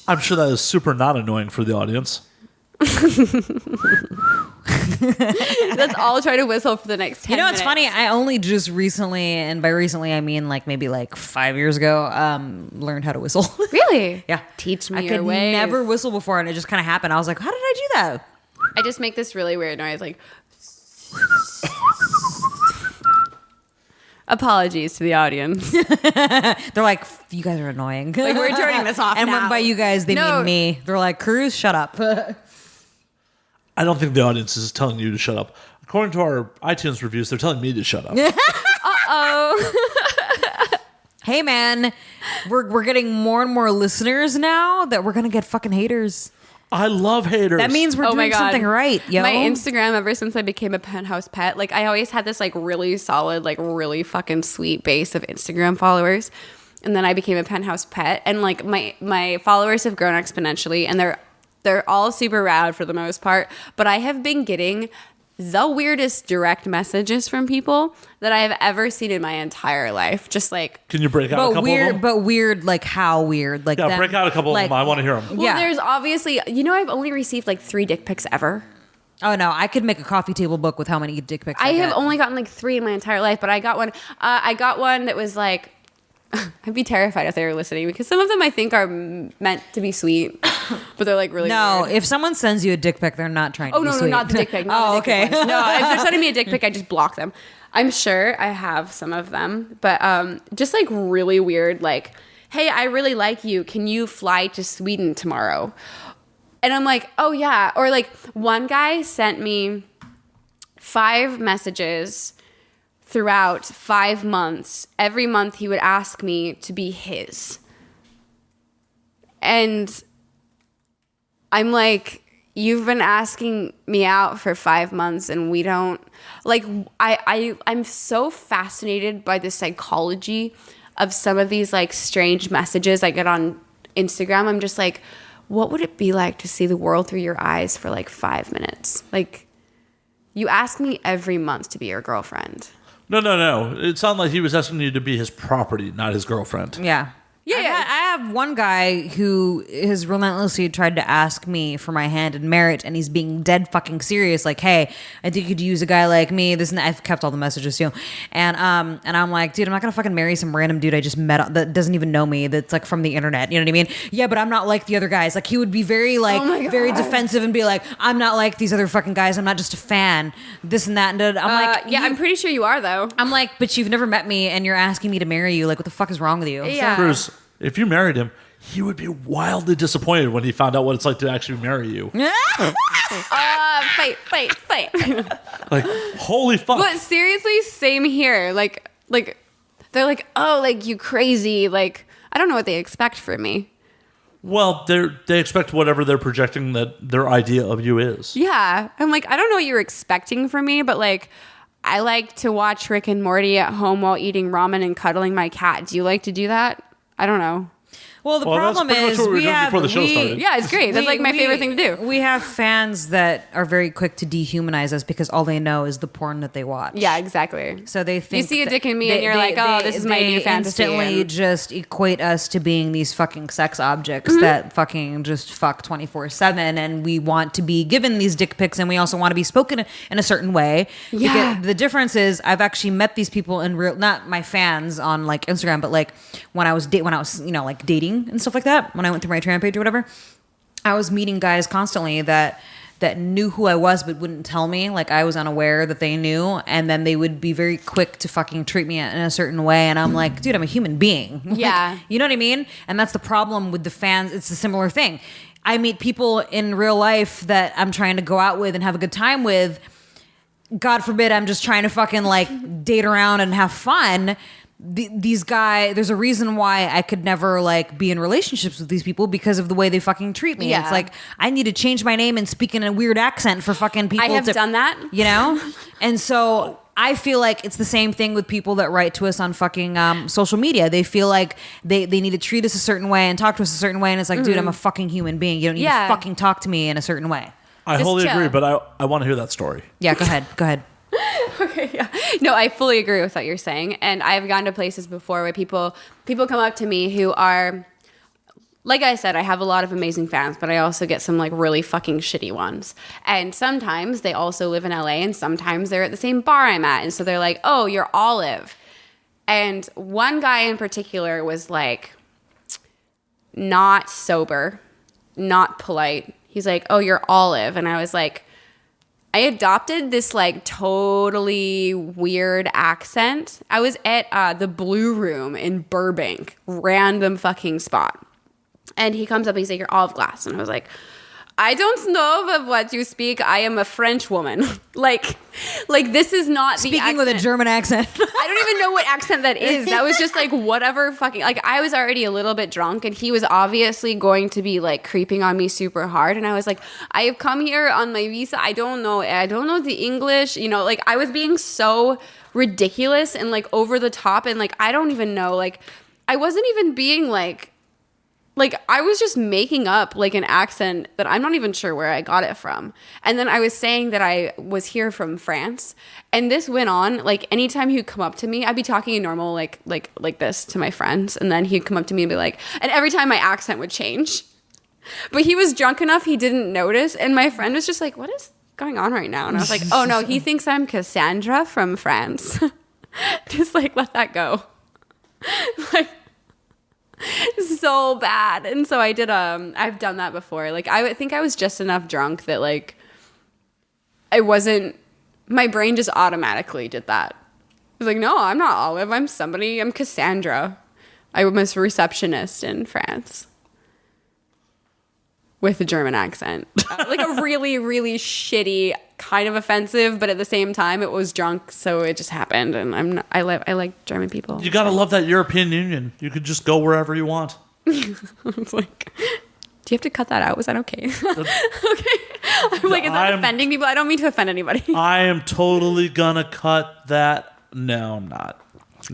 I'm sure that is super not annoying for the audience. Let's all try to whistle for the next 10 You know, minutes. it's funny. I only just recently, and by recently I mean like maybe like 5 years ago, learned how to whistle. Really? Yeah. Teach me I your could ways. never whistle before, and it just kind of happened. I was like, how did I do that? I just make this really weird noise, like. Apologies to the audience. They're like, you guys are annoying. Like, we're turning this off And now. when by you guys, they No. mean me. They're like, Cruz, shut up. I don't think the audience is telling you to shut up. According to our iTunes reviews, they're telling me to shut up. Hey, man, we're getting more and more listeners now that we're going to get fucking haters. I love haters. That means we're Oh my doing God. something right, yo. My Instagram, ever since I became a penthouse pet, like I always had this like really solid, like really fucking sweet base of Instagram followers. And then I became a penthouse pet, and like my followers have grown exponentially, and they're all super rad for the most part. But I have been getting the weirdest direct messages from people that I have ever seen in my entire life. Just like, Can you break out a couple of them? But weird, like how weird? Like Yeah, them- break out a couple like, of them. I want to hear them. well, Yeah. there's obviously, I've only received like 3 dick pics ever. Oh no, I could make a coffee table book with how many dick pics I have get. only gotten like 3 in my entire life, but I got one. I got one that was like, I'd be terrified if they were listening, because some of them I think are meant to be sweet, but they're like really No, weird. if someone sends you a dick pic, they're not trying to Oh be no, sweet. not the dick pic. Not Oh, the dick okay. pic ones. No, if they're sending me a dick pic, I just block them. I'm sure I have some of them, but just like really weird. Like, hey, I really like you. Can you fly to Sweden tomorrow? And I'm like, oh yeah. Or like one guy sent me 5 messages throughout 5 months. Every month he would ask me to be his. And I'm like, you've been asking me out for 5 months and we don't, like, I'm so fascinated by the psychology of some of these like strange messages I get on Instagram. I'm just like, what would it be like to see the world through your eyes for like 5 minutes? Like, you ask me every month to be your girlfriend. No. It sounded like he was asking you to be his property, not his girlfriend. Yeah. Yeah, I have one guy who has relentlessly tried to ask me for my hand in marriage, and he's being dead fucking serious. Like, hey, I think you could use a guy like me. This and that. I've kept all the messages too, and I'm like, dude, I'm not gonna fucking marry some random dude I just met that doesn't even know me. That's like from the internet. You know what I mean? Yeah, but I'm not like the other guys. Like, he would be very like very defensive and be like, I'm not like these other fucking guys. I'm not just a fan. This and that. And I'm like, yeah, I'm pretty sure you are though. I'm like, but you've never met me, and you're asking me to marry you. Like, what the fuck is wrong with you? Yeah. Cruz, if you married him, he would be wildly disappointed when he found out what it's like to actually marry you. Fight. Like, holy fuck. But seriously, same here. Like they're like, oh, like you crazy. Like, I don't know what they expect from me. Well, they expect whatever they're projecting that their idea of you is. Yeah. I'm like, I don't know what you're expecting from me, but like, I like to watch Rick and Morty at home while eating ramen and cuddling my cat. Do you like to do that? I don't know. Well, the problem that's pretty is much what we were doing before the show We, started. yeah, it's great. That's like my favorite thing to do. We have fans that are very quick to dehumanize us because all they know is the porn that they watch. Yeah, exactly. So they think You see a dick in me and you're like, oh, this is my new fantasy. They instantly And- just equate us to being these fucking sex objects that fucking just fuck 24/7, and we want to be given these dick pics, and we also want to be spoken in a certain way. Yeah. Because the difference is, I've actually met these people in real, not my fans on like Instagram, but like when I was you know, like dating and stuff like that. When I went through my tramp page or whatever, I was meeting guys constantly that knew who I was but wouldn't tell me. Like, I was unaware that they knew, and then they would be very quick to fucking treat me in a certain way, and I'm like, dude, I'm a human being. Yeah. Like, you know what I mean? And that's the problem with the fans. It's a similar thing. I meet people in real life that I'm trying to go out with and have a good time with. God forbid I'm just trying to fucking like date around and have fun. These guys, there's a reason why I could never like be in relationships with these people, because of the way they fucking treat me. Yeah. It's like, I need to change my name and speak in a weird accent for fucking people. I have done that. You know? And so I feel like it's the same thing with people that write to us on fucking social media. They feel like they need to treat us a certain way and talk to us a certain way. And it's like, dude, I'm a fucking human being. You don't need to fucking talk to me in a certain way. I Just wholly chill. agree, but I want to hear that story. Yeah, go ahead. Go ahead. Okay, yeah. No, I fully agree with what you're saying. And I've gone to places before where people come up to me who are, like I said, I have a lot of amazing fans, but I also get some like really fucking shitty ones. And sometimes they also live in LA, and sometimes they're at the same bar I'm at. And so they're like, oh, you're Olive. And one guy in particular was like not sober, not polite. He's like, oh, you're Olive. And I was like, I adopted this like totally weird accent. I was at the Blue Room in Burbank, random fucking spot. And he comes up, he's like, you're Olive Glass. And I was like, I don't know of what you speak. I am a French woman. like this is not the Speaking with a German accent. I don't even know what accent that is. That was just like whatever fucking, like I was already a little bit drunk, and he was obviously going to be like creeping on me super hard. And I was like, I have come here on my visa. I don't know the English, you know, like I was being so ridiculous and like over the top, and like I don't even know, like I wasn't even being like I was just making up like an accent that I'm not even sure where I got it from. And then I was saying that I was here from France, and this went on. Like anytime he'd come up to me, I'd be talking in normal like this to my friends, and then he'd come up to me and be like, and every time my accent would change. But he was drunk enough he didn't notice, and my friend was just like, what is going on right now? And I was like, oh no, he thinks I'm Cassandra from France. Just like let that go. Like so bad. And so I did I've done that before. Like I think I was just enough drunk that like I wasn't, my brain just automatically did that. I was like, no, I'm not Olive, I'm Cassandra. I was a receptionist in France with a German accent. Like a really, really shitty, kind of offensive, but at the same time it was drunk, so it just happened. And I like German people. You gotta love that European Union. You could just go wherever you want. It's like, do you have to cut that out? Was that okay? Okay. I'm like, is that offending people? I don't mean to offend anybody. I am totally gonna cut that. No, I'm not.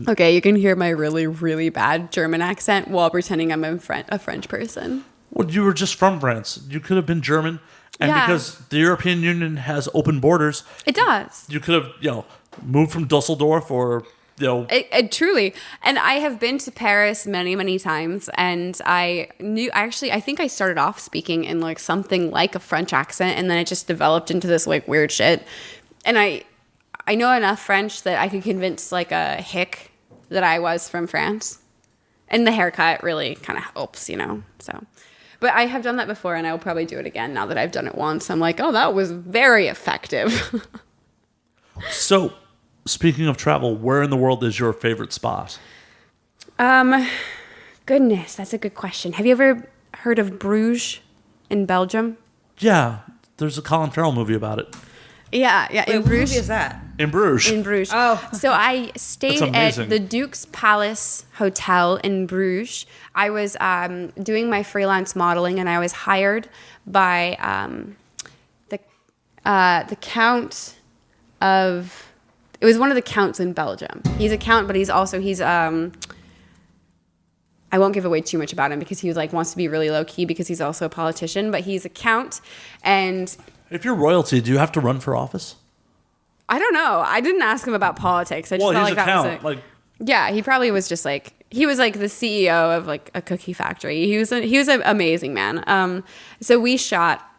Okay, you can hear my really, really bad German accent while pretending I'm a French person. Well, you were just from France. You could have been German. And Yeah. because the European Union has open borders, It does. you could have, moved from Dusseldorf or Truly. And I have been to Paris many, many times. And I think I started off speaking in like something like a French accent. And then it just developed into this like weird shit. And I know enough French that I could convince like a hick that I was from France. And the haircut really kind of helps, so. But I have done that before, and I will probably do it again now that I've done it once. I'm like, oh, that was very effective. So, speaking of travel, where in the world is your favorite spot? Goodness, that's a good question. Have you ever heard of Bruges in Belgium? Yeah, there's a Colin Farrell movie about it. Yeah. Wait, In what Bruges. movie is that? In Bruges. In Bruges. Oh. So I stayed at the Duke's Palace Hotel in Bruges. I was doing my freelance modeling, and I was hired by the Count of... It was one of the counts in Belgium. He's a count, but he's I won't give away too much about him because he wants to be really low key because he's also a politician, but he's a count. And if you're royalty, do you have to run for office? I don't know. I didn't ask him about politics. I just Well, felt he's like a that count. was yeah, he probably was just he was like the CEO of like a cookie factory. He was an amazing man. So we shot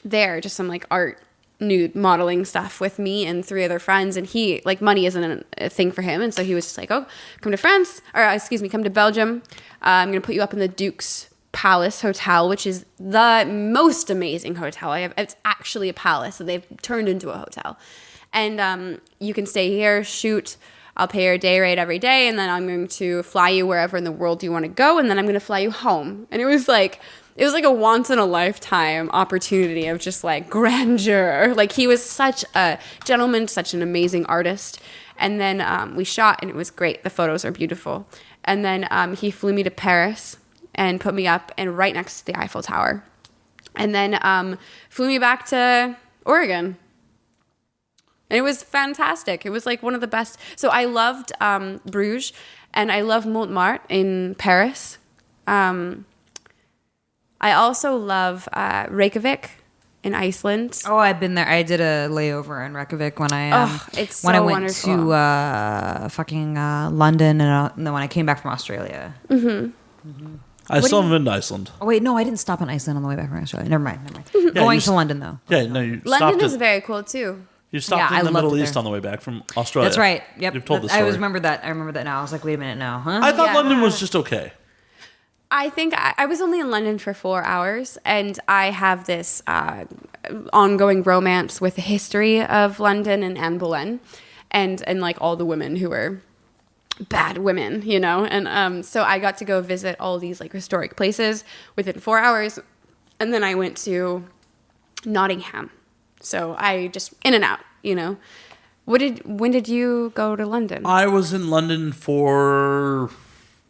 there just some like art nude modeling stuff with me and 3 other friends, and he money isn't a thing for him, and so he was just like, oh, come to Belgium. I'm gonna put you up in the Duke's Palace Hotel, which is the most amazing hotel it's actually a palace that they've turned into a hotel, and you can stay here, shoot. I'll pay your day rate every day, and then I'm going to fly you wherever in the world you want to go, and then I'm going to fly you home. And it was like a once in a lifetime opportunity of just like grandeur. Like, he was such a gentleman, such an amazing artist. And then we shot, and it was great. The photos are beautiful. And then he flew me to Paris and put me up and right next to the Eiffel Tower. And then flew me back to Oregon. And it was fantastic. It was like one of the best. So I loved Bruges, and I love Montmartre in Paris. I also love Reykjavik in Iceland. Oh, I've been there. I did a layover in Reykjavik when I it's when so I went wonderful. to fucking London, and then when I came back from Australia. I still haven't been to Iceland. Oh wait, no, I didn't stop in Iceland on the way back from Australia. Never mind. Yeah, Going to London though. Yeah, no, you London stopped is very cool too. You stopped Yeah, in I the loved Middle it East there. on the way back from Australia. That's right. Yep. You've told the I story. always remember that. I remember that now. I was like, wait a minute now, huh? I thought Yeah. London was just okay. I think I was only in London for 4 hours, and I have this ongoing romance with the history of London and Anne Boleyn, and like all the women who were bad women, and so I got to go visit all these like historic places within 4 hours, and then I went to Nottingham, so I just in and out, When did you go to London? I was in London for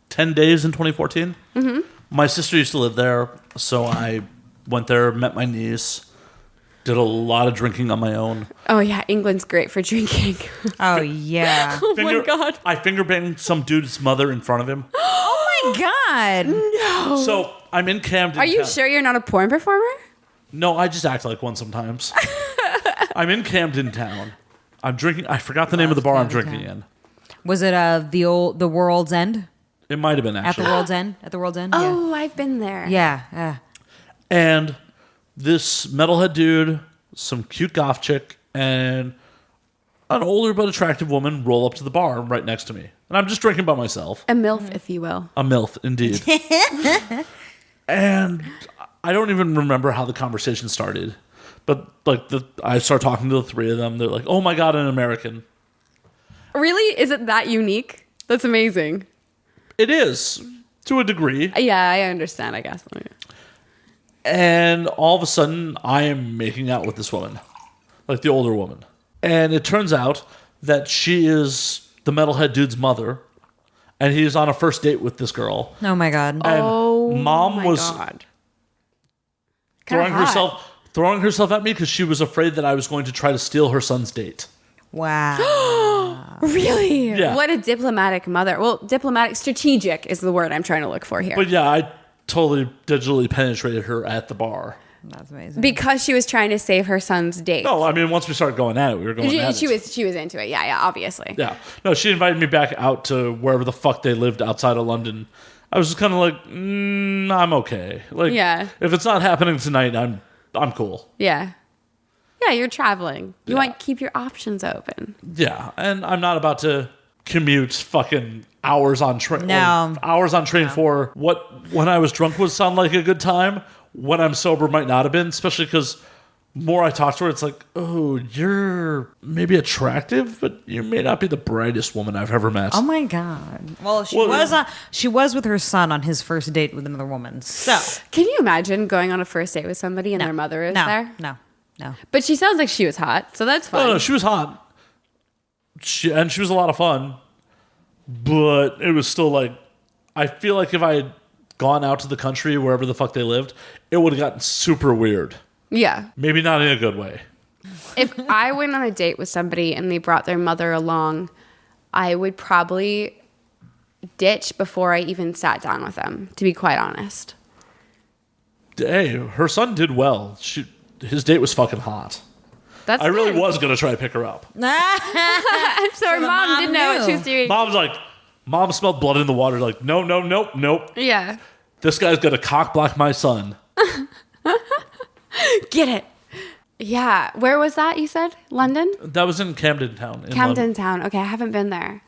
10 days in 2014. Mm-hmm. My sister used to live there, so I went there, met my niece, did a lot of drinking on my own. Oh yeah, England's great for drinking. Oh yeah. Oh my God. I finger banged some dude's mother in front of him. Oh my God. No. So I'm in Camden. Are you sure you're not a porn performer? No, I just act like one sometimes. I'm in Camden Town. I'm drinking. I forgot the name of the bar I'm drinking in. Was it the World's End? It might have been At actually. the World's End? At the World's End? Oh, I've been there. Yeah. And this metalhead dude, some cute goth chick, and an older but attractive woman roll up to the bar right next to me. And I'm just drinking by myself. A MILF, if you will. A MILF, indeed. And I don't even remember how the conversation started. But I start talking to the 3 of them. They're like, oh my God, an American. Really? Is it that unique? That's amazing. It is, to a degree. Yeah, I understand, I guess. And all of a sudden, I am making out with this woman, like the older woman. And it turns out that she is the metalhead dude's mother, and he is on a first date with this girl. Oh my God. And mom was God. throwing herself at me because she was afraid that I was going to try to steal her son's date. Wow. Really? Yeah. What a diplomatic mother. Well, strategic is the word I'm trying to look for here. But yeah, totally digitally penetrated her at the bar. That's amazing. Because she was trying to save her son's date. No, I mean, once we started going at it, we were going at She it. was into it. Yeah, obviously. Yeah. No, she invited me back out to wherever the fuck they lived outside of London. I was just kind of like, I'm okay. Like, Yeah. if it's not happening tonight, I'm cool. Yeah. Yeah, you're traveling. You Yeah. want to keep your options open. Yeah, and I'm not about to commute fucking hours on train. No. Hours on train for what, when I was drunk, would sound like a good time. When I'm sober, might not have been, especially because more I talk to her, it's like, oh, you're maybe attractive, but you may not be the brightest woman I've ever met. Oh my god. Well, she was with her son on his first date with another woman. So Can you imagine going on a first date with somebody and their mother is there? No. But she sounds like she was hot, so that's fun. No, she was hot. She was a lot of fun, but it was still like, I feel like if I had gone out to the country, wherever the fuck they lived, it would have gotten super weird. Yeah. Maybe not in a good way. If I went on a date with somebody and they brought their mother along, I would probably ditch before I even sat down with them, to be quite honest. Hey, her son did well. His date was fucking hot. That's I really good. was going to try to pick her up. I'm sorry, the mom mom didn't know what knew. she was doing. Mom smelled blood in the water. Like, nope. Yeah. This guy's going to cock block my son. Get it. Yeah. Where was that, you said? London? That was in Camden Town. In Camden London. Town. Okay, I haven't been there.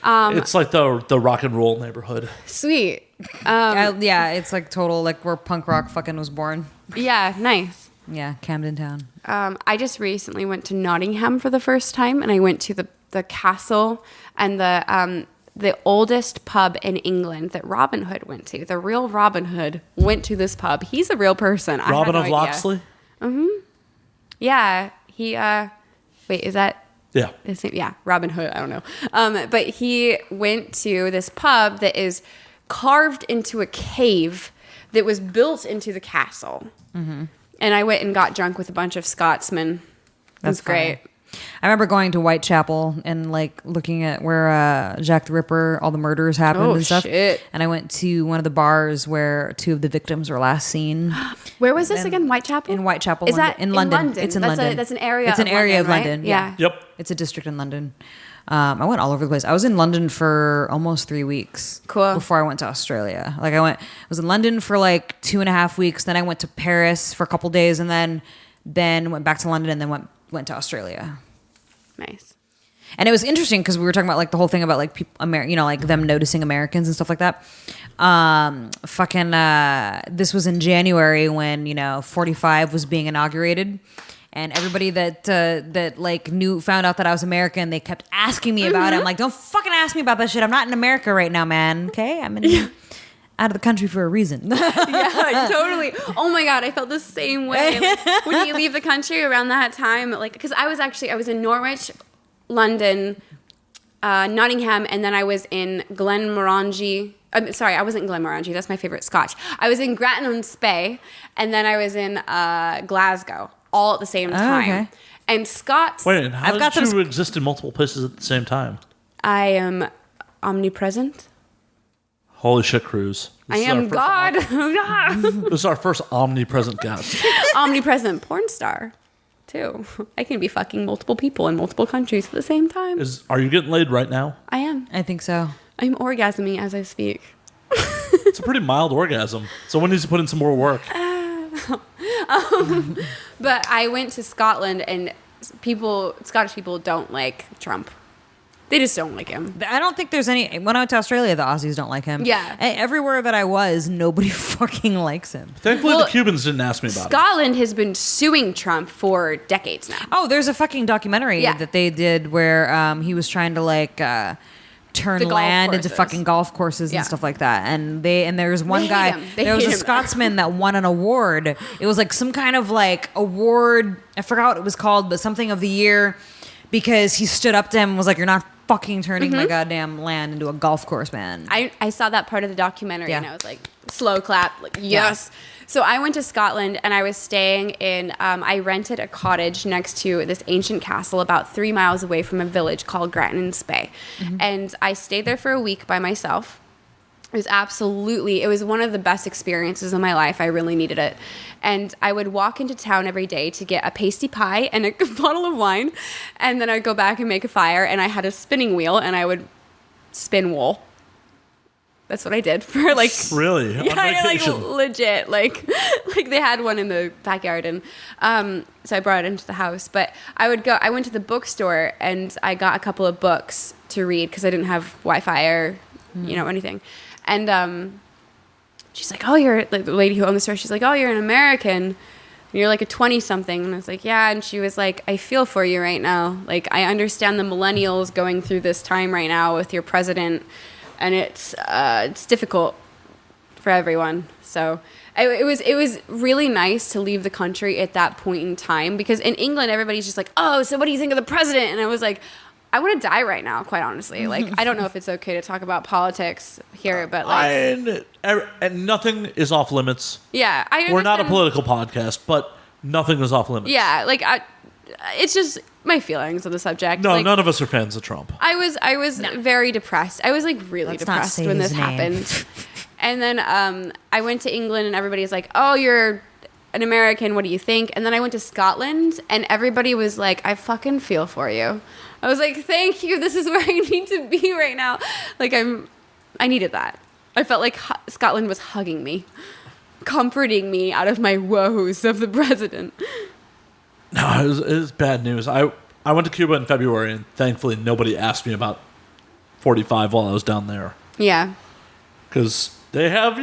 It's like the rock and roll neighborhood. Sweet. Yeah, it's like total like where punk rock fucking was born. Yeah, nice. Yeah, Camden Town. I just recently went to Nottingham for the first time, and I went to the castle and the oldest pub in England that Robin Hood went to. The real Robin Hood went to this pub. He's a real person. Robin I of had no idea. Locksley? Yeah, he. Wait, is that Yeah. his name? Yeah, Robin Hood. I don't know. But he went to this pub that is carved into a cave that was built into the castle. Mm-hmm. And I went and got drunk with a bunch of Scotsmen. That's great. I remember going to Whitechapel and like looking at where Jack the Ripper, all the murders happened and stuff. Shit. And I went to one of the bars where two of the victims were last seen. Where was this again? Whitechapel? In Whitechapel, Is that in London? London? It's in That's London. That's an area. It's an area of London. Right? Yeah. Yep. It's a district in London. I went all over the place. I was in London for almost 3 weeks. Cool. Before I went to Australia. Like I was in London for like 2.5 weeks. Then I went to Paris for a couple days, and then went back to London, and then went to Australia. Nice. And it was interesting because we were talking about like the whole thing about like people, like them noticing Americans and stuff like that. This was in January when 45 was being inaugurated, and everybody that like found out that I was American, they kept asking me about it. I'm like, don't fucking ask me about that shit. I'm not in America right now, man. Okay, I'm out of the country for a reason. Yeah, totally. Oh my God, I felt the same way. Like, when you leave the country around that time, like, because I was in Norwich, London, Nottingham, and then I was in Glenmorangie. I'm sorry, I wasn't in Glenmorangie. That's my favorite Scotch. I was in Grattan-on-Spey, and then I was in Glasgow, all at the same time. Okay. And Scots. Wait, how I've got did some you exist in multiple places at the same time? I am omnipresent. Holy shit, Cruz. I am God. This is our first omnipresent guest. Omnipresent porn star, too. I can be fucking multiple people in multiple countries at the same time. Are you getting laid right now? I am. I think so. I'm orgasming as I speak. It's a pretty mild orgasm. Someone needs to put in some more work. But I went to Scotland, and Scottish people don't like Trump. They just don't like him. I don't think there's any. When I went to Australia, the Aussies don't like him. Yeah. Everywhere that I was, nobody fucking likes him. Thankfully, Well, the Cubans didn't ask me about it. Scotland has been suing Trump for decades now. Oh, there's a fucking documentary Yeah. that they did where he was trying to like turn The golf land into courses. fucking golf courses Yeah. and stuff like that. And there was one They hate guy. him. They There was hate a him. Scotsman that won an award. It was like some kind of like award. I forgot what it was called, but something of the year, because he stood up to him and was like, "You're not fucking turning my goddamn land into a golf course, man." I saw that part of the documentary, Yeah. and I was like, slow clap, like, yes. So I went to Scotland, and I was staying in, I rented a cottage next to this ancient castle about 3 miles away from a village called Grattan-on-Spey. And I stayed there for a week by myself. It was one of the best experiences of my life. I really needed it. And I would walk into town every day to get a pasty pie and a bottle of wine. And then I'd go back and make a fire. And I had a spinning wheel and I would spin wool. That's what I did for like... Really? Yeah, like legit. Like they had one in the backyard. And so I brought it into the house. But I went to the bookstore and I got a couple of books to read because I didn't have Wi-Fi or, anything. And she's like, oh, you're like the lady who owned the store. She's like, oh, you're an American. And you're like a 20-something. And I was like, yeah. And she was like, I feel for you right now. Like, I understand the millennials going through this time right now with your president. And it's difficult for everyone. So it was really nice to leave the country at that point in time. Because in England, everybody's just like, oh, so what do you think of the president? And I was like... I want to die right now, quite honestly. Like, I don't know if it's okay to talk about politics here, but like... And nothing is off limits. Yeah, I understand. We're not a political podcast, but nothing is off limits. Yeah, like, it's just my feelings on the subject. No, like, none of us are fans of Trump. I was very depressed. I was, like, really depressed when this happened. And then I went to England, and everybody's like, oh, you're an American, what do you think? And then I went to Scotland, and everybody was like, I fucking feel for you. I was like, thank you. This is where I need to be right now. Like, I needed that. I felt like Scotland was hugging me, comforting me out of my woes of the president. No, it was bad news. I went to Cuba in February, and thankfully nobody asked me about 45 while I was down there. Yeah. Because they have,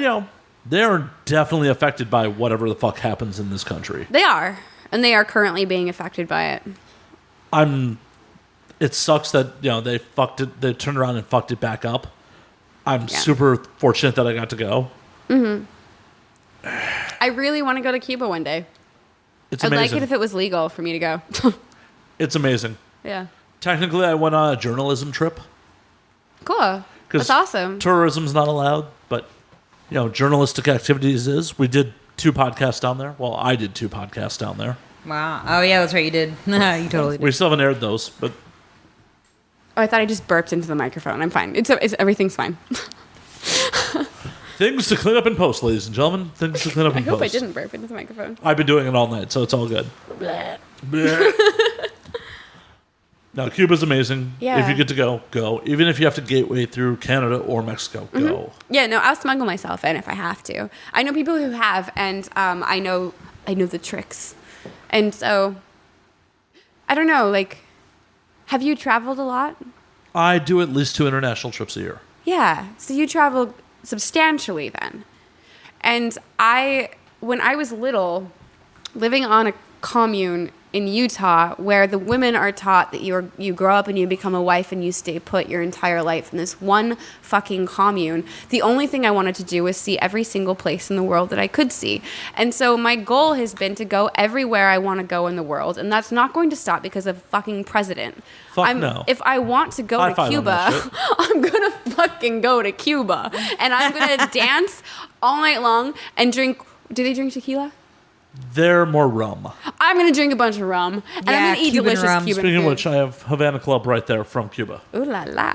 they are definitely affected by whatever the fuck happens in this country. They are. And they are currently being affected by it. It sucks that, they fucked it. They turned around and fucked it back up. I'm super fortunate that I got to go. Mm-hmm. I really want to go to Cuba one day. It's I'd amazing. like it if it was legal for me to go. It's amazing. Yeah. Technically, I went on a journalism trip. Cool. That's awesome. Tourism's not allowed, but, journalistic activities is. We did 2 podcasts down there. Well, I did 2 podcasts down there. Wow. Oh, yeah, that's right. You did. You totally did. We still haven't aired those, but... Oh, I thought I just burped into the microphone. I'm fine. It's everything's fine. Things to clean up in post, ladies and gentlemen. Things to clean up in post. I hope I didn't burp into the microphone. I've been doing it all night, so it's all good. Bleh. Bleh. Now, Cuba's amazing. Yeah. If you get to go, go. Even if you have to gateway through Canada or Mexico, go. Mm-hmm. Yeah, no, I'll smuggle myself in if I have to. I know people who have, and I know the tricks. And so, I don't know, like... Have you traveled a lot? I do at least 2 international trips a year. Yeah. So you travel substantially then. And when I was little, living on a commune in Utah where the women are taught that you grow up and you become a wife and you stay put your entire life in this one fucking commune. The only thing I wanted to do was see every single place in the world that I could see. And so my goal has been to go everywhere I want to go in the world, and that's not going to stop because of fucking president. No. If I want to go to Cuba, I'm going to fucking go to Cuba. And I'm going to dance all night long and drink... Do they drink tequila? They're more rum. I'm going to drink a bunch of rum. And I'm going to eat delicious Cuban food. Speaking of which, I have Havana Club right there from Cuba. Ooh la la.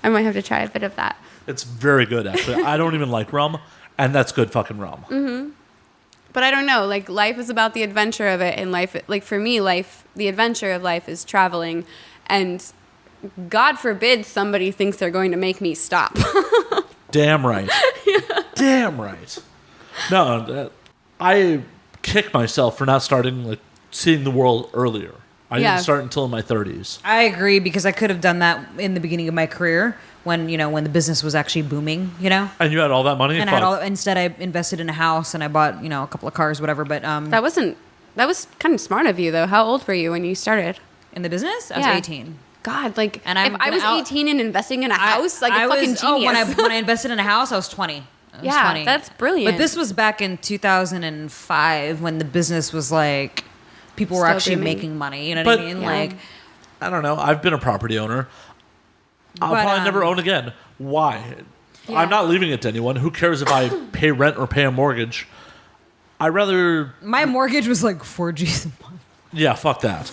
I might have to try a bit of that. It's very good, actually. I don't even like rum, and that's good fucking rum. Mm-hmm. But I don't know. Like, life is about the adventure of it. And life, like, for me, the adventure of life is traveling. And God forbid somebody thinks they're going to make me stop. Damn right. Yeah. Damn right. No, I kick myself for not starting, seeing the world earlier. I didn't start until in my 30s. I agree, because I could have done that in the beginning of my career when the business was actually booming, And you had all that money? And instead I invested in a house and I bought, a couple of cars, whatever, but... That was kind of smart of you, though. How old were you when you started? In the business? I was 18. God, if I was 18 and investing in a house, a fucking genius. When I invested in a house, I was 20. Yeah, 20. That's brilliant. But this was back in 2005 when the business was people were Still actually booming. making money. You know what I mean? Yeah. I don't know. I've been a property owner. I'll probably never own again. Why? Yeah. I'm not leaving it to anyone. Who cares if I pay rent or pay a mortgage? I'd rather... My mortgage was $4 G's a month. Yeah, fuck that.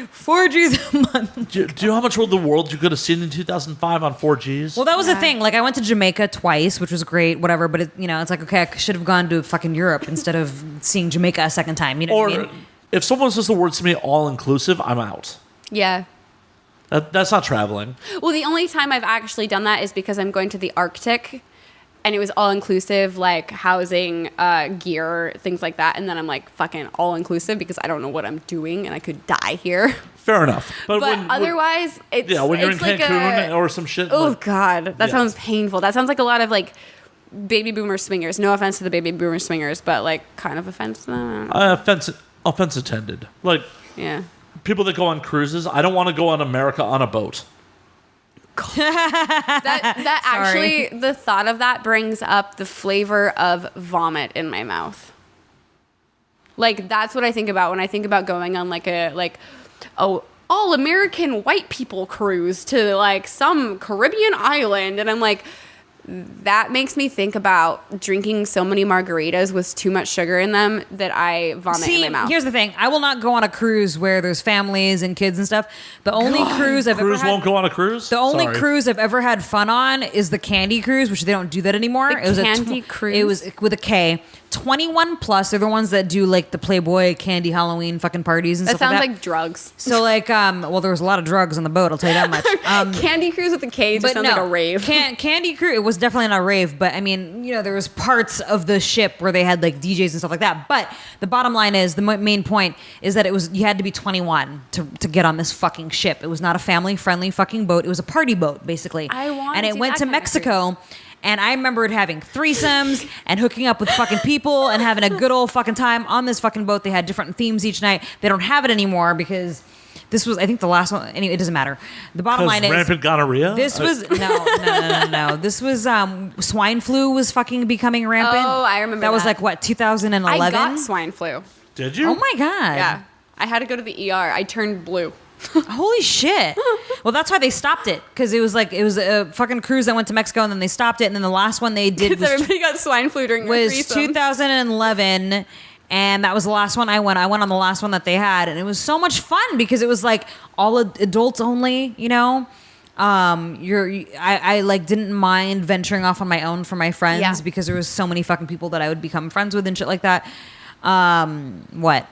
4Gs a month. Do you know how much of the world you could have seen in 2005 on 4Gs? Well, that was the thing. Like, I went to Jamaica twice, which was great, whatever. But, it's like, okay, I should have gone to fucking Europe instead of seeing Jamaica a second time. You know what I mean? If someone says the words to me all-inclusive, I'm out. Yeah. That's not traveling. Well, the only time I've actually done that is because I'm going to the Arctic, and it was all-inclusive, like housing, gear, things like that. And then I'm like, fucking all-inclusive because I don't know what I'm doing, and I could die here. Fair enough. But otherwise, it's when you're in like Cancun or some shit. Oh, God. That sounds painful. That sounds like a lot of, like, baby boomer swingers. No offense to the baby boomer swingers, but, like, kind of offense to them. Offense intended. Like, yeah. People that go on cruises, I don't want to go on America on a boat. That actually, the thought of that brings up the flavor of vomit in my mouth. Like, that's what I think about when I think about going on all American white people cruise to like some Caribbean island, and I'm like, that makes me think about drinking so many margaritas with too much sugar in them that I vomit in my mouth. Here's the thing. I will not go on a cruise where there's families and kids and stuff. The only cruise I've ever had... won't go on a cruise? The only cruise I've ever had fun on is the Candy Cruise, which they don't do that anymore. It was Candy Cruise? It was with a K. 21 plus. They're the ones that do like the Playboy Candy Halloween fucking parties and that stuff like that. Sounds like drugs. So like, well, there was a lot of drugs on the boat. I'll tell you that much. Candy Cruise with a K just sounds like a rave. Candy Cruise. It was definitely not a rave, but I mean, there was parts of the ship where they had like DJs and stuff like that. But the bottom line is, the main point is that you had to be 21 to get on this fucking ship. It was not a family friendly fucking boat. It was a party boat basically. And it went to Mexico. And I remembered having threesomes and hooking up with fucking people and having a good old fucking time on this fucking boat. They had different themes each night. They don't have it anymore because this was, I think, the last one. Anyway, it doesn't matter. The bottom line is... rampant gonorrhea? This was... No. This was... swine flu was fucking becoming rampant. Oh, I remember that. Was like, what, 2011? I got swine flu. Did you? Oh, my God. Yeah. I had to go to the ER. I turned blue. Holy shit. Well, that's why they stopped it, because it was a fucking cruise that went to Mexico, and then they stopped it, and then the last one they did was everybody got swine flu during their threesomes. 2011, and that was the last one I went. I went on the last one that they had, and it was so much fun because it was like all adults only, I like didn't mind venturing off on my own for my friends because there was so many fucking people that I would become friends with and shit like that. What?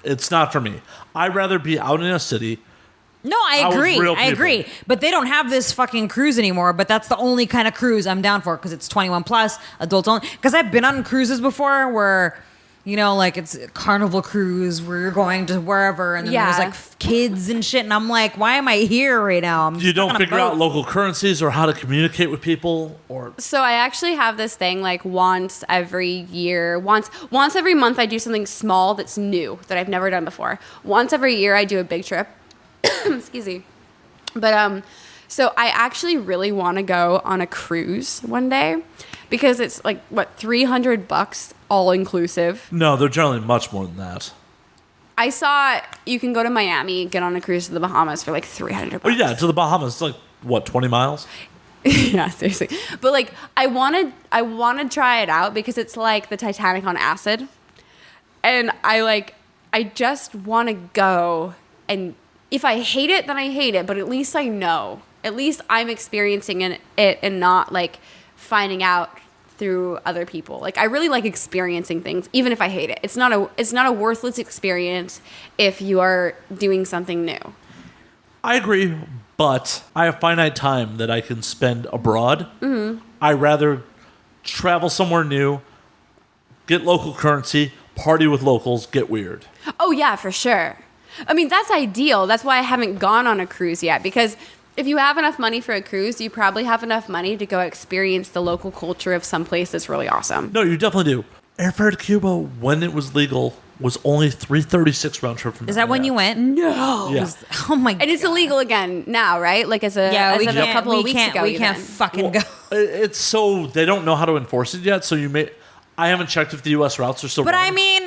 It's not for me. I'd rather be out in a city. No, I agree. I people. agree. But they don't have this fucking cruise anymore. But that's the only kind of cruise I'm down for, because it's 21 plus, adults only. Because I've been on cruises before where, like it's a Carnival cruise where you're going to wherever, and then there's like kids and shit, and I'm like, why am I here right now? You don't figure out local currencies or how to communicate with people, or... So I actually have this thing like once every year, once every month I do something small that's new that I've never done before. Once every year I do a big trip. Excuse me. But so I actually really want to go on a cruise one day, because it's like, what, $300 all inclusive? No, they're generally much more than that. I saw you can go to Miami, get on a cruise to the Bahamas for like $300. Oh yeah, to the Bahamas. It's like, what, 20 miles? Yeah, seriously. But like, I want to try it out because it's like the Titanic on acid. And I just want to go, and if I hate it, then I hate it, but at least I know. At least I'm experiencing it and not like finding out through other people. Like, I really like experiencing things, even if I hate it. It's not a worthless experience if you are doing something new. I agree, but I have finite time that I can spend abroad. Mm-hmm. I rather travel somewhere new, get local currency, party with locals, get weird. Oh yeah, for sure. I mean, that's ideal. That's why I haven't gone on a cruise yet, because if you have enough money for a cruise, you probably have enough money to go experience the local culture of some place that's really awesome. No, you definitely do. Airfare to Cuba, when it was legal, was only $336 round trip from Is that when you went? No. Yeah. Oh my God. And it's illegal again now, right? Like as of a couple of weeks ago. We can't fucking go. It's so they don't know how to enforce it yet. So I haven't checked if the U.S. routes are still. But running. I mean,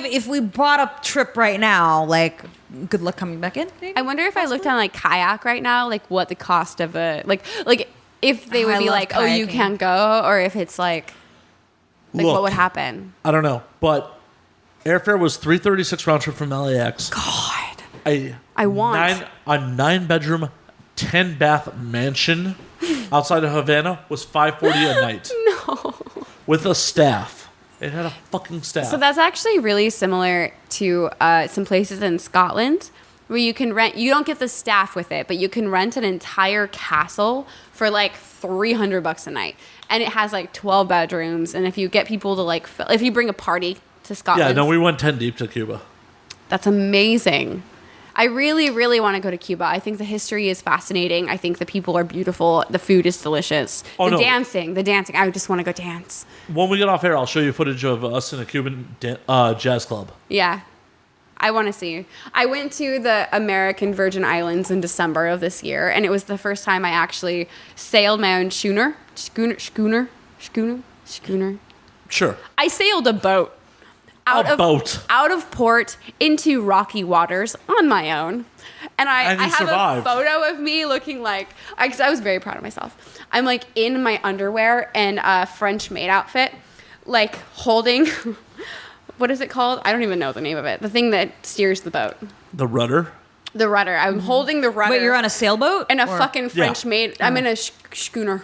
if we bought a trip right now, like, good luck coming back in. Maybe? I wonder if I looked on like Kayak right now, like what the cost of a like if they would be like, kayaking. Oh, you can't go, or if it's like Look, what would happen? I don't know, but airfare was $336 round trip from LAX. God. I want. A 9-bedroom, 10-bath mansion outside of Havana was $540 a night. No. With a staff. It had a fucking staff. So that's actually really similar to some places in Scotland where you can rent. You don't get the staff with it, but you can rent an entire castle for like $300 a night, and it has like 12 bedrooms. And if you get people to like, if you bring a party to Scotland, yeah, no, we went 10 deep to Cuba. That's amazing. I really, really want to go to Cuba. I think the history is fascinating. I think the people are beautiful. The food is delicious. Oh, the dancing. I just want to go dance. When we get off air, I'll show you footage of us in a Cuban jazz club. Yeah. I want to see. I went to the American Virgin Islands in December of this year, and it was the first time I actually sailed my own schooner. Sure. I sailed a boat. Out of port into rocky waters on my own. And I have survived. A photo of me looking like, because I was very proud of myself. I'm like in my underwear and a French maid outfit, like holding, what is it called? I don't even know the name of it. The thing that steers the boat. The rudder? The rudder. I'm holding the rudder. Wait, you're on a sailboat? And fucking French maid. I'm in a schooner.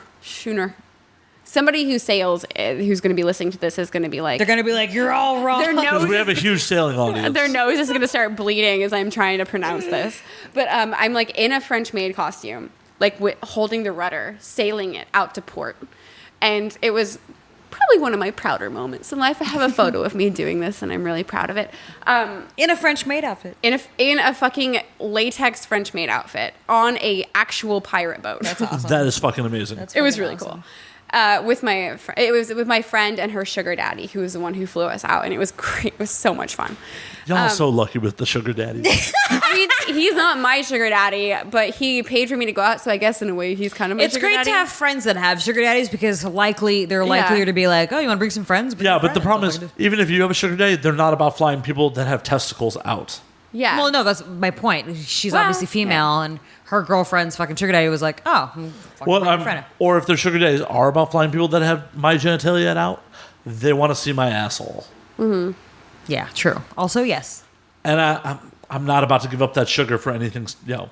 Somebody who sails, who's going to be listening to this, is going to be like... They're going to be like, you're all wrong. Because we have a huge sailing audience. Their nose is going to start bleeding as I'm trying to pronounce this. But I'm like in a French maid costume, like holding the rudder, sailing it out to port. And it was probably one of my prouder moments in life. I have a photo of me doing this, and I'm really proud of it. In a French maid outfit. In a fucking latex French maid outfit on a actual pirate boat. That's awesome. That is fucking amazing. It was really cool. It was with my friend and her sugar daddy, who was the one who flew us out, and it was great. It was so much fun. Y'all are so lucky with the sugar daddy. I mean, he's not my sugar daddy, but he paid for me to go out, so I guess in a way he's kind of my sugar daddy. It's great to have friends that have sugar daddies because they're likelier to be like, oh, you want to bring some friends? Yeah, but the problem is, even if you have a sugar daddy, they're not about flying people that have testicles out. Yeah. Well, no, that's my point. She's obviously female, and her girlfriend's fucking sugar daddy was like, oh, or if their sugar daddies are about flying people that have my genitalia out, they want to see my asshole. Mm-hmm. Yeah, true. Also, yes. And I'm not about to give up that sugar for anything, small.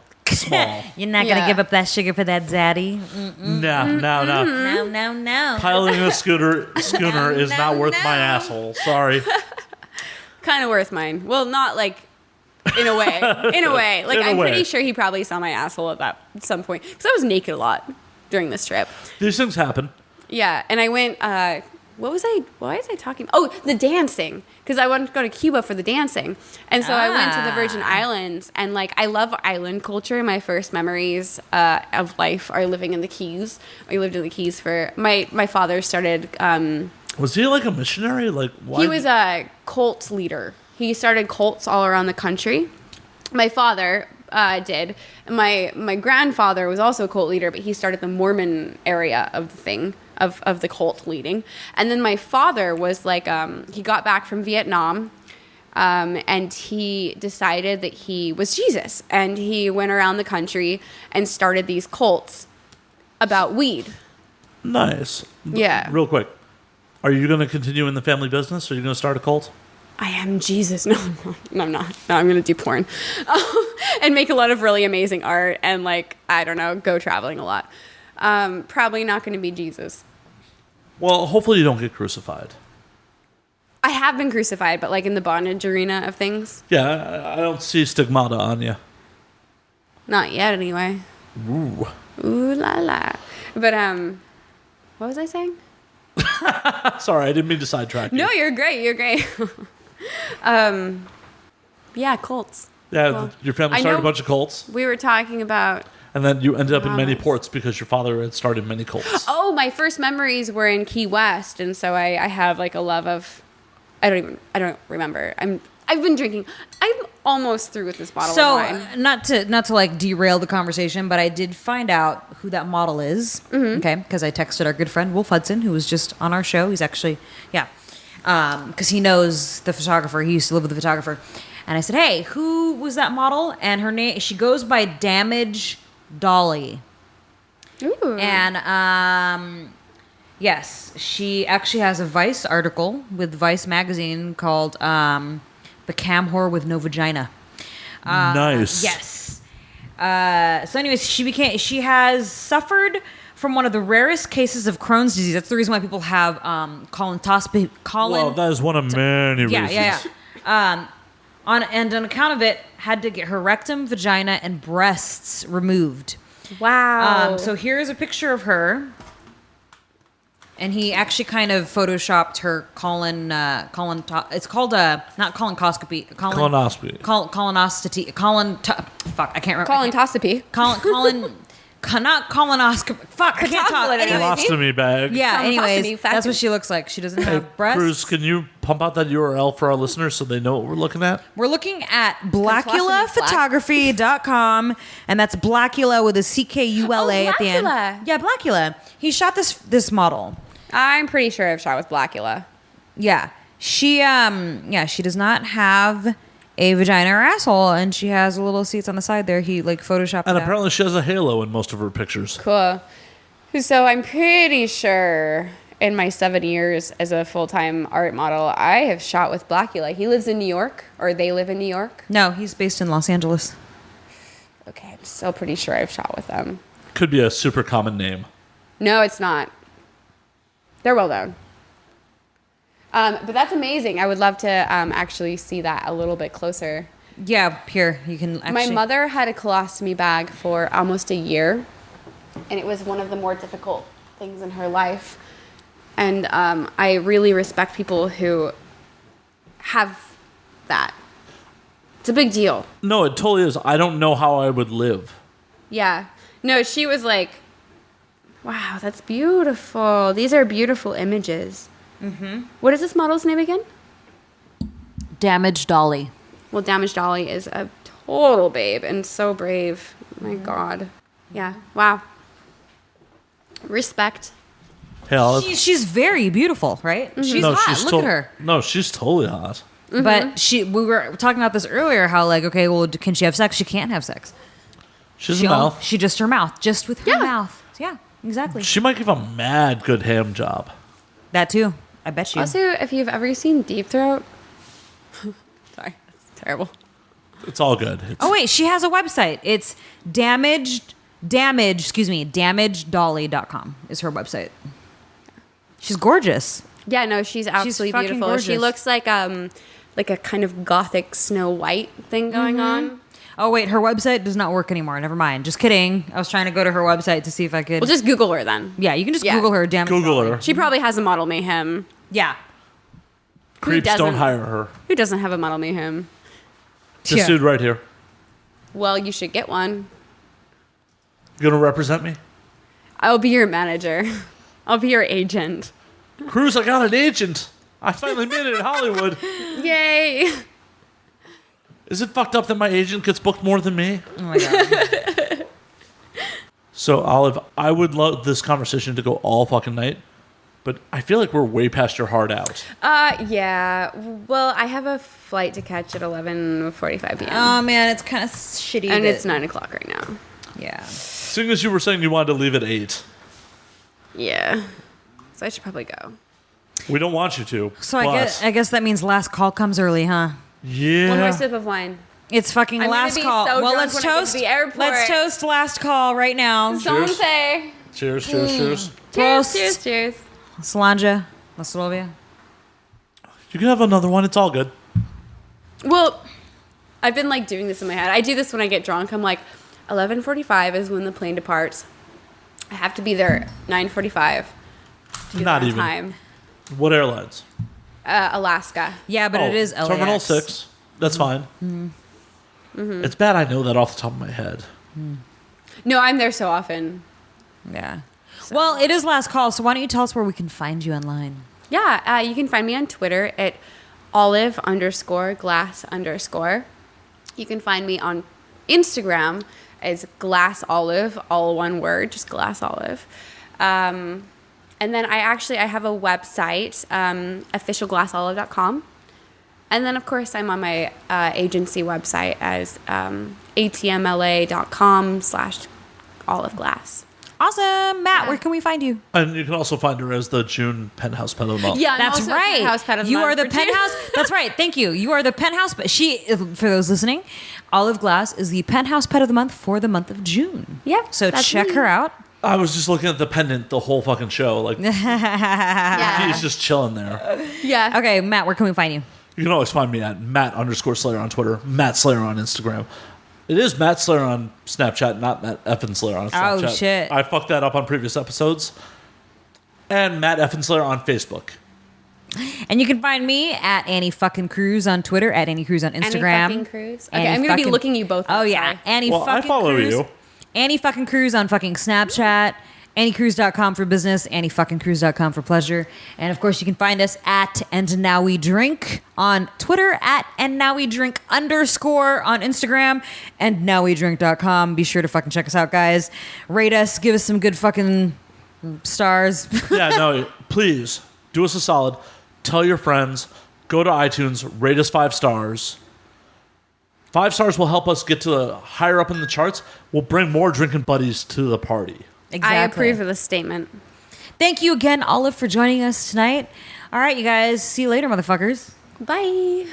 You're not gonna give up that sugar for that zaddy. No. Piloting a schooner is not worth my asshole. Sorry. Kind of worth mine. Well, not like. In a way. Like, I'm pretty sure he probably saw my asshole at some point. Because I was naked a lot during this trip. These things happen. Yeah. And I went, why was I talking? Oh, the dancing. Because I wanted to go to Cuba for the dancing. And so I went to the Virgin Islands. And, like, I love island culture. My first memories of life are living in the Keys. I lived in the Keys for... My father started... was he, like, a missionary? Like, why? He was a cult leader. He started cults all around the country. My father did. My grandfather was also a cult leader, but he started the Mormon area of the thing, of the cult leading. And then my father was like, he got back from Vietnam, and he decided that he was Jesus. And he went around the country and started these cults about weed. Nice. Yeah. Real quick. Are you going to continue in the family business? Or are you going to start a cult? I am Jesus. No, I'm not. No, I'm going to do porn and make a lot of really amazing art and, like, I don't know, go traveling a lot. Probably not going to be Jesus. Well, hopefully you don't get crucified. I have been crucified, but, like, in the bondage arena of things. Yeah, I don't see stigmata on you. Not yet, anyway. Ooh. Ooh la la. But, what was I saying? Sorry, I didn't mean to sidetrack you. No, you're great. Yeah, cults. Yeah, Well, your family started a bunch of cults. We were talking about... And then you ended up in many ports because your father had started many cults. Oh, my first memories were in Key West, and so I have, like, a love of... I don't remember. I've been drinking. I'm almost through with this bottle of wine. So, not to like derail the conversation, but I did find out who that model is. Mm-hmm. Okay, because I texted our good friend Wolf Hudson, who was just on our show. He's actually, because he knows the photographer. He used to live with the photographer, and I said, "Hey, who was that model?" And her name, she goes by Damage Dolly. Ooh. And yes, she actually has a Vice article with Vice magazine called "The Cam Whore with No Vagina." Nice. Yes. So anyways, she has suffered from one of the rarest cases of Crohn's disease. That's the reason why people have colonoscopy. Well, that is one of many reasons. Yeah. On account of it, had to get her rectum, vagina, and breasts removed. Wow. So here's a picture of her. And he actually kind of photoshopped her it's called not colonoscopy. Colonoscopy. Fuck, I can't remember. Colonoscopy. Not colonoscopy. Fuck, I can't talk. Colostomy bag. Yeah, anyways, Colonoscopy, that's what she looks like. She doesn't Hey, have breasts. Cruz, can you pump out that URL for our listeners so they know what we're looking at? We're looking at Colostomy blackulaphotography.com, and that's Blackula with a CKULA at the end. Blackula. Yeah, Blackula. He shot this model. I'm pretty sure I've shot with Blackula. Yeah. She does not have a vagina or asshole, and she has little seats on the side there. He photoshopped And that. apparently she has a halo in most of her pictures. Cool. So I'm pretty sure in my 7 years as a full-time art model, I have shot with Blackula. He lives in New York, or they live in New York. No, he's based in Los Angeles. Okay, I'm still pretty sure I've shot with them. Could be a super common name. No, it's not. They're well known. But that's amazing. I would love to actually see that a little bit closer. Yeah, here you can actually. My mother had a colostomy bag for almost a year, and it was one of the more difficult things in her life. And I really respect people who have that. It's a big deal. No, it totally is. I don't know how I would live. Yeah. No, she was like, wow, that's beautiful. These are beautiful images. Mm-hmm. What is this model's name again? Damaged Dolly. Well, Damaged Dolly is a total babe and so brave. My God. Yeah. Wow. Respect. Hey, Olive. She's very beautiful, right? Mm-hmm. She's hot. Look at her. No, she's totally hot. Mm-hmm. But we were talking about this earlier. How okay, well, can she have sex? She can't have sex. She's a mouth. She just her mouth, just with her Yeah. mouth. Yeah, exactly. She might give a mad good ham job. That too. I bet you. Also, if you've ever seen Deep Throat, sorry, that's terrible. It's all good. Oh wait, she has a website. It's damagedolly.com is her website. She's gorgeous. Yeah, no, she's absolutely fucking beautiful. gorgeous. She looks like a kind of gothic Snow White thing going on. Oh wait, her website does not work anymore. Never mind. Just kidding. I was trying to go to her website to see if I could. Well, just Google her then. yeah, you can just Yeah. Google her. Damaged Google Dolly. her. She probably has a Model Mayhem. Yeah. Creeps don't doesn't? hire her. Who doesn't have a Model Mayhem? This Yeah. dude right here. Well, you should get one. You gonna represent me? I'll be your manager. I'll be your agent. Cruz, I got an agent. I finally made it in Hollywood. Yay! Is it fucked up that my agent gets booked more than me? Oh my god. So, Olive, I would love this conversation to go all fucking night, but I feel like we're way past your heart out. Yeah. Well, I have a flight to catch at 11:45 p.m. Oh man, it's kind of shitty. and that- it's 9 o'clock right now. Yeah. Seeing as you were saying you wanted to leave at 8, Yeah. So I should probably go. we don't want you to. So but I guess that means last call comes early, huh? yeah. One more sip of wine. It's fucking I'm gonna last be call. so Well, drunk let's when I get to toast. the airport. Let's toast last call right now. Someone Cheers. say Cheers, cheers, cheers. cheers, Toast. cheers, cheers. Slanja, Laslovia. You can have another one. It's all good. Well, I've been doing this in my head. I do this when I get drunk. I'm like, 11:45 is when the plane departs. I have to be there 9:45. Not even. Time. What airlines? Alaska. Yeah, but it is LAX. Terminal 6. That's fine. It's bad I know that off the top of my head. No, I'm there so often. Yeah. Well, it is last call, so why don't you tell us where we can find you online? Yeah, you can find me on Twitter at olive_glass_. You can find me on Instagram as glassolive, all one word, just glassolive. And then I have a website, officialglassolive.com. And then, of course, I'm on my agency website as atmla.com/oliveglass. Awesome. Matt, where can we find you? And you can also find her as the June Penthouse Pet of the Month. Yeah, That's also right. Penthouse Pet of the You Month are the for June. penthouse. That's right. Thank you. You are the penthouse. But for those listening, Olive Glass is the penthouse pet of the month for the month of June. Yep, So that's check me. her out. I was just looking at the pendant the whole fucking show. Like, Yeah. he's just chilling there. Yeah. Okay, Matt, where can we find you? You can always find me at Matt_Slayer on Twitter, Matt Slayer on Instagram. It is Matt Slayer on Snapchat, not Matt Effin Slayer on Snapchat. Oh, shit. I fucked that up on previous episodes. And Matt Effin Slayer on Facebook. And you can find me at Annie fucking Cruz on Twitter, at Annie Cruz on Instagram. Annie fucking Cruz. Okay, Annie I'm going to be fucking- looking you both up. Oh, yeah. Sorry. Annie Well, fucking I follow Cruz. you. Annie fucking Cruz on fucking Snapchat. AnnieCruz.com for business, AnnieFuckingCruz.com for pleasure. And of course, you can find us at And Now We Drink on Twitter, at And Now We Drink _ on Instagram, and NowWeDrink.com. Be sure to fucking check us out, guys. Rate us, give us some good fucking stars. Yeah, no, please do us a solid. Tell your friends. Go to iTunes. Rate us 5 stars. 5 stars will help us get to higher up in the charts. We'll bring more drinking buddies to the party. Exactly. I approve of the statement. Thank you again, Olive, for joining us tonight. All right, you guys. See you later, motherfuckers. Bye.